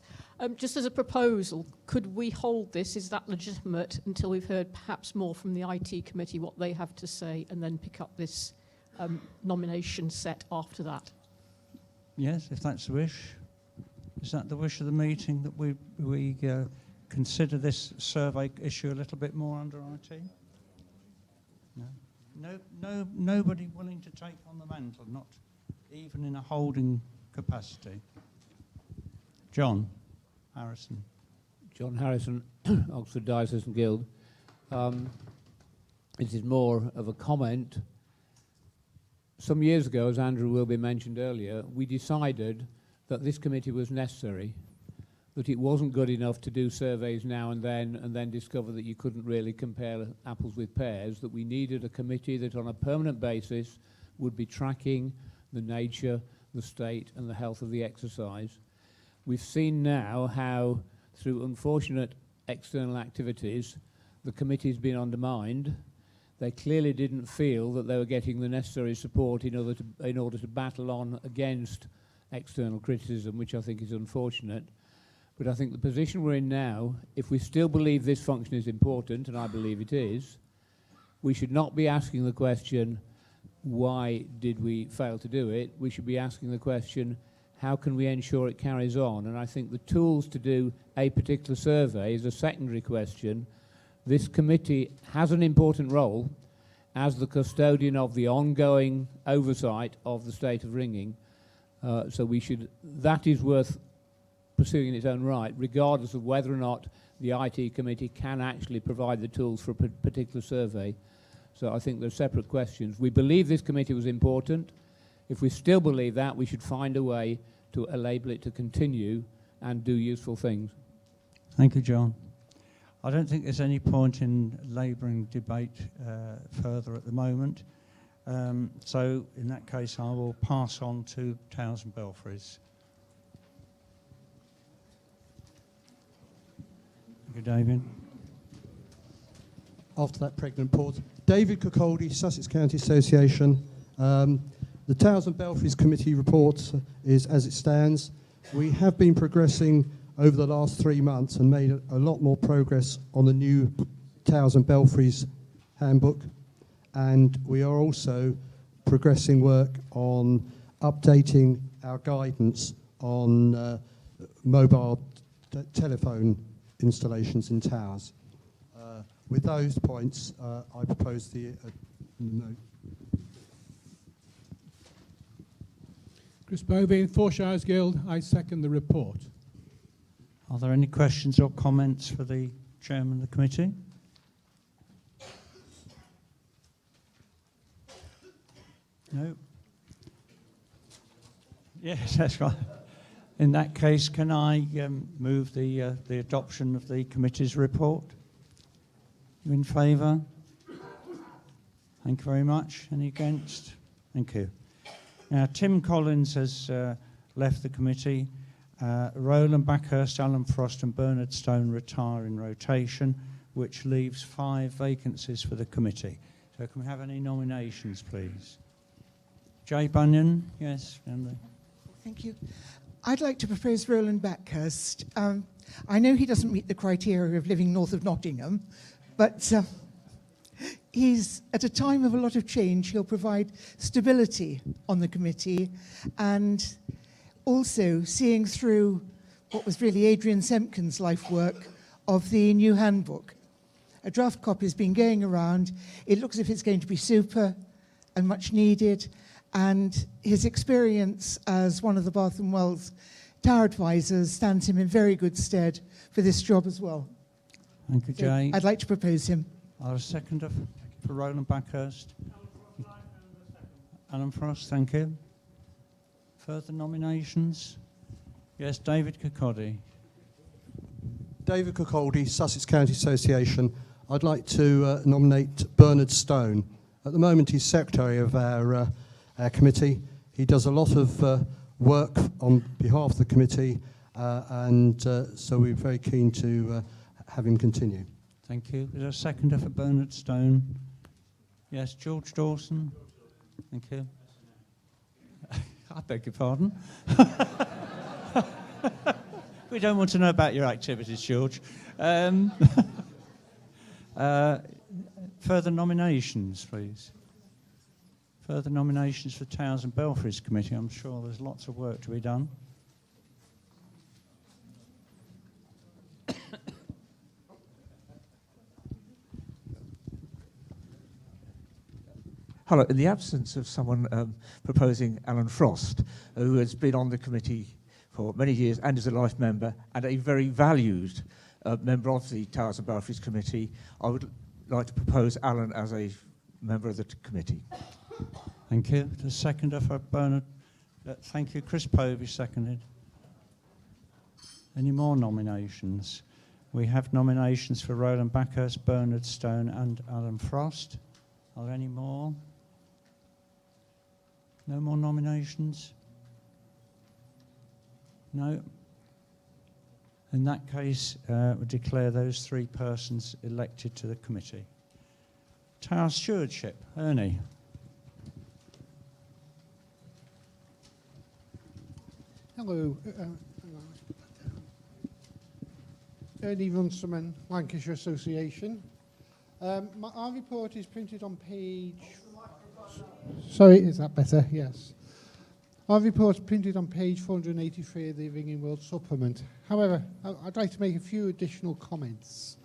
Just as a proposal, could we hold this, is that legitimate, until we've heard perhaps more from the IT committee, what they have to say, and then pick up this nomination set after that? Yes, if that's the wish. Is that the wish of the meeting, that we consider this survey issue a little bit more under IT? No, nobody willing to take on the mantle, not even in a holding capacity. John Harrison. John Harrison, Oxford Diocesan Guild. This is more of a comment. Some years ago, as Andrew Wilby mentioned earlier, we decided that this committee was necessary, that it wasn't good enough to do surveys now and then discover that you couldn't really compare apples with pears, that we needed a committee that on a permanent basis would be tracking the nature, the state and the health of the exercise. We've seen now how, through unfortunate external activities, the committee's been undermined. They clearly didn't feel that they were getting the necessary support in order to battle on against external criticism, which I think is unfortunate. But I think the position we're in now, if we still believe this function is important, and I believe it is, we should not be asking the question, why did we fail to do it? We should be asking the question, how can we ensure it carries on? And I think the tools to do a particular survey is a secondary question. This committee has an important role as the custodian of the ongoing oversight of the state of ringing. So that is worth pursuing in its own right, regardless of whether or not the IT committee can actually provide the tools for a particular survey. So I think they're separate questions. We believe this committee was important. If we still believe that, we should find a way to enable it to continue and do useful things. Thank you, John. I don't think there's any point in labouring debate further at the moment. So in that case, I will pass on to Towers and Belfries. Thank you, David. After that pregnant pause. David Coccoldi, Sussex County Association. The Towers and Belfries Committee report is as it stands. We have been progressing over the last 3 months and made a lot more progress on the new Towers and Belfries handbook. And we are also progressing work on updating our guidance on mobile telephone installations in towers. With those points, I propose the no. Chris Bovey, Four Shires Guild. I second the report. Are there any questions or comments for the chairman of the committee? No? Yes, that's right. In that case, can I move the adoption of the committee's report? You in favour? Thank you very much. Any against? Thank you. Now, Tim Collins has left the committee. Roland Backhurst, Alan Frost and Bernard Stone retire in rotation, which leaves 5 vacancies for the committee. So can we have any nominations, please? Jay Bunyan, yes. Thank you. I'd like to propose Roland Backhurst. I know he doesn't meet the criteria of living north of Nottingham, but he's, at a time of a lot of change, he'll provide stability on the committee, and also seeing through what was really Adrian Semkin's life work of the new handbook. A draft copy has been going around. It looks as if it's going to be super and much needed, and his experience as one of the Bath and Wells Tower advisors stands him in very good stead for this job as well. Thank you, Jay. I'd like to propose him. I'll second for Roland Backhurst. Alan Frost, thank you. Further nominations? Yes, David Kirkcaldy. David Kirkcaldy, Sussex County Association. I'd like to nominate Bernard Stone. At the moment, he's secretary of our committee. He does a lot of work on behalf of the committee, and so we're very keen to have him continue. Thank you. Is there a seconder for Bernard Stone? Yes, George Dawson. Thank you. I beg your pardon. We don't want to know about your activities, George. Further nominations, please. Further nominations for Towers and Belfries Committee. I'm sure there's lots of work to be done. Hello. In the absence of someone proposing Alan Frost, who has been on the committee for many years and is a life member and a very valued member of the Towers and Belfries Committee, I would like to propose Alan as a member of the committee. Thank you. The seconder for Bernard. Thank you. Chris Povey seconded. Any more nominations? We have nominations for Roland Backhurst, Bernard Stone and Alan Frost. Are there any more? No more nominations? No? In that case, we declare those three persons elected to the committee. Tower Stewardship, Ernie. Hello. Ernie Runciman, Lancashire Association. Our report is printed on page... Sorry, is that better? Yes. Our report is printed on page 483 of the Ringing World Supplement. However, I'd like to make a few additional comments.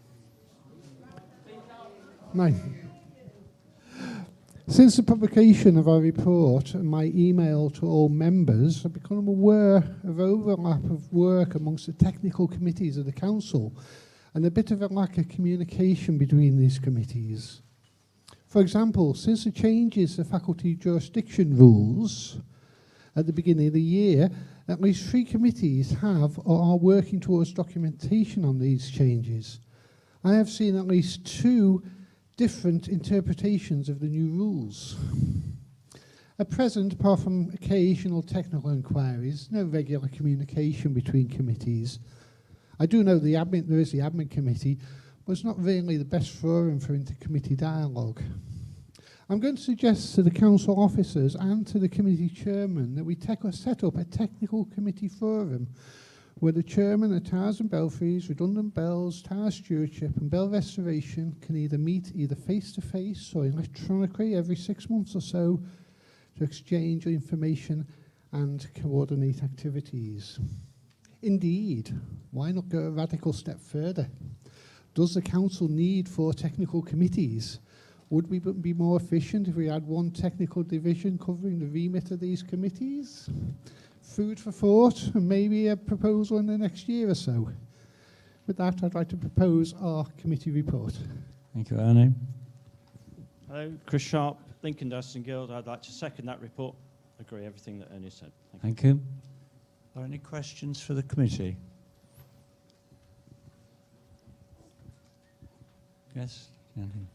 Since the publication of our report and my email to all members, I've become aware of overlap of work amongst the technical committees of the Council and a bit of a lack of communication between these committees. For example, since the changes to faculty jurisdiction rules at the beginning of the year, at least 3 committees have or are working towards documentation on these changes. I have seen at least 2 different interpretations of the new rules. At present, apart from occasional technical inquiries, no regular communication between committees. I do know there is the admin committee, but it's not really the best forum for inter-committee dialogue. I'm going to suggest to the council officers and to the committee chairman that we set up a technical committee forum where the chairman of Towers and Belfries, Redundant Bells, Tower Stewardship and Bell Restoration can either meet either face-to-face or electronically every 6 months or so to exchange information and coordinate activities. Indeed, why not go a radical step further? Does the council need 4 technical committees? Would we be more efficient if we had 1 technical division covering the remit of these committees? Food for thought, and maybe a proposal in the next year or so. With that, I'd like to propose our committee report. Thank you, Ernie. Hello, Chris Sharp, Lincoln Dusters Guild. I'd like to second that report. Agree everything that Ernie said. Thank you. Are there any questions for the committee? Yes, Andy.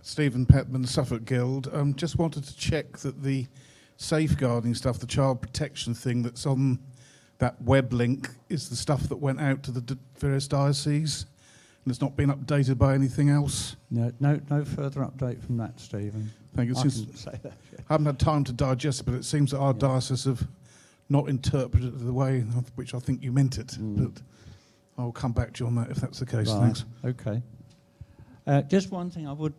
Stephen Petman, Suffolk Guild. Just wanted to check that the safeguarding stuff, the child protection thing that's on that web link, is the stuff that went out to the various dioceses and it's not been updated by anything else? No further update from that, Stephen. Thank you. I can say that. Yeah. I haven't had time to digest it, but it seems that our diocese have not interpreted it the way which I think you meant it. But I'll come back to you on that if that's the case. Right. Thanks. Okay. Just one thing, I would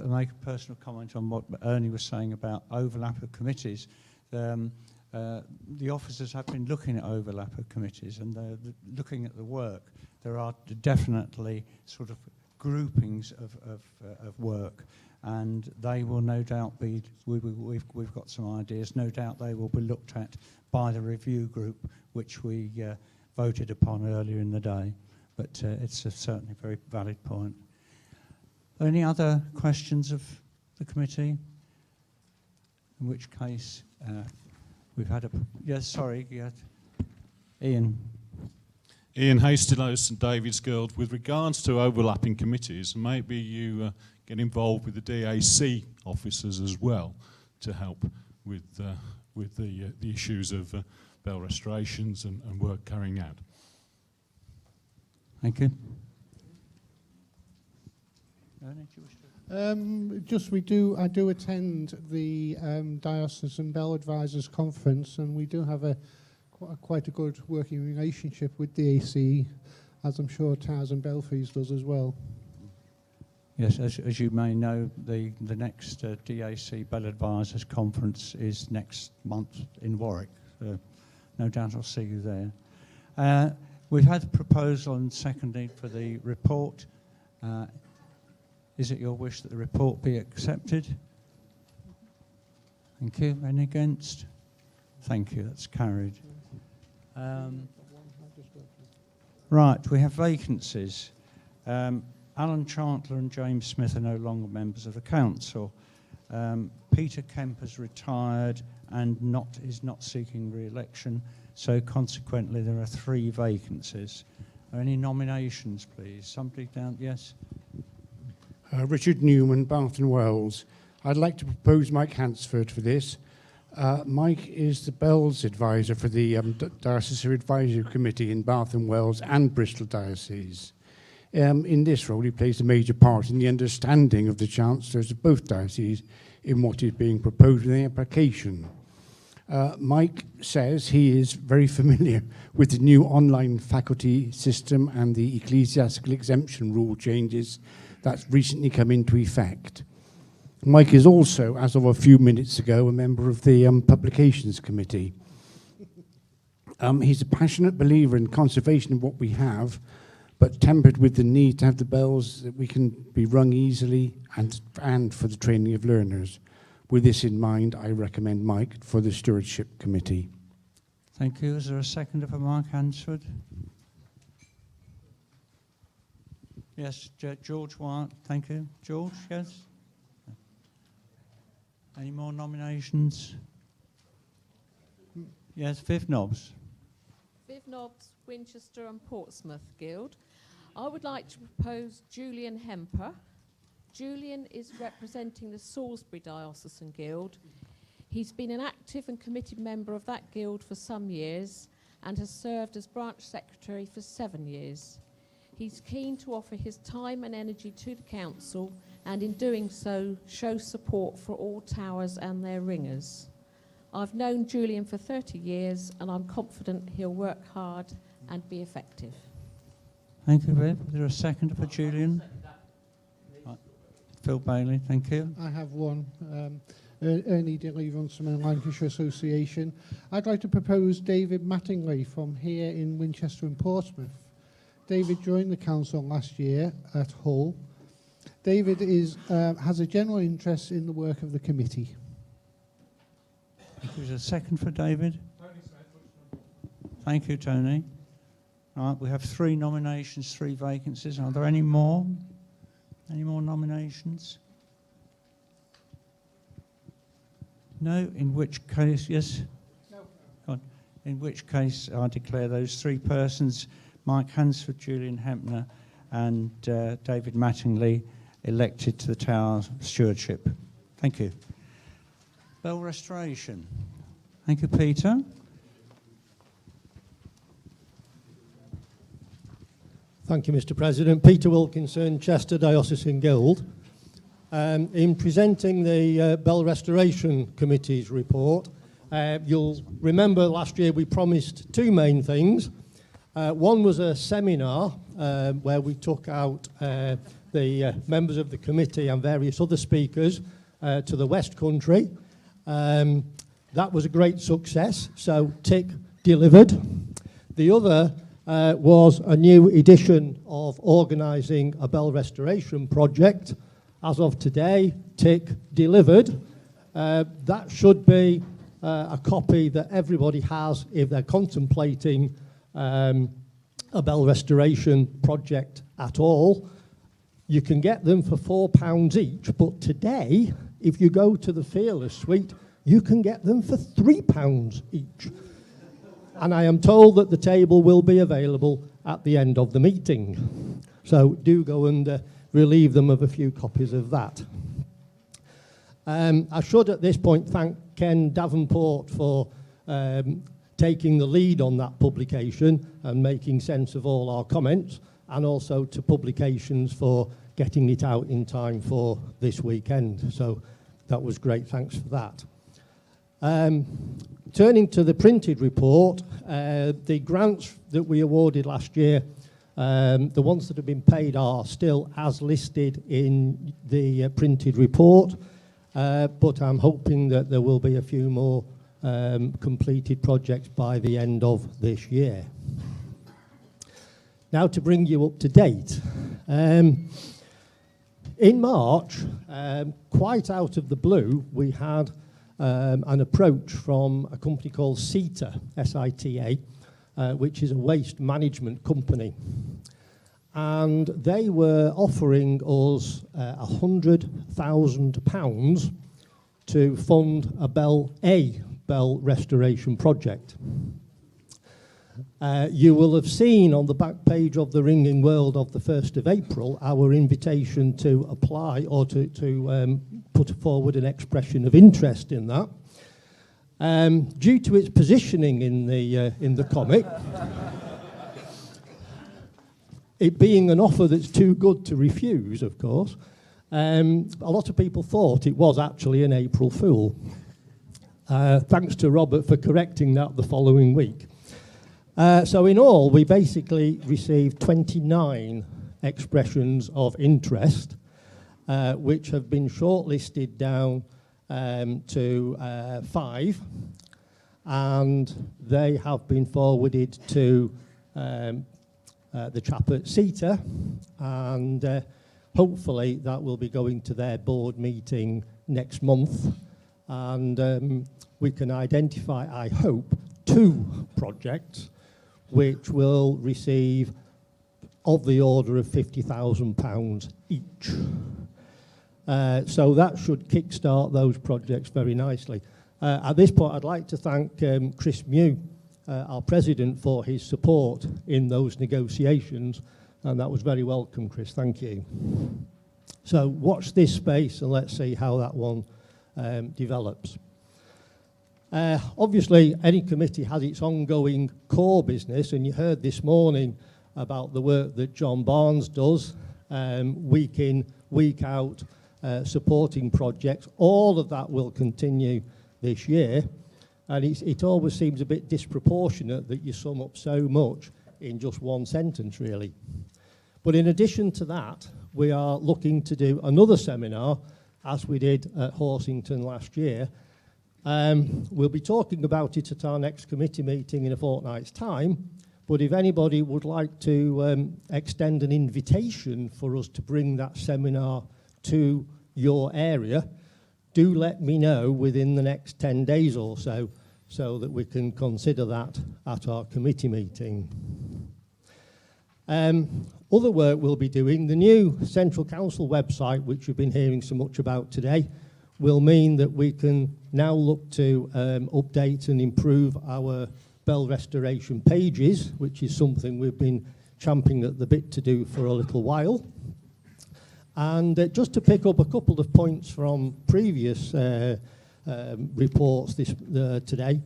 make a personal comment on what Ernie was saying about overlap of committees. The officers have been looking at overlap of committees and they're looking at the work. There are definitely sort of groupings of work, and they will no doubt be, we've got some ideas, no doubt they will be looked at by the review group, which we voted upon earlier in the day. But it's certainly a very valid point. Any other questions of the committee? In which case, we've had a... Yes, sorry, yeah. Ian. Ian Hastelose and David Guild. With regards to overlapping committees, maybe you get involved with the DAC officers as well to help with the issues of bell restorations and work carrying out. Thank you. I do attend the Diocesan Bell Advisors Conference, and we do have quite a good working relationship with DAC, as I'm sure Towers and Belfries does as well. Yes, as you may know, the next DAC Bell Advisors Conference is next month in Warwick. So no doubt I'll see you there. We've had a proposal and seconded for the report. Is it your wish that the report be accepted? Thank you. Any against? Thank you. That's carried. Right, we have vacancies. Alan Chantler and James Smith are no longer members of the council. Peter Kemp has retired and is not seeking re-election, so consequently there are 3 vacancies. Are any nominations, please? Somebody down, yes? Richard Newman, Bath and Wells. I'd like to propose Mike Hansford for this. Mike is the Bells advisor for the Diocesan Advisory Committee in Bath and Wells and Bristol Diocese. In this role, he plays a major part in the understanding of the chancellors of both dioceses in what is being proposed in the application. Mike says he is very familiar with the new online faculty system and the ecclesiastical exemption rule changes that's recently come into effect. Mike is also, as of a few minutes ago, a member of the Publications Committee. He's a passionate believer in conservation of what we have, but tempered with the need to have the bells that we can be rung easily and for the training of learners. With this in mind, I recommend Mike for the Stewardship Committee. Thank you. Is there a seconder for Mark Hansford? Yes, George Wyatt. Thank you. George, yes? Any more nominations? Yes, Viv Nobbs. Viv Nobbs, Winchester and Portsmouth Guild. I would like to propose Julian Hemper. Julian is representing the Salisbury Diocesan Guild. He's been an active and committed member of that guild for some years and has served as branch secretary for 7 years. He's keen to offer his time and energy to the council and in doing so show support for all towers and their ringers. I've known Julian for 30 years and I'm confident he'll work hard and be effective. Thank you, Viv. Is there a seconder for Julian? Right. Phil Bailey, thank you. I have one. Ernie Dilly runs from the Lancashire Association. I'd like to propose David Mattingly from here in Winchester and Portsmouth. David joined the council last year at Hull. David has a general interest in the work of the committee. There's a second for David. Thank you, Tony. Right, we have 3 nominations, 3 vacancies. Are there any more? Any more nominations? No, in which case, yes? No. In which case, I declare those 3 persons, Mike Hansford, Julian Hempner and David Mattingly, elected to the Tower Stewardship. Thank you. Bell Restoration. Thank you, Peter. Thank you, Mr. President. Peter Wilkinson, Chester Diocesan Guild. In presenting the Bell Restoration Committee's report, you'll remember last year we promised 2 main things. One was a seminar where we took out the members of the committee and various other speakers to the West Country. That was a great success, so tick, delivered. The other was a new edition of organising a bell restoration project. As of today, tick, delivered. That should be a copy that everybody has if they're contemplating a bell restoration project at all. You can get them for £4 each, but today, if you go to the Fearless Suite, you can get them for £3 each. And I am told that the table will be available at the end of the meeting. So do go and relieve them of a few copies of that. I should at this point thank Ken Davenport for taking the lead on that publication and making sense of all our comments, and also to Publications for getting it out in time for this weekend. So that was great, thanks for that. Turning to the printed report, the grants that we awarded last year, the ones that have been paid are still as listed in the printed report, but I'm hoping that there will be a few more completed projects by the end of this year. Now to bring you up to date. In March, quite out of the blue, we had an approach from a company called SITA, S-I-T-A, which is a waste management company. And they were offering us £100,000 to fund a bell restoration project. You will have seen on the back page of the Ringing World of the 1st of April our invitation to apply or to put forward an expression of interest in that. Due to its positioning in the comic, it being an offer that's too good to refuse, of course, a lot of people thought it was actually an April Fool. Thanks to Robert for correcting that the following week. So in all, we basically received 29 expressions of interest, which have been shortlisted down to 5, and they have been forwarded to the chap at SITA, and hopefully that will be going to their board meeting next month, and we can identify, I hope, 2 projects which will receive of the order of £50,000 each. So that should kickstart those projects very nicely. At this point, I'd like to thank Chris Mew, our president, for his support in those negotiations, and that was very welcome, Chris. Thank you. So watch this space and let's see how that one develops. Obviously, any committee has its ongoing core business, and you heard this morning about the work that John Barnes does, week in, week out, supporting projects. All of that will continue this year, and it always seems a bit disproportionate that you sum up so much in just one sentence, really. But in addition to that, we are looking to do another seminar, as we did at Horsington last year. We'll be talking about it at our next committee meeting in a fortnight's time, but if anybody would like to extend an invitation for us to bring that seminar to your area, do let me know within the next 10 days or so, so that we can consider that at our committee meeting. Other work we'll be doing, the new Central Council website, which you've been hearing so much about today, will mean that we can now look to update and improve our bell restoration pages, which is something we've been champing at the bit to do for a little while. And just to pick up a couple of points from previous reports today,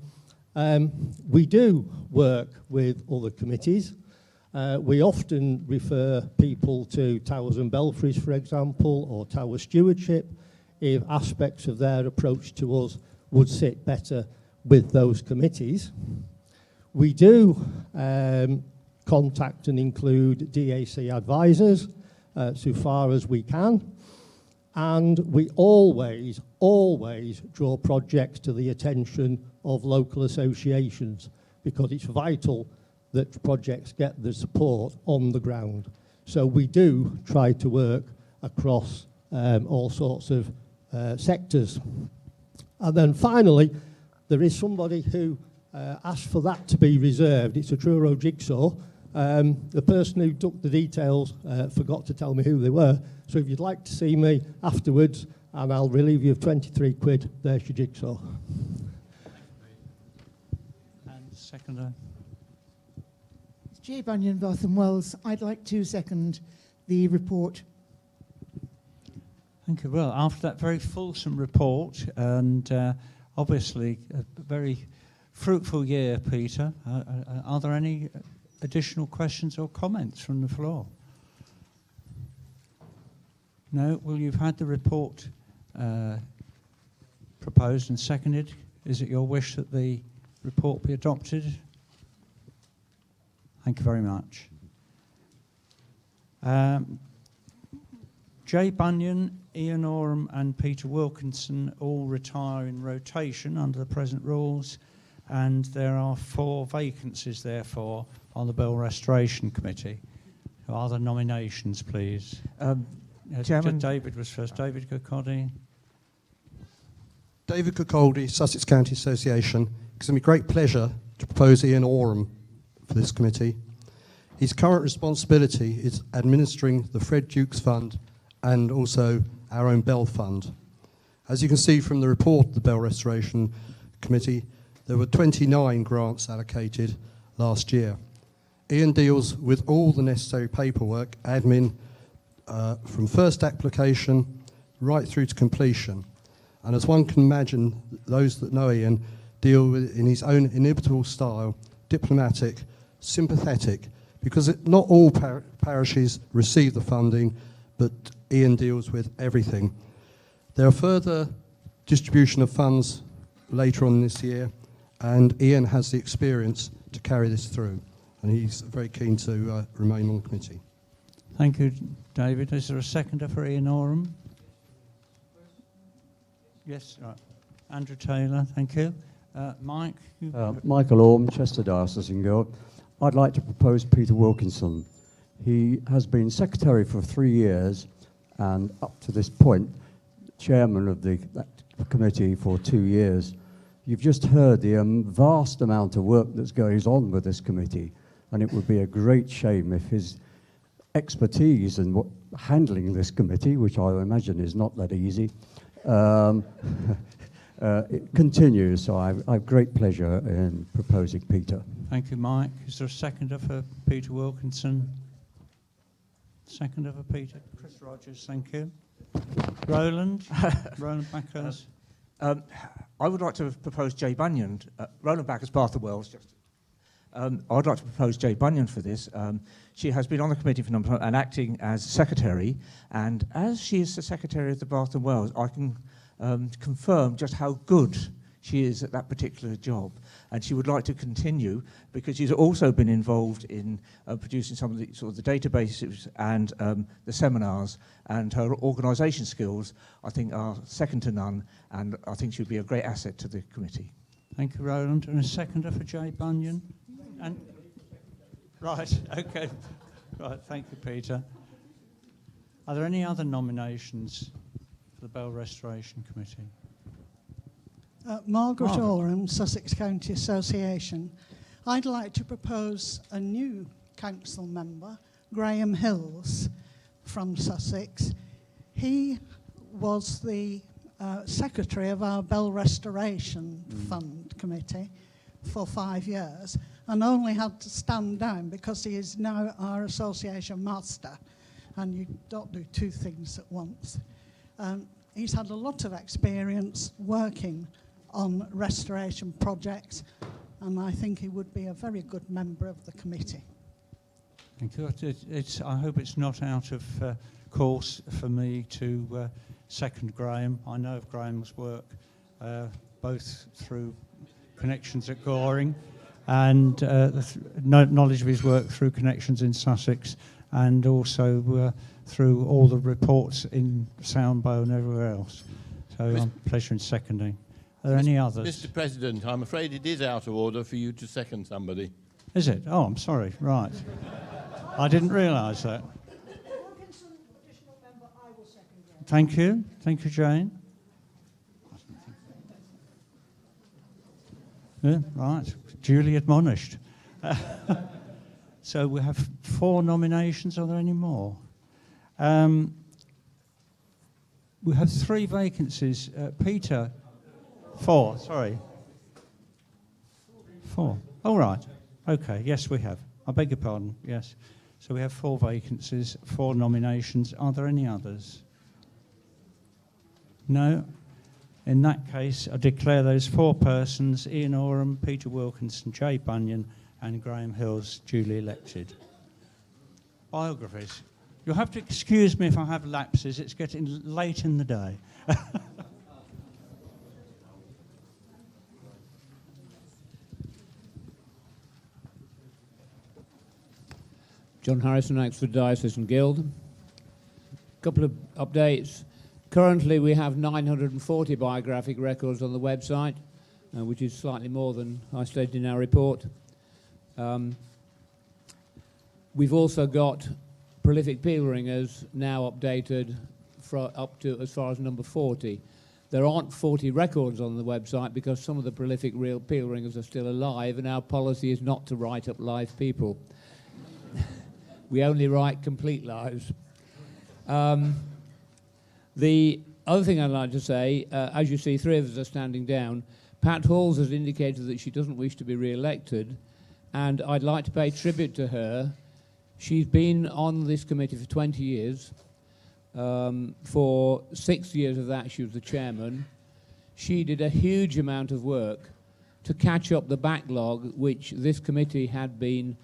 we do work with other committees. We often refer people to Towers and Belfries, for example, or Tower Stewardship, if aspects of their approach to us would sit better with those committees. We do contact and include DAC advisors, so far as we can. And we always draw projects to the attention of local associations because it's vital that projects get the support on the ground. So we do try to work across all sorts of sectors. And then finally, there is somebody who asked for that to be reserved. It's a Truro jigsaw. The person who took the details forgot to tell me who they were. So if you'd like to see me afterwards, and I'll relieve you of 23 quid, there's your jigsaw. And seconder. J. Bunyan, Bath and Wells. I'd like to second the report. Thank you. Well, after that very fulsome report and obviously a very fruitful year, Peter, are there any additional questions or comments from the floor? No? Well, you've had the report proposed and seconded. Is it your wish that the report be adopted? Thank you very much. Jay Bunyan, Ian Oram and Peter Wilkinson all retire in rotation under the present rules, and there are 4 vacancies therefore on the Bill Restoration Committee. Are there nominations, please? Chairman. David was first. David Kirkcaldy. David Kirkcaldy, Sussex County Association. It gives me great pleasure to propose Ian Oram for this committee. His current responsibility is administering the Fred Dukes Fund and also our own Bell Fund. As you can see from the report of the Bell Restoration Committee, there were 29 grants allocated last year. Ian deals with all the necessary paperwork, admin, from first application right through to completion. And as one can imagine, those that know Ian deal with in his own inimitable style, diplomatic, sympathetic, because not all parishes receive the funding, but Ian deals with everything. There are further distribution of funds later on this year, and Ian has the experience to carry this through, and he's very keen to remain on the committee. Thank you, David. Is there a seconder for Ian Oram? Yes, right. Andrew Taylor, thank you. Mike? Michael Orme, Chester Diocesan Guild. I'd like to propose Peter Wilkinson. He has been secretary for 3 years and up to this point, chairman of that committee for 2 years. You've just heard the vast amount of work that's going on with this committee, and it would be a great shame if his expertise in handling this committee, which I imagine is not that easy, it continues. So I have great pleasure in proposing Peter. Thank you, Mike. Is there a seconder for Peter Wilkinson? Seconder for Peter? Chris Rogers, thank you. Roland? Roland Backhurst? I would like to propose Jay Bunyan. Roland Backhurst, Bath and Wells. I'd like to propose Jay Bunyan for this. She has been on the committee for a number of and acting as secretary, and as she is the secretary of the Bath and Wells, I can confirm just how good she is at that particular job, and she would like to continue because she's also been involved in producing some of the sort of the databases and the seminars, and her organisation skills I think are second to none, and I think she would be a great asset to the committee. Thank you, Roland. And a seconder for Jay Bunyan? And right, okay. Right, thank you, Peter. Are there any other nominations for the Bell Restoration Committee? Margaret Oram, Sussex County Association. I'd like to propose a new council member, Graham Hills, from Sussex. He was the secretary of our Bell Restoration Fund Committee for 5 years and only had to stand down because he is now our association master, and you don't do 2 things at once. He's had a lot of experience working on restoration projects, and I think he would be a very good member of the committee. Thank you. I hope it's not out of course for me to second Graham. I know of Graham's work, both through connections at Goring and knowledge of his work through connections in Sussex, and also through all the reports in Soundbow and everywhere else. So I'm pleasure in seconding. Are there any others? Mr. President, I'm afraid it is out of order for you to second somebody. Is it? Oh, I'm sorry. Right. I didn't realise that. Thank you. Thank you, Jane. Yeah, right. Duly admonished. So we have 4 nominations. Are there any more? We have 3 vacancies. Peter, 4, sorry. 4. Oh, right. Okay, yes, we have. I beg your pardon, yes. So we have 4 vacancies, 4 nominations. Are there any others? No? In that case, I declare those 4 persons, Ian Oram, Peter Wilkinson, Jay Bunyan, and Graham Hills, duly elected. Biographies. You'll have to excuse me if I have lapses. It's getting late in the day. John Harrison, Oxford Diocesan Guild. A couple of updates. Currently, we have 940 biographic records on the website, which is slightly more than I stated in our report. We've also got prolific peel ringers now updated up to as far as number 40. There aren't 40 records on the website because some of the prolific real peel ringers are still alive, and our policy is not to write up live people. We only write complete lives. The other thing I'd like to say, as you see, 3 of us are standing down. Pat Halls has indicated that she doesn't wish to be re-elected, and I'd like to pay tribute to her. She's been on this committee for 20 years. For 6 years of that, she was the chairman. She did a huge amount of work to catch up the backlog which this committee had been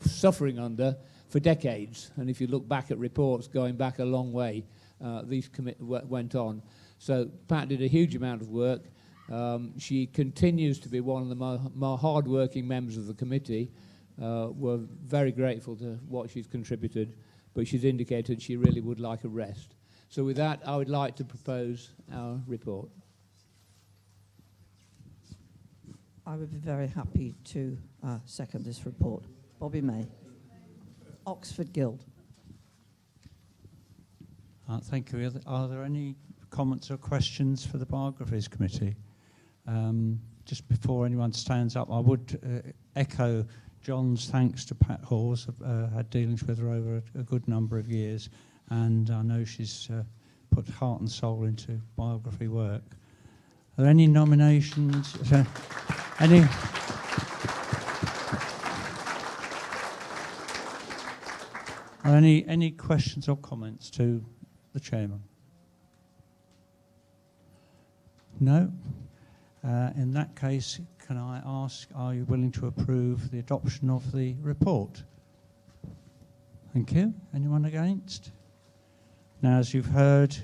suffering under for decades. And if you look back at reports going back a long way, these went on. So Pat did a huge amount of work. She continues to be one of the more hard-working members of the committee. We're very grateful to what she's contributed, but she's indicated she really would like a rest. So with that, I would like to propose our report. I would be very happy to second this report. Bobby May, Oxford Guild. Thank you. Are there any comments or questions for the Biographies Committee? Just before anyone stands up, I would echo John's thanks to Pat Halls. I've had dealings with her over a good number of years, and I know she's put heart and soul into biography work. Are there any nominations? Are any questions or comments to the chairman? No? In that case, can I ask, are you willing to approve the adoption of the report? Thank you. Anyone against? Now, as you've heard,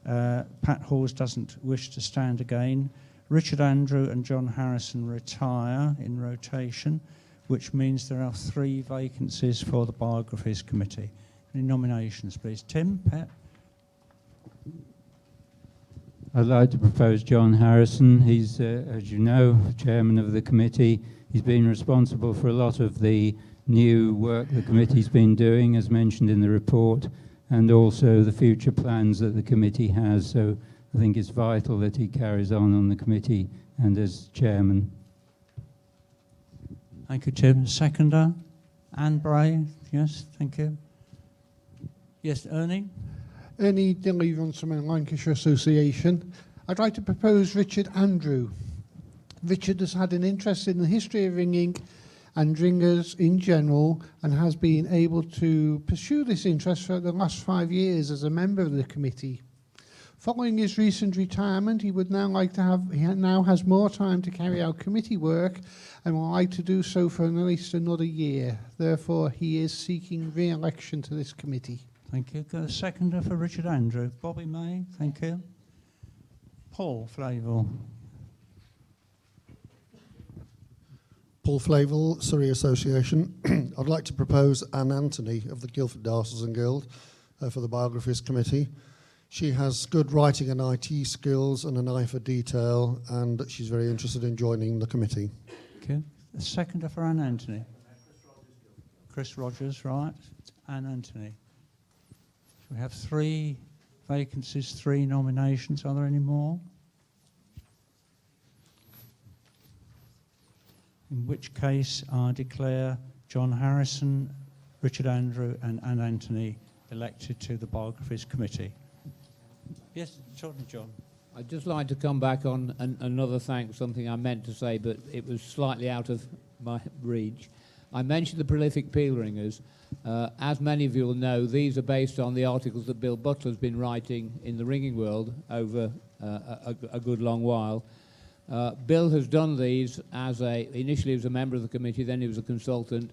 Pat Halls doesn't wish to stand again. Richard Andrew and John Harrison retire in rotation, which means there are 3 vacancies for the Biographies Committee. Any nominations, please? Tim, Pat? I'd like to propose John Harrison. He's, as you know, chairman of the committee. He's been responsible for a lot of the new work the committee's been doing, as mentioned in the report, and also the future plans that the committee has. So I think it's vital that he carries on the committee and as chairman. Thank you, Tim. Seconder? Anne Bray? Yes, thank you. Yes, Ernie? Ernie Dilly runs from the Lancashire Association. I'd like to propose Richard Andrew. Richard has had an interest in the history of ringing and ringers in general, and has been able to pursue this interest for the last 5 years as a member of the committee. Following his recent retirement, he would now like to have, he now has more time to carry out committee work and would like to do so for at least another year. Therefore, he is seeking re-election to this committee. Thank you. Got a seconder for Richard Andrew. Bobby May, thank you. Paul Flavel. Paul Flavel, Surrey Association. I'd like to propose Anne Anthony of the Guildford Diocesan Guild for the Biographies Committee. She has good writing and IT skills and an eye for detail, and she's very interested in joining the committee. Okay. A seconder for Anne Anthony. Chris Rogers, right. Anne Anthony. So we have 3 vacancies, 3 nominations. Are there any more? In which case, I declare John Harrison, Richard Andrew and Anne Anthony elected to the Biographies Committee. Yes, John. I'd just like to come back on another thanks, something I meant to say, but it was slightly out of my reach. I mentioned the prolific peel ringers. As many of you will know, these are based on the articles that Bill Butler's been writing in the ringing world over a good long while. Bill has done these initially as a member of the committee, then he was a consultant.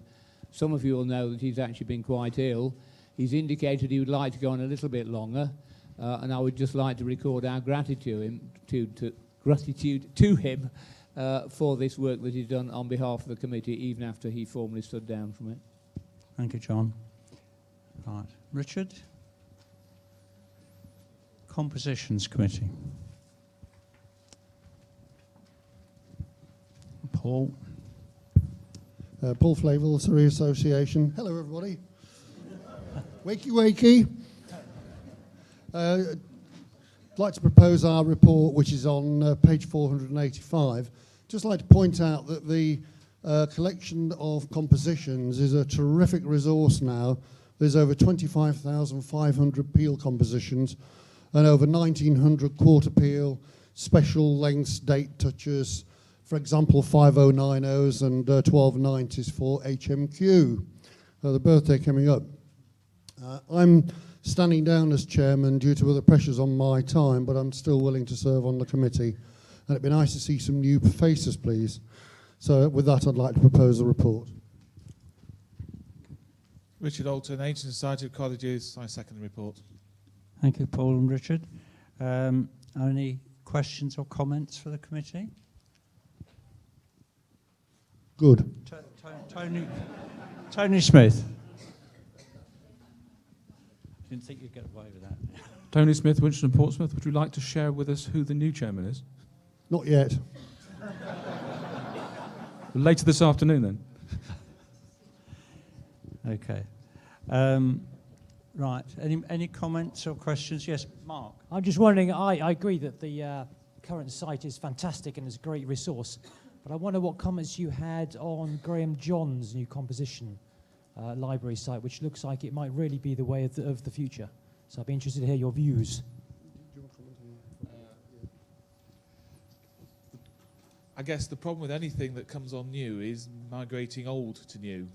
Some of you will know that he's actually been quite ill. He's indicated he would like to go on a little bit longer, and I would just like to record our gratitude to him for this work that he's done on behalf of the committee, even after he formally stood down from it. Thank you, John. Right. Richard? Compositions Committee. Paul? Paul Flavel, Surrey Association. Hello, everybody. Wakey, wakey. I'd like to propose our report, which is on page 485. Just like to point out that the collection of compositions is a terrific resource now. There's over 25,500 peel compositions and over 1,900 quarter peel, special lengths, date touches, for example, 5090s and 1290s for HMQ. The birthday coming up. I'm standing down as chairman due to other pressures on my time, but I'm still willing to serve on the committee. And it'd be nice to see some new faces, please. So with that, I'd like to propose a report. Richard Alton, Ancient Society of Colleges. I second the report. Thank you, Paul and Richard. Any questions or comments for the committee? Good. Tony Smith. Didn't think you'd get away with that. Tony Smith, Winchester and Portsmouth. Would you like to share with us who the new chairman is? Not yet. Later this afternoon, then. Okay. Right. Any comments or questions? Yes, Mark. I'm just wondering, I agree that the current site is fantastic and is a great resource, but I wonder what comments you had on Graham John's new composition library site, which looks like it might really be the way of the future. So I'd be interested to hear your views. I guess the problem with anything that comes on new is migrating old to new.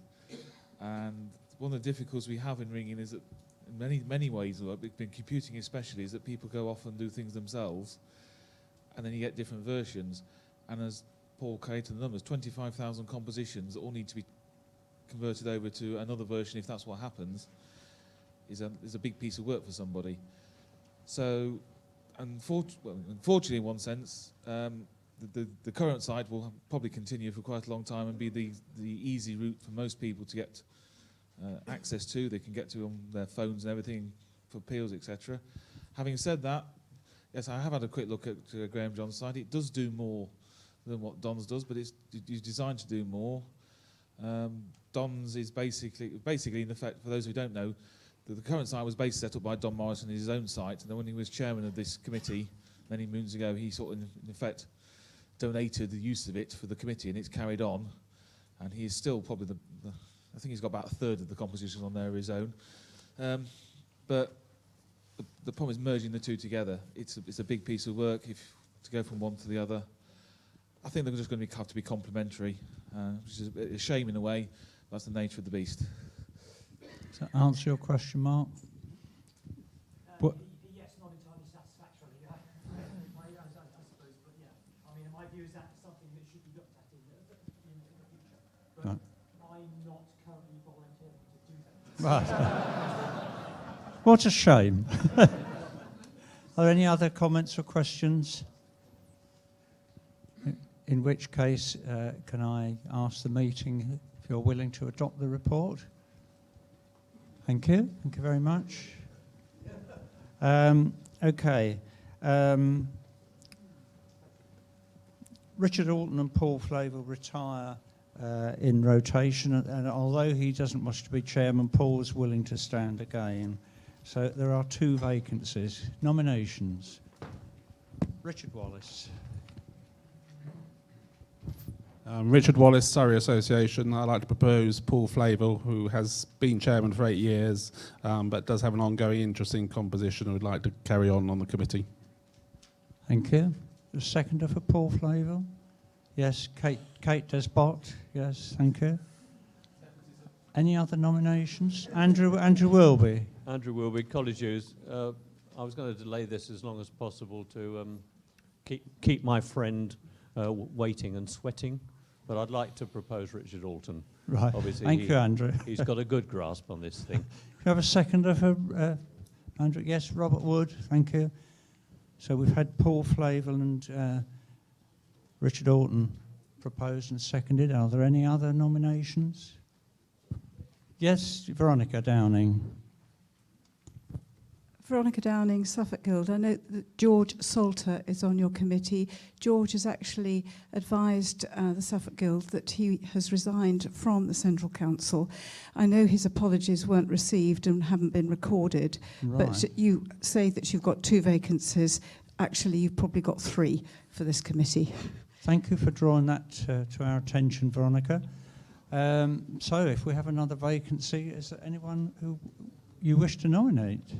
And one of the difficulties we have in ringing is that in many ways, in computing especially, is that people go off and do things themselves, and then you get different versions. And as Paul created the numbers, 25,000 compositions that all need to be converted over to another version, if that's what happens, is a big piece of work for somebody. So, unfortunately, in one sense, the current site will probably continue for quite a long time and be the easy route for most people to get access to. They can get to on their phones and everything for peels, etc. Having said that, yes, I have had a quick look at Graham John's site. It does do more than what Don's does, but it's designed to do more. Don's is basically, in effect, for those who don't know, the current site was basically set up by Don Morrison in his own site, and then when he was chairman of this committee many moons ago, he sort of, in effect, donated the use of it for the committee, and it's carried on. And he is still probably I think he's got about a third of the compositions on there of his own. But the problem is merging the two together. It's a big piece of work to go from one to the other. I think they're just going to have to be complementary, which is a shame in a way. That's the nature of the beast. Does that answer your question, Mark? Yes, not entirely satisfactorily. I suppose, but yeah. I mean, in my view, is that something that should be looked at in the future? But right. I'm not currently volunteering to do that. Right. What a shame. Are there any other comments or questions? In which case, can I ask the meeting if you're willing to adopt the report. Thank you. Thank you very much. Okay. Richard Alton and Paul Flavel retire in rotation, and although he doesn't wish to be chairman, Paul's willing to stand again. So there are 2 vacancies. Nominations. Richard Wallace. Richard Wallace, Surrey Association. I'd like to propose Paul Flavel, who has been chairman for 8 years, but does have an ongoing interest in composition and would like to carry on the committee. Thank you. The seconder for Paul Flavel? Yes, Kate Desbott. Yes, thank you. Any other nominations? Andrew Wilby. Andrew Wilby, College Youth. I was going to delay this as long as possible to keep my friend waiting and sweating, but I'd like to propose Richard Alton. Right. Obviously, Thank you, Andrew. He's got a good grasp on this thing. You have a seconder for Andrew? Yes, Robert Wood. Thank you. So we've had Paul Flavel and Richard Alton proposed and seconded. Are there any other nominations? Yes, Veronica Downing. Veronica Downing, Suffolk Guild. I know that George Salter is on your committee. George has actually advised the Suffolk Guild that he has resigned from the Central Council. I know his apologies weren't received and haven't been recorded, but you say that you've got 2 vacancies. Actually, you've probably got 3 for this committee. Thank you for drawing that to our attention, Veronica. So if we have another vacancy, is there anyone who you wish to nominate?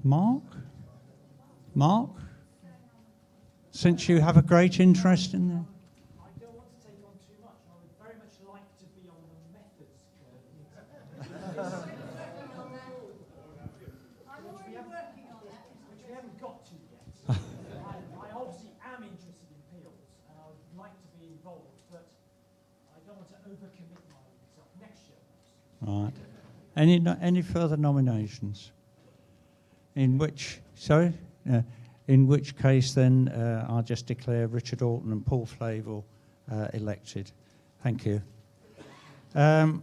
Mark? Since you have a great interest in the... I don't want to take on too much. I would very much like to be on the methods which we haven't got to yet. I obviously am interested in Peels, and I would like to be involved, but I don't want to overcommit myself. Next year, perhaps. Right. Any further nominations? In which case then I'll just declare Richard Alton and Paul Flavel elected. Thank you.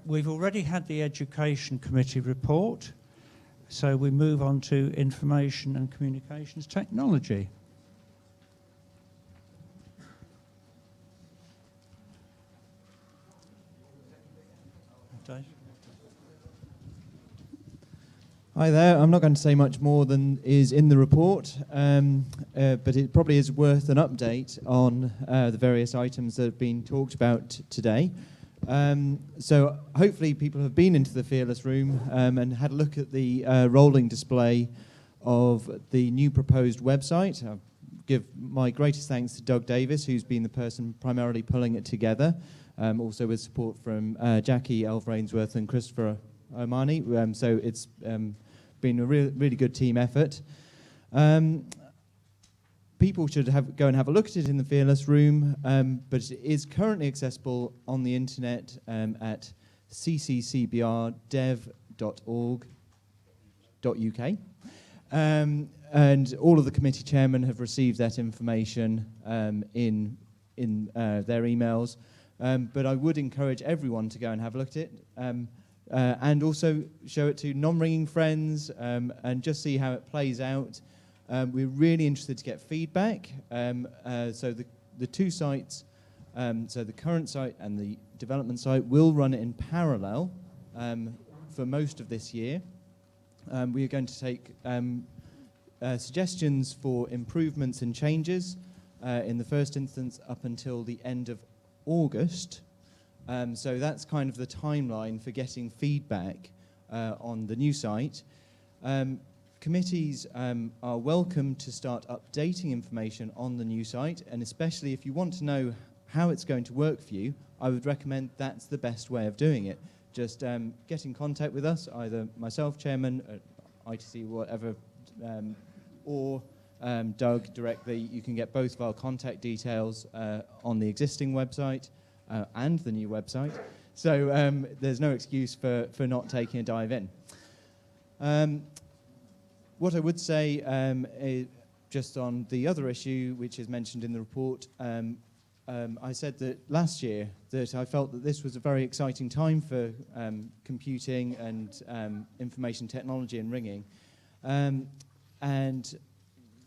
We've already had the Education Committee report, so we move on to Information and Communications Technology. Dave? Hi there. I'm not going to say much more than is in the report, but it probably is worth an update on the various items that have been talked about today. So hopefully people have been into the Fearless Room and had a look at the rolling display of the new proposed website. I'll give my greatest thanks to Doug Davis, who's been the person primarily pulling it together, also with support from Jackie Elf-Rainsworth and Christopher Omani. So it's been a really good team effort. People should go and have a look at it in the Fearless Room, but it is currently accessible on the internet at cccbrdev.org.uk. And all of the committee chairmen have received that information in their emails. But I would encourage everyone to go and have a look at it. And also show it to non-ringing friends and just see how it plays out. We're really interested to get feedback. So the 2 sites, so the current site and the development site, will run it in parallel for most of this year. We are going to take suggestions for improvements and changes in the first instance up until the end of August. So that's kind of the timeline for getting feedback on the new site. Committees are welcome to start updating information on the new site, and especially if you want to know how it's going to work for you, I would recommend that's the best way of doing it. Just get in contact with us, either myself, Chairman, ITC, whatever, or Doug directly. You can get both of our contact details on the existing website and the new website. So there's no excuse for not taking a dive in. What I would say just on the other issue, which is mentioned in the report, I said that last year that I felt that this was a very exciting time for computing and information technology and ringing. And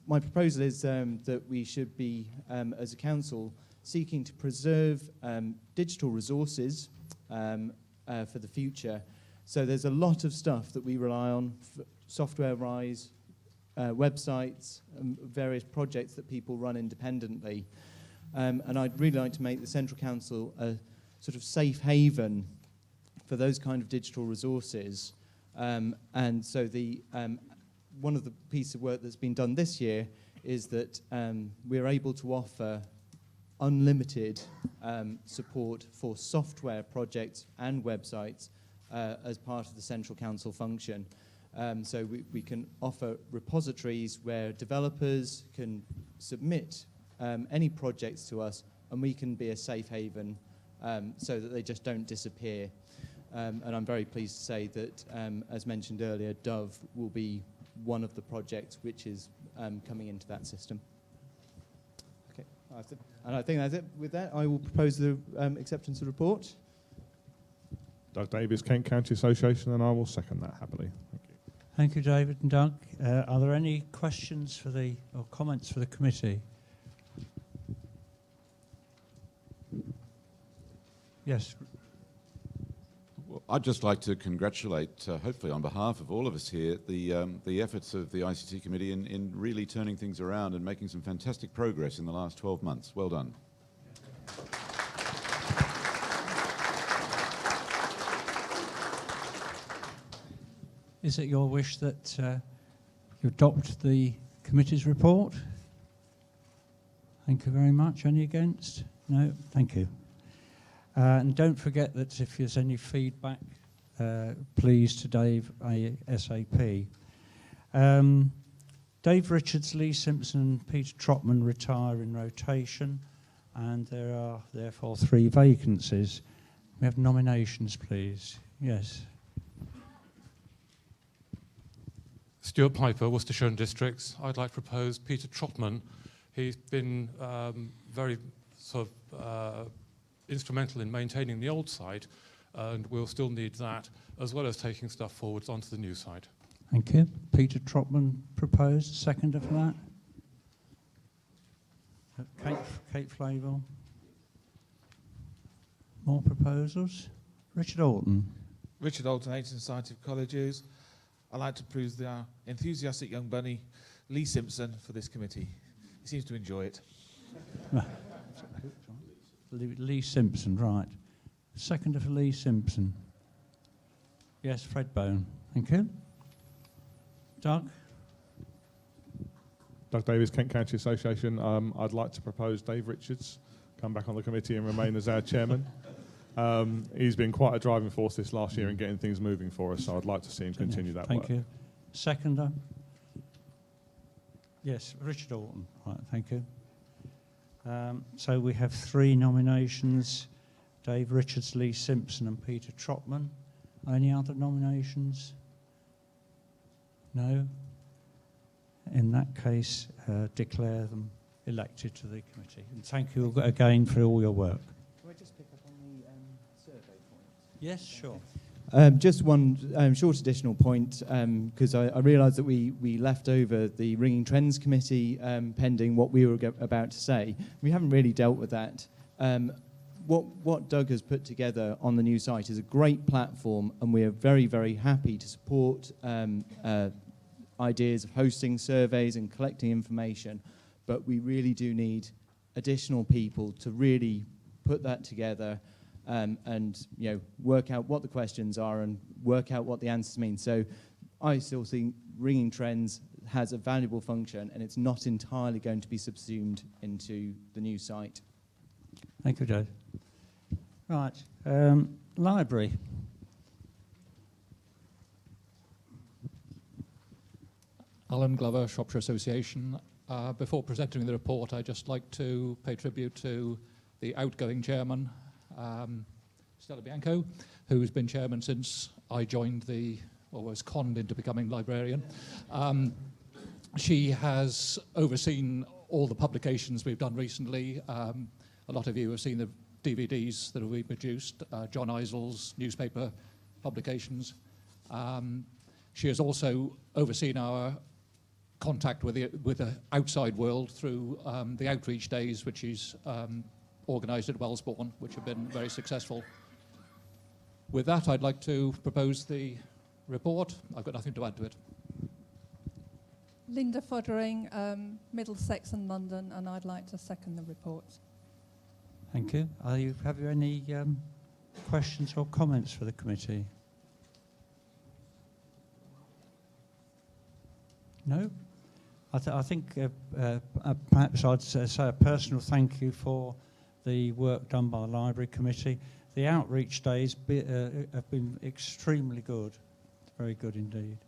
my proposal is that we should be, as a council, seeking to preserve digital resources for the future. So there's a lot of stuff that we rely on, software-wise, websites, various projects that people run independently. And I'd really like to make the Central Council a sort of safe haven for those kind of digital resources. And so one of the pieces of work that's been done this year is that we're able to offer unlimited support for software projects and websites as part of the Central Council function. So we can offer repositories where developers can submit any projects to us, and we can be a safe haven so that they just don't disappear. And I'm very pleased to say that, as mentioned earlier, Dove will be one of the projects which is coming into that system. Okay, and I think that's it. With that, I will propose the acceptance of the report. Doug Davies, Kent County Association, and I will second that happily. Thank you. Thank you, David and Doug. Are there any questions for or comments for the committee? Yes. Well, I'd just like to congratulate, hopefully on behalf of all of us here, the efforts of the ICT Committee in really turning things around and making some fantastic progress in the last 12 months. Well done. Is it your wish that you adopt the committee's report? Thank you very much. Any against? No? Thank you. And don't forget that if there's any feedback, please to Dave ASAP. Dave Richards, Lee Simpson and Peter Trotman retire in rotation, and there are therefore 3 vacancies. We have nominations, please. Yes. Stuart Piper, Worcestershire and Districts. I'd like to propose Peter Trotman. He's been very sort of instrumental in maintaining the old site, and we'll still need that, as well as taking stuff forwards onto the new site. Thank you. Peter Trotman proposed. Seconder for that. Kate Flavel. More proposals? Richard Alton. Richard Alton, Ancient Society of Colleges. I'd like to propose the enthusiastic young bunny, Lee Simpson, for this committee. He seems to enjoy it. Lee Simpson, right. Seconder for Lee Simpson. Yes, Fred Bone. Thank you. Doug? Doug Davies, Kent County Association. I'd like to propose Dave Richards come back on the committee and remain as our chairman. He's been quite a driving force this last year in getting things moving for us, so I'd like to see him continue that work. Thank you. Seconder? Yes, Richard Alton. Right, thank you. So we have 3 nominations, Dave Richards, Lee Simpson and Peter Trotman. Any other nominations? No? In that case, declare them elected to the committee. And thank you again for all your work. Can I just pick up on the survey point? Yes, sure. Just one short additional point, because I realised that we left over the Ringing Trends Committee pending what we were about to say. We haven't really dealt with that. What Doug has put together on the new site is a great platform, and we are very, very happy to support ideas of hosting surveys and collecting information, but we really do need additional people to really put that together and work out what the questions are and work out what the answers mean. So I still think Ringing Trends has a valuable function, and it's not entirely going to be subsumed into the new site. Thank you, Dave. Right, library. Alan Glover, Shropshire Association. Before presenting the report, I'd just like to pay tribute to the outgoing chairman, Stella Bianco, who's been chairman since I joined or was conned into becoming librarian. She has overseen all the publications we've done recently. A lot of you have seen the DVDs that we produced, John Eisel's newspaper publications. She has also overseen our contact with the outside world through the outreach days, which she's organised at Wellesbourne, which have been very successful. With that, I'd like to propose the report. I've got nothing to add to it. Linda Foddering, Middlesex and London, and I'd like to second the report. Thank you. Have you any questions or comments for the committee? No? I think perhaps I'd say a personal thank you for the work done by the Library Committee. The outreach days have been extremely good, very good indeed.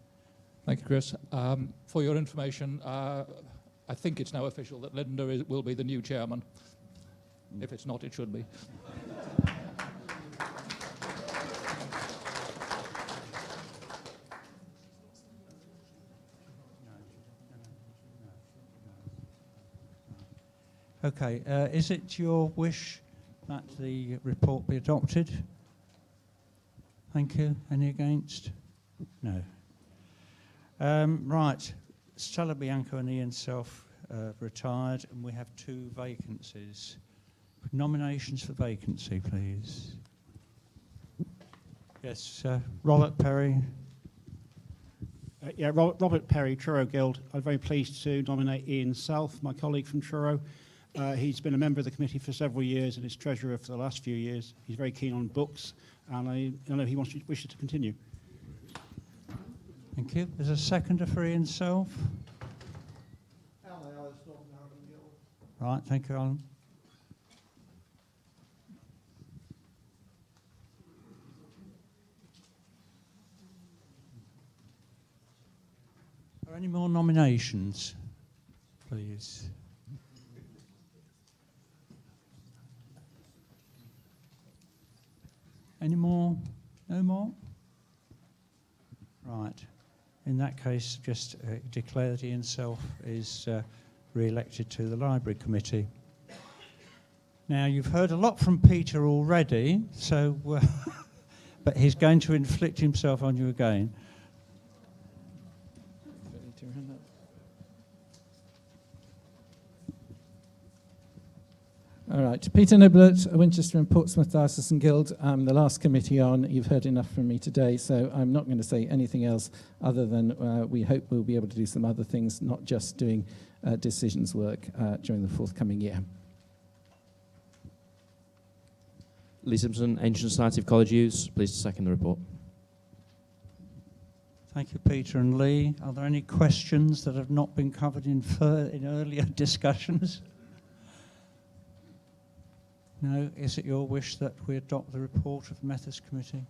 Thank you, Chris. For your information, I think it's now official that Linda will be the new chairman. If it's not, it should be. Okay, is it your wish that the report be adopted? Thank you. Any against? No. Right, Stella Bianco and Ian Self retired, and we have 2 vacancies. Nominations for vacancy, please. Yes, Robert Perry. Robert Perry, Truro Guild. I'm very pleased to nominate Ian Self, my colleague from Truro. He's been a member of the committee for several years and is treasurer for the last few years. He's very keen on books, and I know he wishes to continue. Thank you. There's a seconder for Ian Self. Right, thank you, Alan. Are there any more nominations, please? Any more? No more? Right. In that case, just declare that Ian Self is re-elected to the Library Committee. Now, you've heard a lot from Peter already, so but he's going to inflict himself on you again. All right, Peter Niblett, Winchester and Portsmouth Diocesan Guild. I'm the last committee on. You've heard enough from me today, so I'm not going to say anything else other than we hope we'll be able to do some other things, not just doing decisions work during the forthcoming year. Lee Simpson, Ancient Society of College Youths. Pleased to second the report. Thank you, Peter and Lee. Are there any questions that have not been covered in earlier discussions? No. Is it your wish that we adopt the report of the Methods Committee?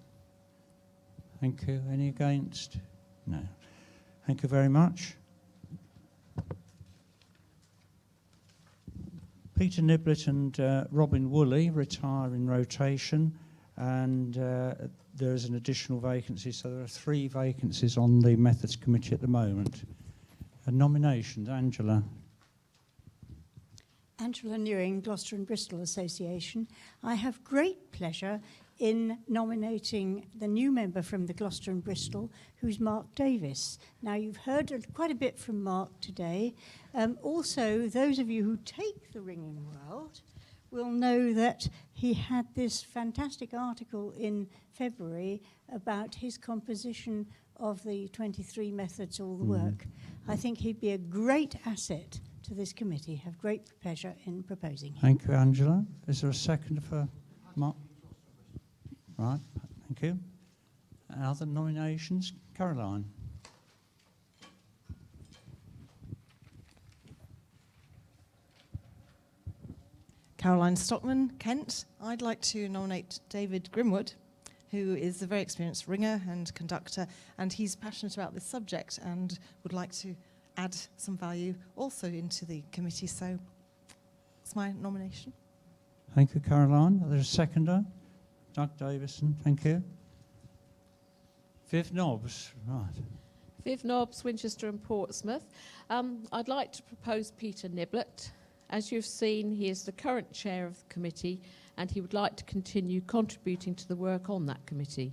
Thank you. Any against? No. Thank you very much. Peter Niblett and Robin Woolley retire in rotation, and there is an additional vacancy, so there are 3 vacancies on the Methods Committee at the moment. Nominations, Angela. Angela Newing, Gloucester and Bristol Association. I have great pleasure in nominating the new member from the Gloucester and Bristol, who's Mark Davis. Now, you've heard quite a bit from Mark today. Also, those of you who take the Ringing World will know that he had this fantastic article in February about his composition of the 23 methods, all the work. I think he'd be a great asset to this committee. Have great pleasure in proposing him. Thank you, Angela. Is there a second for Mark? Right, thank you. Other nominations? Caroline. Caroline Stockman, Kent. I'd like to nominate David Grimwood, who is a very experienced ringer and conductor, and he's passionate about this subject and would like to add some value also into the committee. So it's my nomination. Thank you, Caroline. Are there a seconder? Doug Davison, thank you. Viv Nobbs, right. Viv Nobbs, Winchester and Portsmouth. I'd like to propose Peter Niblett. As you've seen, he is the current chair of the committee and he would like to continue contributing to the work on that committee.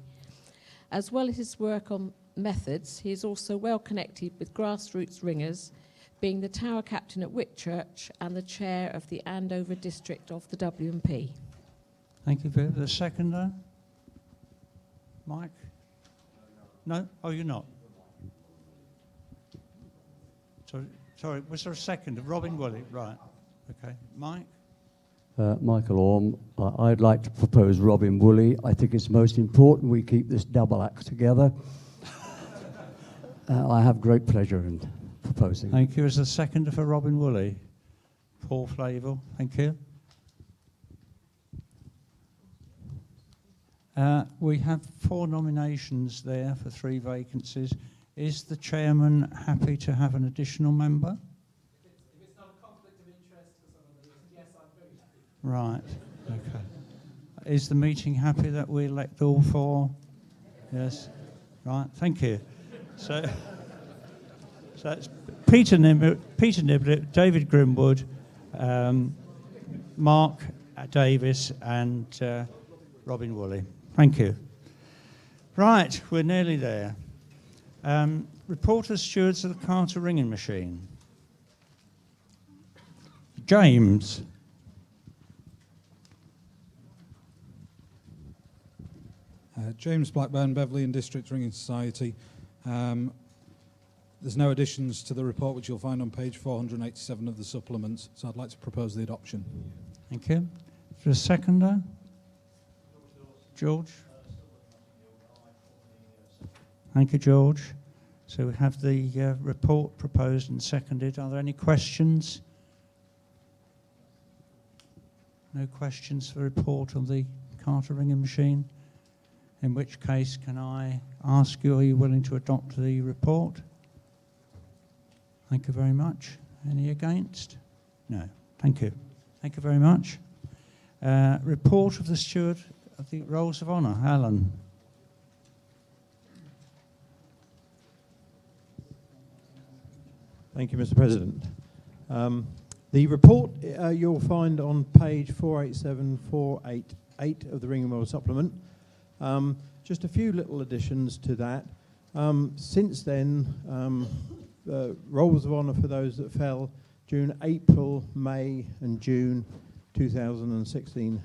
As well as his work on methods, he is also well connected with grassroots ringers, being the tower captain at Whitchurch and the chair of the Andover district of the W&P. Thank you, Viv. The seconder? Mike? No? Oh, you're not? Sorry, was there a second? Robin Woolley, right. Okay. Mike? Michael Orme. I'd like to propose Robin Woolley. I think it's most important we keep this double act together. I have great pleasure in proposing. Thank you. As a seconder for Robin Woolley? Paul Flavel. Thank you. We have 4 nominations there for 3 vacancies. Is the chairman happy to have an additional member? If it's not a conflict of interest for some of the reasons, yes, I'm very happy. Right, okay. Is the meeting happy that we elect all 4? Yes. Right, thank you. So it's Peter Niblett, David Grimwood, Mark Davis and Robin Woolley. Thank you. Right, we're nearly there. Report as stewards of the Carter ringing machine. James. James Blackburn, Beverley and District Ringing Society. There's no additions to the report, which you'll find on page 487 of the supplements, so I'd like to propose the adoption. Thank you. For a seconder? George? Thank you, George. So we have the report proposed and seconded. Are there any questions? No questions for the report on the Carter ringing machine? In which case, can I ask you, are you willing to adopt the report? Thank you very much. Any against? No. Thank you. Thank you very much. Report of the steward of the Rolls of Honour. Alan. Thank you, Mr. President. The report you'll find on page 487, 488 of the Ring World supplement. Just a few little additions to that. Since then, Rolls of Honour for those that fell during April, May and June 1916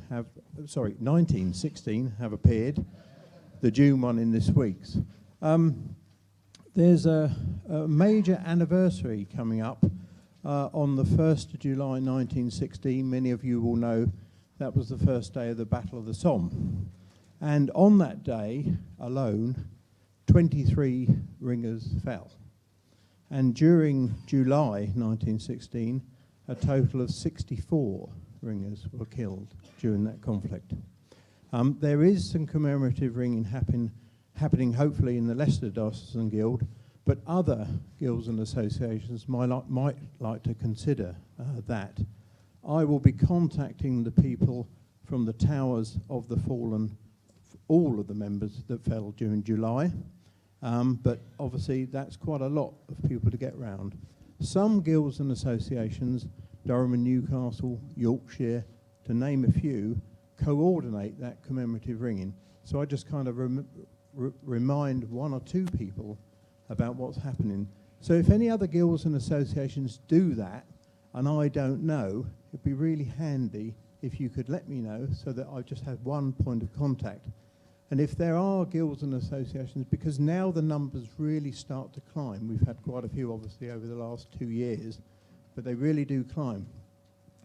have appeared. The June one in this week's. There's a major anniversary coming up on the 1st of July 1916. Many of you will know that was the first day of the Battle of the Somme. And on that day alone, 23 ringers fell. And during July 1916, a total of 64 ringers were killed during that conflict. There is some commemorative ringing happening hopefully in the Leicester Diocesan Guild, but other guilds and associations might like to consider that. I will be contacting the people from the towers of the fallen, all of the members that fell during July, but obviously that's quite a lot of people to get round. Some guilds and associations, Durham and Newcastle, Yorkshire, to name a few, coordinate that commemorative ringing. So I just kind of remind 1 or 2 people about what's happening. So if any other guilds and associations do that, and I don't know, it'd be really handy if you could let me know so that I just have one point of contact. And if there are guilds and associations, because now the numbers really start to climb, we've had quite a few obviously over the last 2 years, but they really do climb.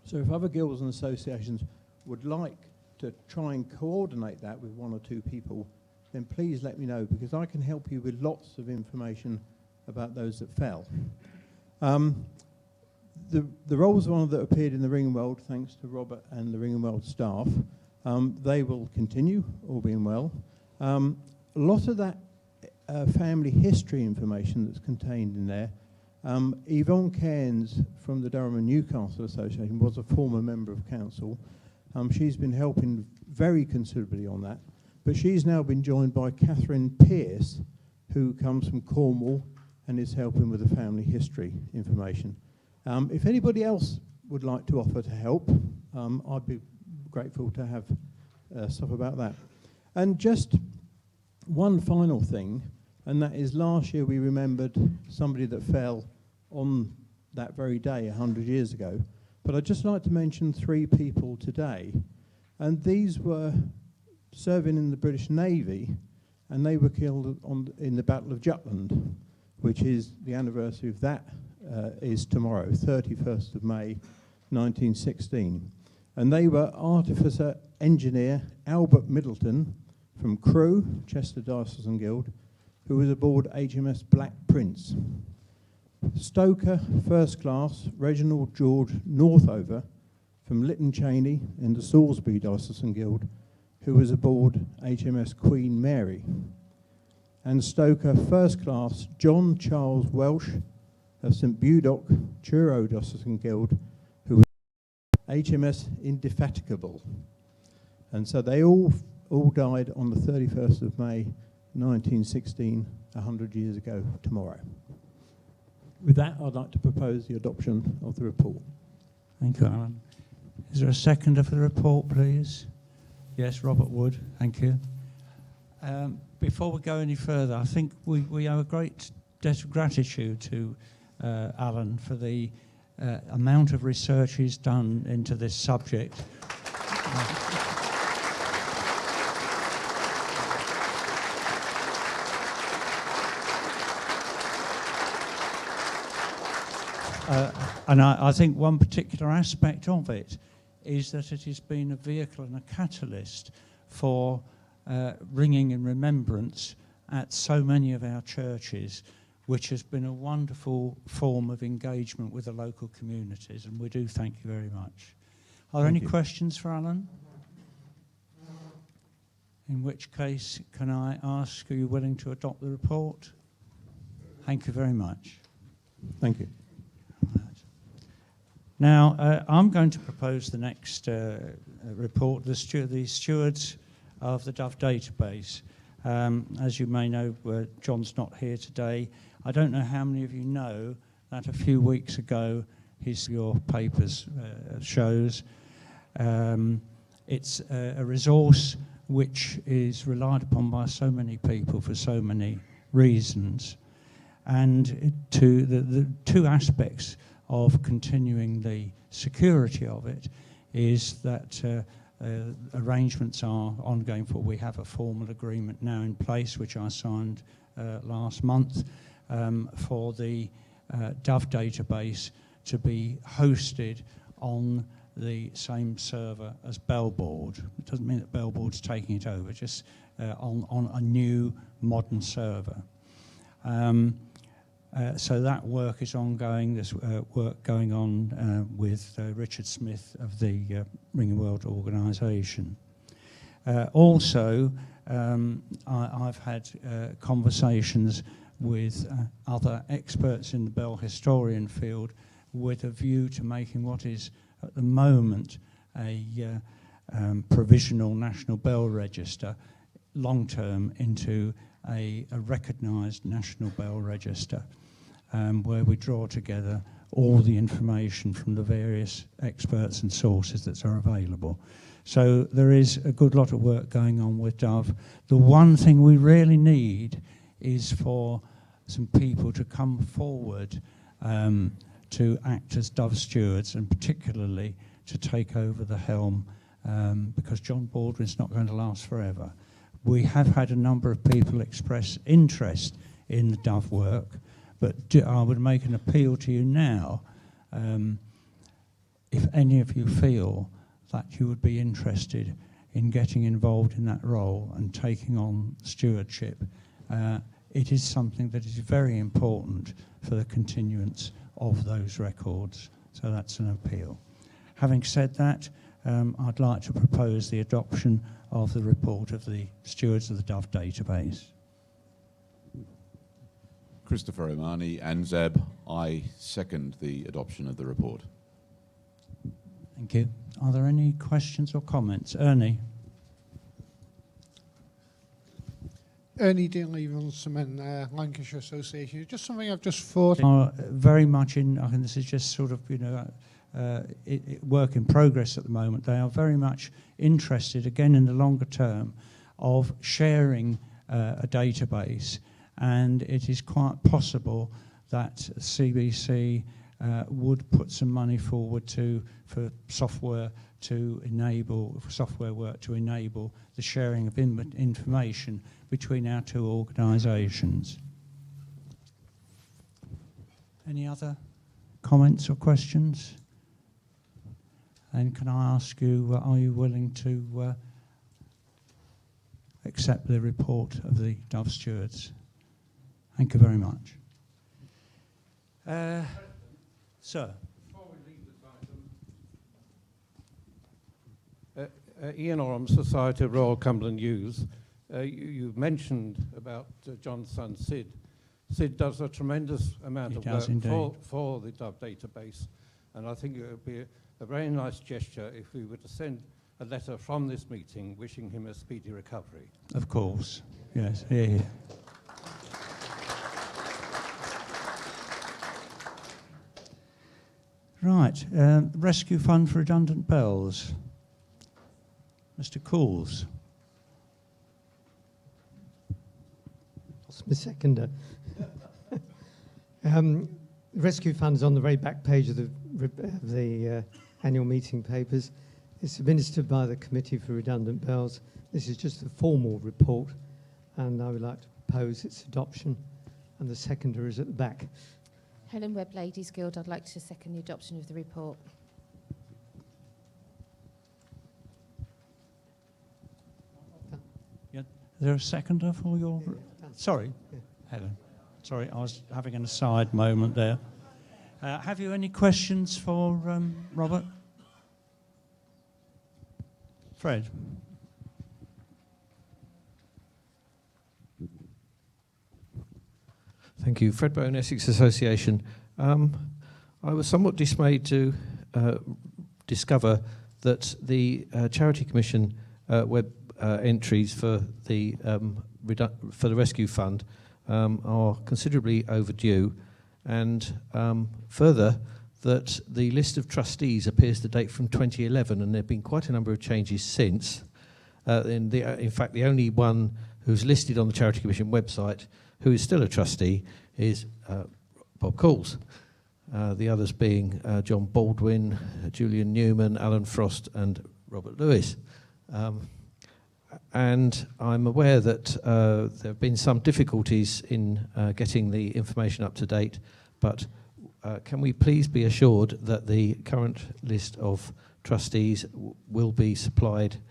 So if other guilds and associations would like to try and coordinate that with 1 or 2 people, then please let me know, because I can help you with lots of information about those that fell. The Rolls of Honour that appeared in the Ring World, thanks to Robert and the Ring World staff, they will continue, all being well. A lot of that family history information that's contained in there, Yvonne Cairns from the Durham and Newcastle Association was a former member of council. She's been helping very considerably on that. But she's now been joined by Catherine Pearce, who comes from Cornwall. and is helping with the family history information. If anybody else would like to offer to help, I'd be grateful to have stuff about that. And just one final thing, and that is last year we remembered somebody that fell on that very day 100 years ago. But I'd just like to mention 3 people today. And these were serving in the British Navy, and they were killed in the Battle of Jutland, which is the anniversary of that is tomorrow, 31st of May, 1916. And they were Artificer Engineer Albert Middleton from Crewe, Chester Diocesan Guild, who was aboard HMS Black Prince. Stoker First Class Reginald George Northover from Lytton Cheney in the Salisbury Diocesan Guild, who was aboard HMS Queen Mary. And Stoker First Class John Charles Welsh of St Budoc Truro Diocesan Guild, who was HMS Indefatigable. And so they all died on the 31st of May 1916, 100 years ago tomorrow. With that, I'd like to propose the adoption of the report. Thank you, Alan. Is there a seconder for the report, please? Yes, Robert Wood. Thank you. Before we go any further, I think we owe a great debt of gratitude to Alan for the amount of research he's done into this subject. And I think one particular aspect of it is that it has been a vehicle and a catalyst for ringing in remembrance at so many of our churches, which has been a wonderful form of engagement with the local communities, and we do thank you very much. Are there any questions for Alan? In which case, can I ask, are you willing to adopt the report? Thank you very much. Thank you. Now, I'm going to propose the next report, the stewards of the Dove database. As you may know, John's not here today. I don't know how many of you know that a few weeks ago, your papers shows, it's a resource which is relied upon by so many people for so many reasons. And to the two aspects of continuing the security of it is that arrangements are ongoing for. We have a formal agreement now in place, which I signed last month, for the Dove database to be hosted on the same server as Bellboard. It doesn't mean that Bellboard's taking it over, just on a new modern server. So that work is ongoing. There's work going on with Richard Smith of the Ring and World Organisation. Also, I've had conversations with other experts in the bell historian field with a view to making what is at the moment a provisional national bell register long-term into a recognised national bell register, where we draw together all the information from the various experts and sources that are available. So there is a good lot of work going on with Dove. The one thing we really need is for some people to come forward to act as Dove stewards, and particularly to take over the helm, because John Baldwin's not going to last forever. We have had a number of people express interest in the Dove work, but I would make an appeal to you now, if any of you feel that you would be interested in getting involved in that role and taking on stewardship. It is something that is very important for the continuance of those records, so that's an appeal. Having said that, I'd like to propose the adoption of the report of the stewards of the Dove database. Christopher Omani and Zeb, I second the adoption of the report. Thank you. Are there any questions or comments? Ernie? Ernie Dinley-Runciman, Lancashire Association. Just something I've just thought. Are very much in, I think this is just sort of, work in progress at the moment. They are very much interested, again in the longer term, of sharing a database, and it is quite possible that CBC would put some money forward for software work to enable the sharing of information between our two organisations. Any other comments or questions? And can I ask you, are you willing to accept the report of the Dove Stewards? Thank you very much. Sir. Before we leave this item, Ian Oram, Society of Royal Cumberland Youths. You mentioned about John's son Sid. Sid does a tremendous amount of work for the Dove database, and I think it would be a very nice gesture if we were to send a letter from this meeting wishing him a speedy recovery. Of course, yes, here. Right, Rescue Fund for Redundant Bells. Mr. Cools. That's my seconder. Rescue Fund is on the very back page of the annual meeting papers. It's administered by the Committee for Redundant Bells. This is just a formal report, and I would like to propose its adoption, and the seconder is at the back. Helen Webb Ladies Guild, I'd like to second the adoption of the report. Yeah. Is there a seconder for your... Sorry, Helen. Sorry, I was having an aside moment there. Have you any questions for Robert? Fred. Thank you. Fred Bowen, Essex Association. I was somewhat dismayed to discover that the Charity Commission web entries for the Rescue Fund are considerably overdue, and further that the list of trustees appears to date from 2011, and there have been quite a number of changes since. In fact, the only one who's listed on the Charity Commission website who is still a trustee is Bob Cools. The others being John Baldwin, Julian Newman, Alan Frost and Robert Lewis. And I'm aware that there have been some difficulties in getting the information up to date, but can we please be assured that the current list of trustees will be supplied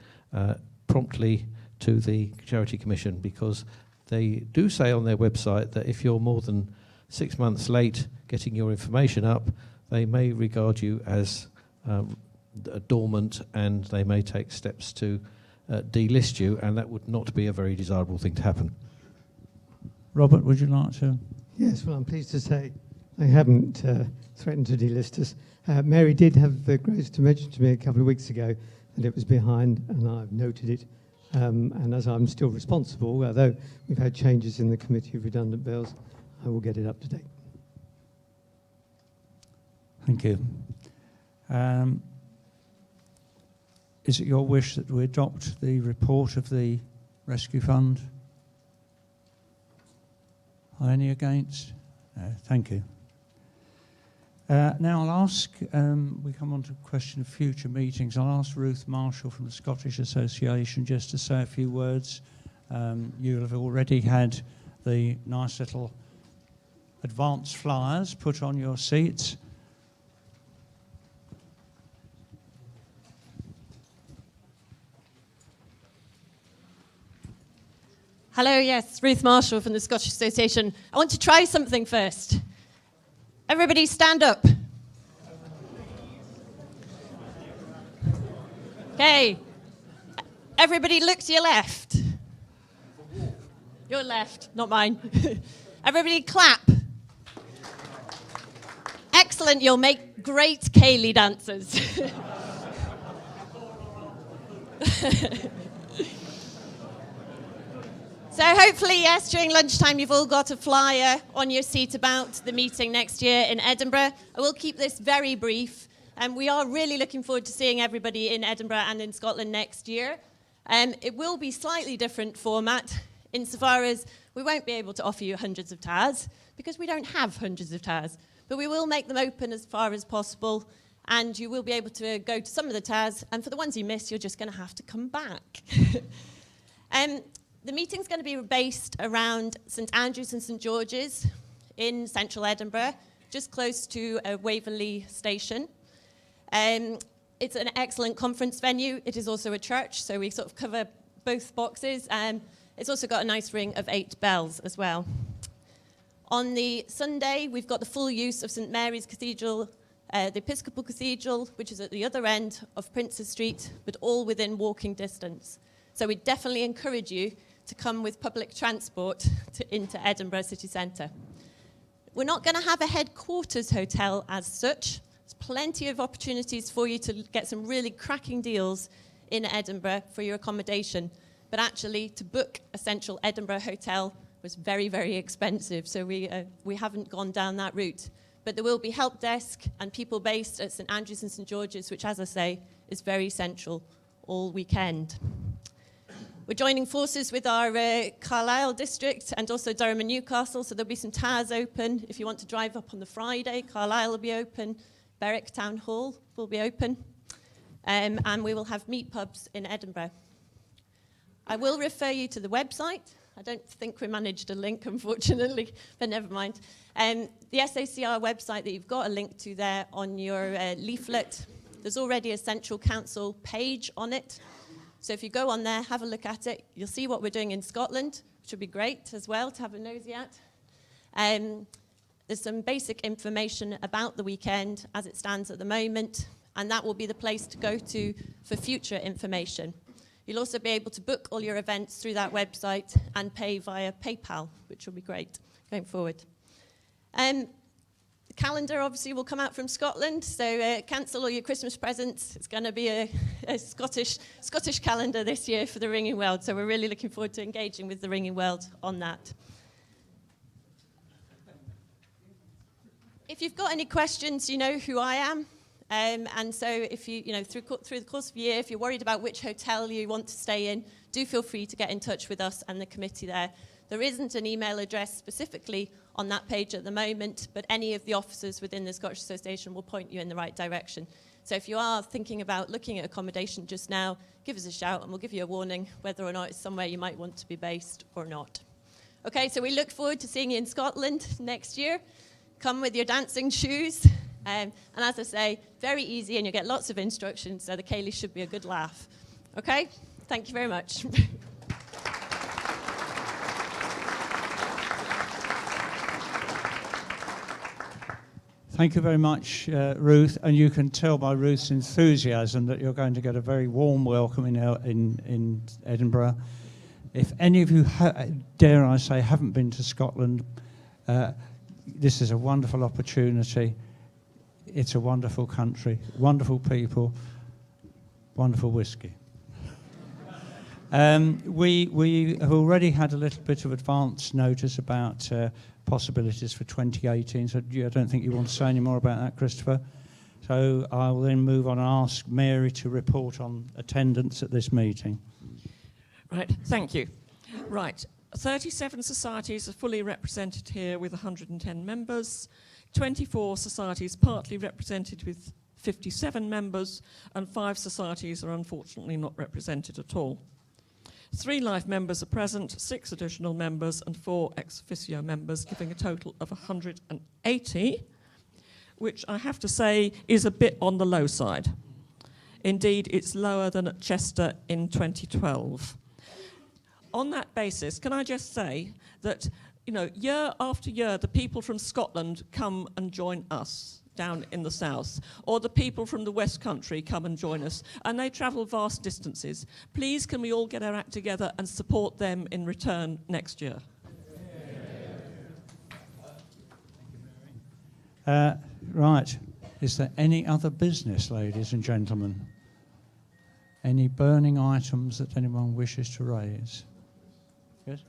promptly to the Charity Commission, because they do say on their website that if you're more than 6 months late getting your information up, they may regard you as dormant, and they may take steps to delist you, and that would not be a very desirable thing to happen. Robert, would you like to? Yes, well, I'm pleased to say I haven't threatened to delist us. Mary did have the grace to mention to me a couple of weeks ago that it was behind, and I've noted it. And as I'm still responsible, although we've had changes in the Committee of Redundant Bells, I will get it up to date. Thank you. Is it your wish that we adopt the report of the Rescue Fund? Are any against? No, thank you. Now I'll ask, we come on to the question of future meetings. I'll ask Ruth Marshall from the Scottish Association just to say a few words. You'll have already had the nice little advance flyers put on your seats. Hello, yes, Ruth Marshall from the Scottish Association. I want to try something first. Everybody stand up. Okay. Everybody look to your left. Your left, not mine. Everybody clap. Excellent, you'll make great ceilidh dancers. So hopefully, yes, during lunchtime you've all got a flyer on your seat about the meeting next year in Edinburgh. I will keep this very brief. We are really looking forward to seeing everybody in Edinburgh and in Scotland next year. It will be slightly different format insofar as we won't be able to offer you hundreds of TAs because we don't have hundreds of TAs. But we will make them open as far as possible, and you will be able to go to some of the TAs, and for the ones you miss, you're just going to have to come back. The meeting's going to be based around St Andrews and St George's in central Edinburgh, just close to Waverley Station. It's an excellent conference venue. It is also a church, so we sort of cover both boxes. It's also got a nice ring of 8 bells as well. On the Sunday, we've got the full use of St Mary's Cathedral, the Episcopal Cathedral, which is at the other end of Princes Street, but all within walking distance. So we definitely encourage you to come with public transport into Edinburgh city centre. We're not going to have a headquarters hotel as such. There's plenty of opportunities for you to get some really cracking deals in Edinburgh for your accommodation. But actually, to book a central Edinburgh hotel was very, very expensive, so we haven't gone down that route. But there will be help desk and people based at St Andrews and St George's, which, as I say, is very central all weekend. We're joining forces with our Carlisle district and also Durham and Newcastle, so there'll be some TAs open. If you want to drive up on the Friday, Carlisle will be open, Berwick Town Hall will be open, and we will have meat pubs in Edinburgh. I will refer you to the website. I don't think we managed a link, unfortunately, but never mind. The SACR website that you've got a link to there on your leaflet, there's already a Central Council page on it. So if you go on there, have a look at it, you'll see what we're doing in Scotland, which would be great as well to have a nosy at. There's some basic information about the weekend as it stands at the moment, and that will be the place to go to for future information. You'll also be able to book all your events through that website and pay via PayPal, which will be great going forward. The calendar obviously will come out from Scotland, so cancel all your Christmas presents. It's going to be a Scottish calendar this year for the Ringing World, so we're really looking forward to engaging with the Ringing World on that. If you've got any questions, you know who I am. And so if you know, through the course of the year, if you're worried about which hotel you want to stay in, do feel free to get in touch with us and the committee there. There isn't an email address specifically on that page at the moment, but any of the officers within the Scottish Association will point you in the right direction. So if you are thinking about looking at accommodation just now, give us a shout and we'll give you a warning whether or not it's somewhere you might want to be based or not. Okay, so we look forward to seeing you in Scotland next year. Come with your dancing shoes. And as I say, very easy and you'll get lots of instructions, so the Ceilidh should be a good laugh. Okay? Thank you very much. Thank you very much, Ruth. And you can tell by Ruth's enthusiasm that you're going to get a very warm welcome in Edinburgh. If any of you, dare I say, haven't been to Scotland, this is a wonderful opportunity. It's a wonderful country, wonderful people, wonderful whiskey. We have already had a little bit of advance notice about possibilities for 2018, so I don't think you want to say any more about that, Christopher. So I'll then move on and ask Mary to report on attendance at this meeting. Right, thank you. Right, 37 societies are fully represented here with 110 members. 24 societies partly represented with 57 members, and 5 societies are unfortunately not represented at all. 3 life members are present, 6 additional members, and 4 ex officio members, giving a total of 180, which I have to say is a bit on the low side. Indeed, it's lower than at Chester in 2012. On that basis, can I just say that, you know, year after year, the people from Scotland come and join us down in the south, or the people from the West Country come and join us, and they travel vast distances. Please, can we all get our act together and support them in return next year? Right. Is there any other business, ladies and gentlemen? Any burning items that anyone wishes to raise? Yes?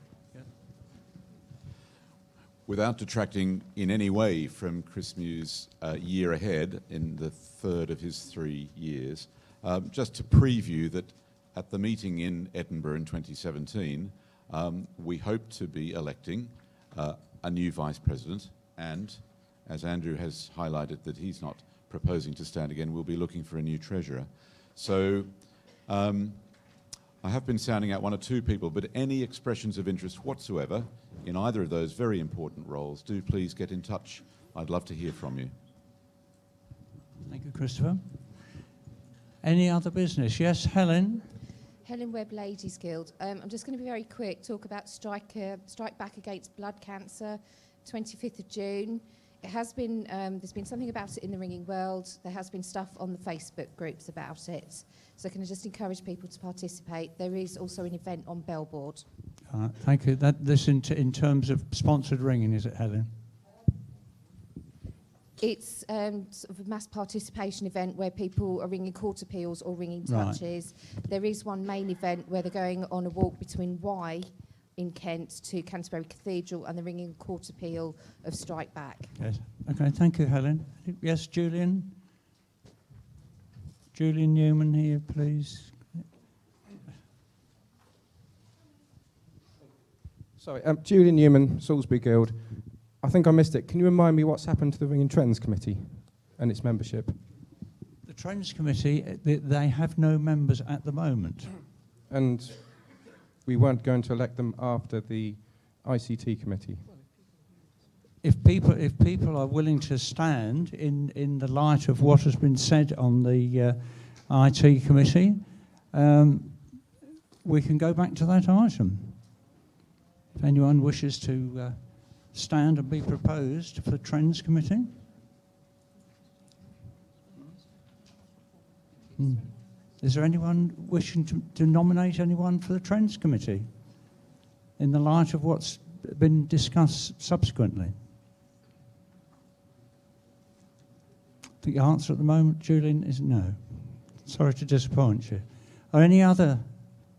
without detracting in any way from Chris Mew's year ahead in the third of his 3 years, just to preview that at the meeting in Edinburgh in 2017, we hope to be electing a new Vice President, and as Andrew has highlighted that he's not proposing to stand again, we'll be looking for a new Treasurer. So I have been sounding out 1 or 2 people, but any expressions of interest whatsoever in either of those very important roles, do please get in touch. I'd love to hear from you. Thank you, Christopher. Any other business? Yes, Helen? Helen Webb Ladies Guild. I'm just going to be very quick, talk about Strike Back Against Blood Cancer, 25th of June. It has been, there's been something about it in the ringing world. There has been stuff on the Facebook groups about it. So can I just encourage people to participate? There is also an event on Bellboard. Thank you. This in terms of sponsored ringing, is it, Helen? It's sort of a mass participation event where people are ringing court appeals or ringing Right. touches. There is one main event where they're going on a walk between Y in Kent to Canterbury Cathedral and the ringing court appeal of Strike Back. Yes. Okay, thank you, Helen. Yes, Julian? Julian Newman here, please. Sorry, Julian Newman, Salisbury Guild. I think I missed it. Can you remind me what's happened to the Ringing Trends Committee and its membership? The Trends Committee, they have no members at the moment. And we weren't going to elect them after the ICT Committee? If people are willing to stand in the light of what has been said on the IT Committee, we can go back to that item. If anyone wishes to stand and be proposed for the Trends Committee. Is there anyone wishing to nominate anyone for the Trends Committee in the light of what's been discussed subsequently? The answer at the moment, Julian, is no. Sorry to disappoint you. Or any other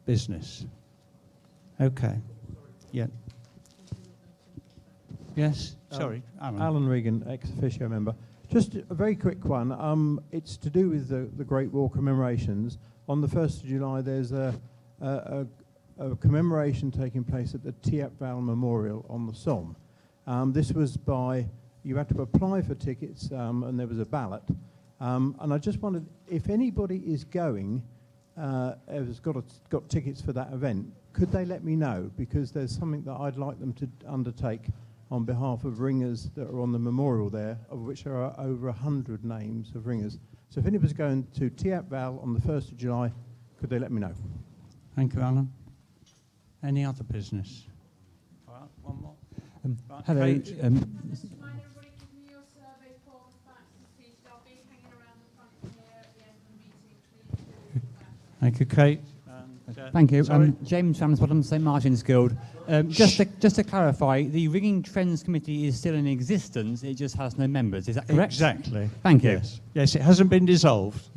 business? Okay. Yeah. Yes, sorry, Alan. Alan Regan, ex-officio member. Just a very quick one. It's to do with the Great War commemorations. On the 1st of July, there's a commemoration taking place at the Tiap Val Memorial on the Somme. This was by, you had to apply for tickets, and there was a ballot. And I just wondered if anybody is going, has got tickets for that event, could they let me know? Because there's something that I'd like them to undertake on behalf of ringers that are on the memorial there, of which there are over 100 names of ringers. So if anybody's going to Tiap Val on the 1st of July, could they let me know? Thank you, Alan. Any other business? All right, one more. Hello. Kate. Thank you, Kate. Thank you. Sorry? James Ramsbottom, St Martin's Guild. Just to clarify, the Ringing Trends Committee is still in existence, it just has no members, is that correct? Exactly. Thank you. Yes, yes, it hasn't been dissolved.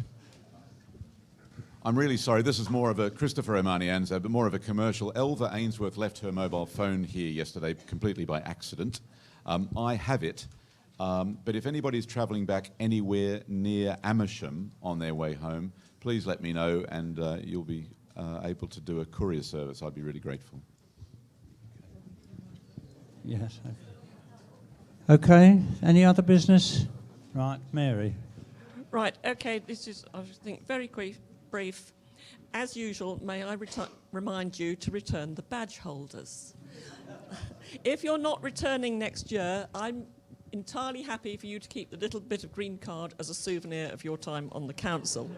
I'm really sorry, this is more of a Christopher Omani answer, but more of a commercial. Elva Ainsworth left her mobile phone here yesterday completely by accident. I have it, but if anybody's travelling back anywhere near Amersham on their way home, please let me know and you'll be able to do a courier service. I'd be really grateful. Yes. Okay, any other business? Right, Mary. Right, okay, this is, I think, very brief. As usual, may I remind you to return the badge holders. If you're not returning next year, I'm entirely happy for you to keep the little bit of green card as a souvenir of your time on the council.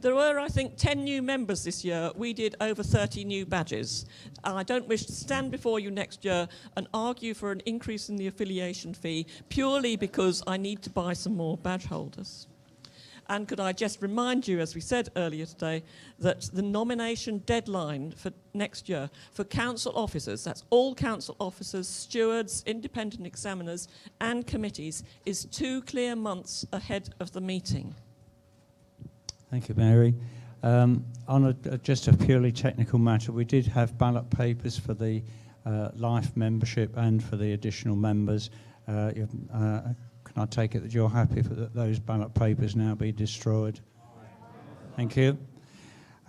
There were, I think, 10 new members this year. We did over 30 new badges. I don't wish to stand before you next year and argue for an increase in the affiliation fee purely because I need to buy some more badge holders. And could I just remind you, as we said earlier today, that the nomination deadline for next year for council officers, that's all council officers, stewards, independent examiners and committees, is 2 clear months ahead of the meeting. Thank you, Mary. On just a purely technical matter, we did have ballot papers for the life membership and for the additional members. Can I take it that you're happy that those ballot papers now be destroyed? Thank you.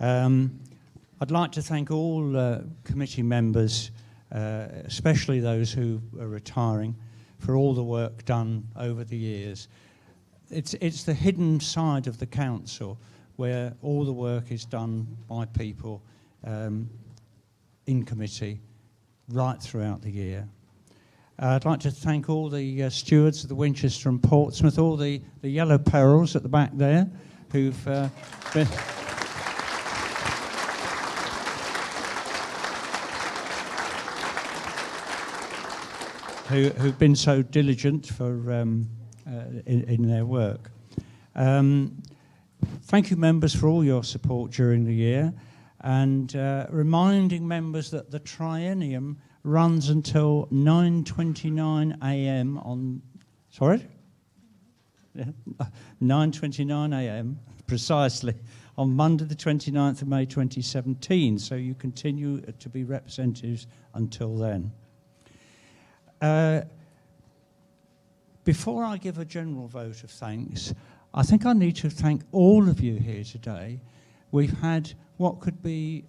I'd like to thank all committee members, especially those who are retiring, for all the work done over the years. It's the hidden side of the council where all the work is done by people in committee right throughout the year. I'd like to thank all the stewards of the Winchester and Portsmouth, all the yellow perils at the back there who've been... who've been so diligent for in their work. Thank you, members, for all your support during the year, and reminding members that the triennium runs until 9:29 a.m. on... Sorry? Yeah, 9:29 a.m. precisely on Monday the 29th of May 2017, so you continue to be representatives until then. Before I give a general vote of thanks, I think I need to thank all of you here today. We've had what could be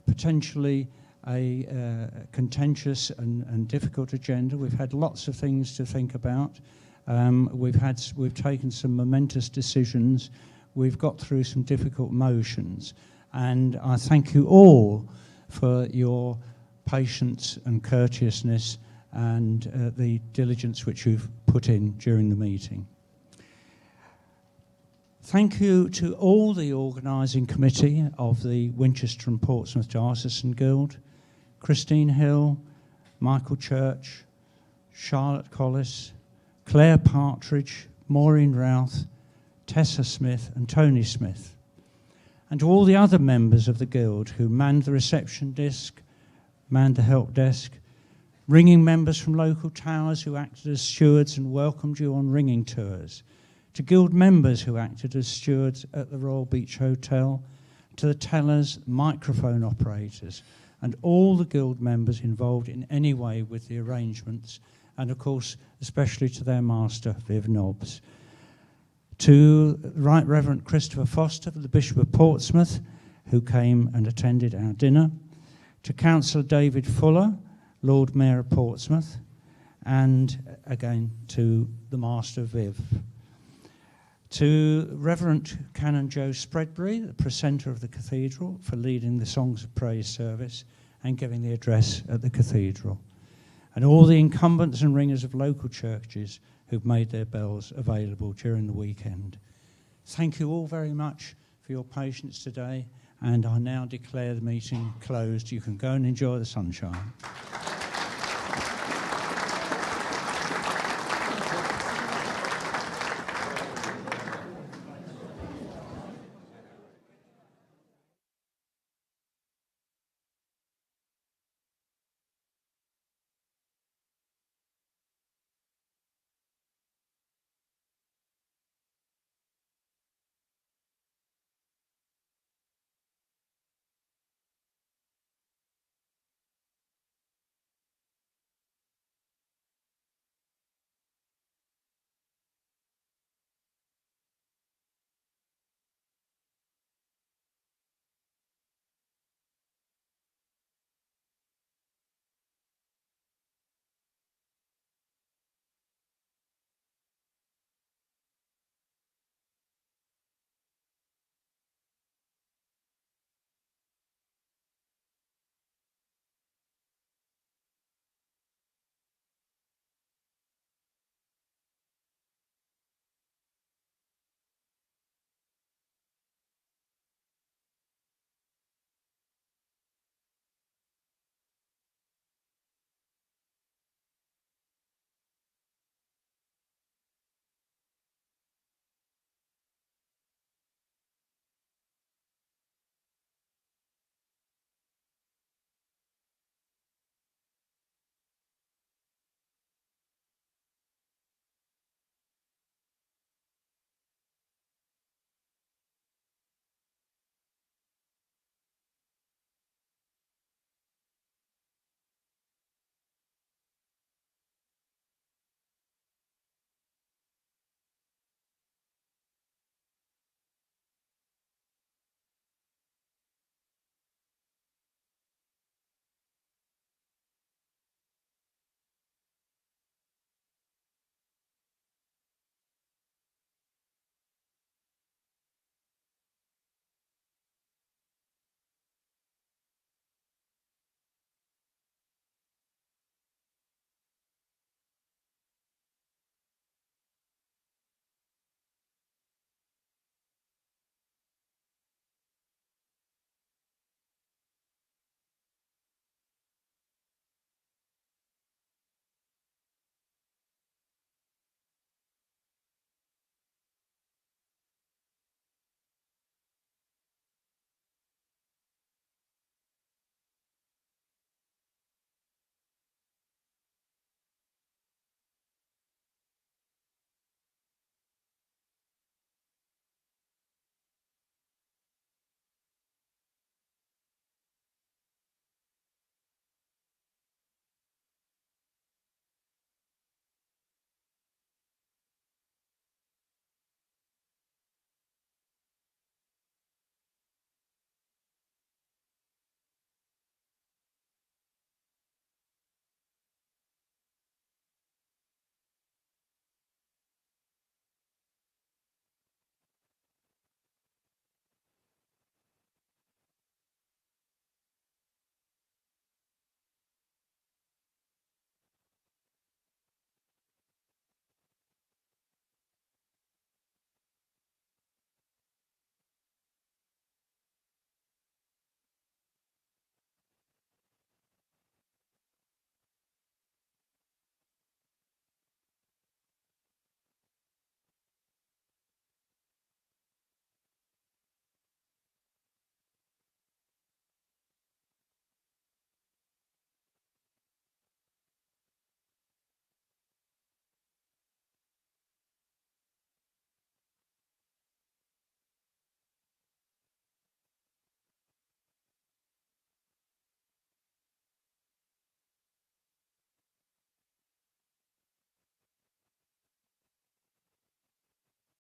potentially a contentious and difficult agenda. We've had lots of things to think about. We've taken some momentous decisions. We've got through some difficult motions. And I thank you all for your patience and courteousness and the diligence which you've put in during the meeting. Thank you to all the organising committee of the Winchester and Portsmouth Diocesan Guild, Christine Hill, Michael Church, Charlotte Collis, Claire Partridge, Maureen Routh, Tessa Smith and Tony Smith, and to all the other members of the Guild who manned the reception desk, manned the help desk, ringing members from local towers who acted as stewards and welcomed you on ringing tours, to Guild members who acted as stewards at the Royal Beach Hotel, to the tellers, microphone operators, and all the Guild members involved in any way with the arrangements, and of course, especially to their master, Viv Nobbs. To Right Reverend Christopher Foster, the Bishop of Portsmouth, who came and attended our dinner, to Councillor David Fuller, Lord Mayor of Portsmouth, and again to the Master Viv. To Reverend Canon Joe Spreadbury, the precentor of the cathedral, for leading the Songs of Praise service and giving the address at the cathedral. And all the incumbents and ringers of local churches who've made their bells available during the weekend. Thank you all very much for your patience today, and I now declare the meeting closed. You can go and enjoy the sunshine.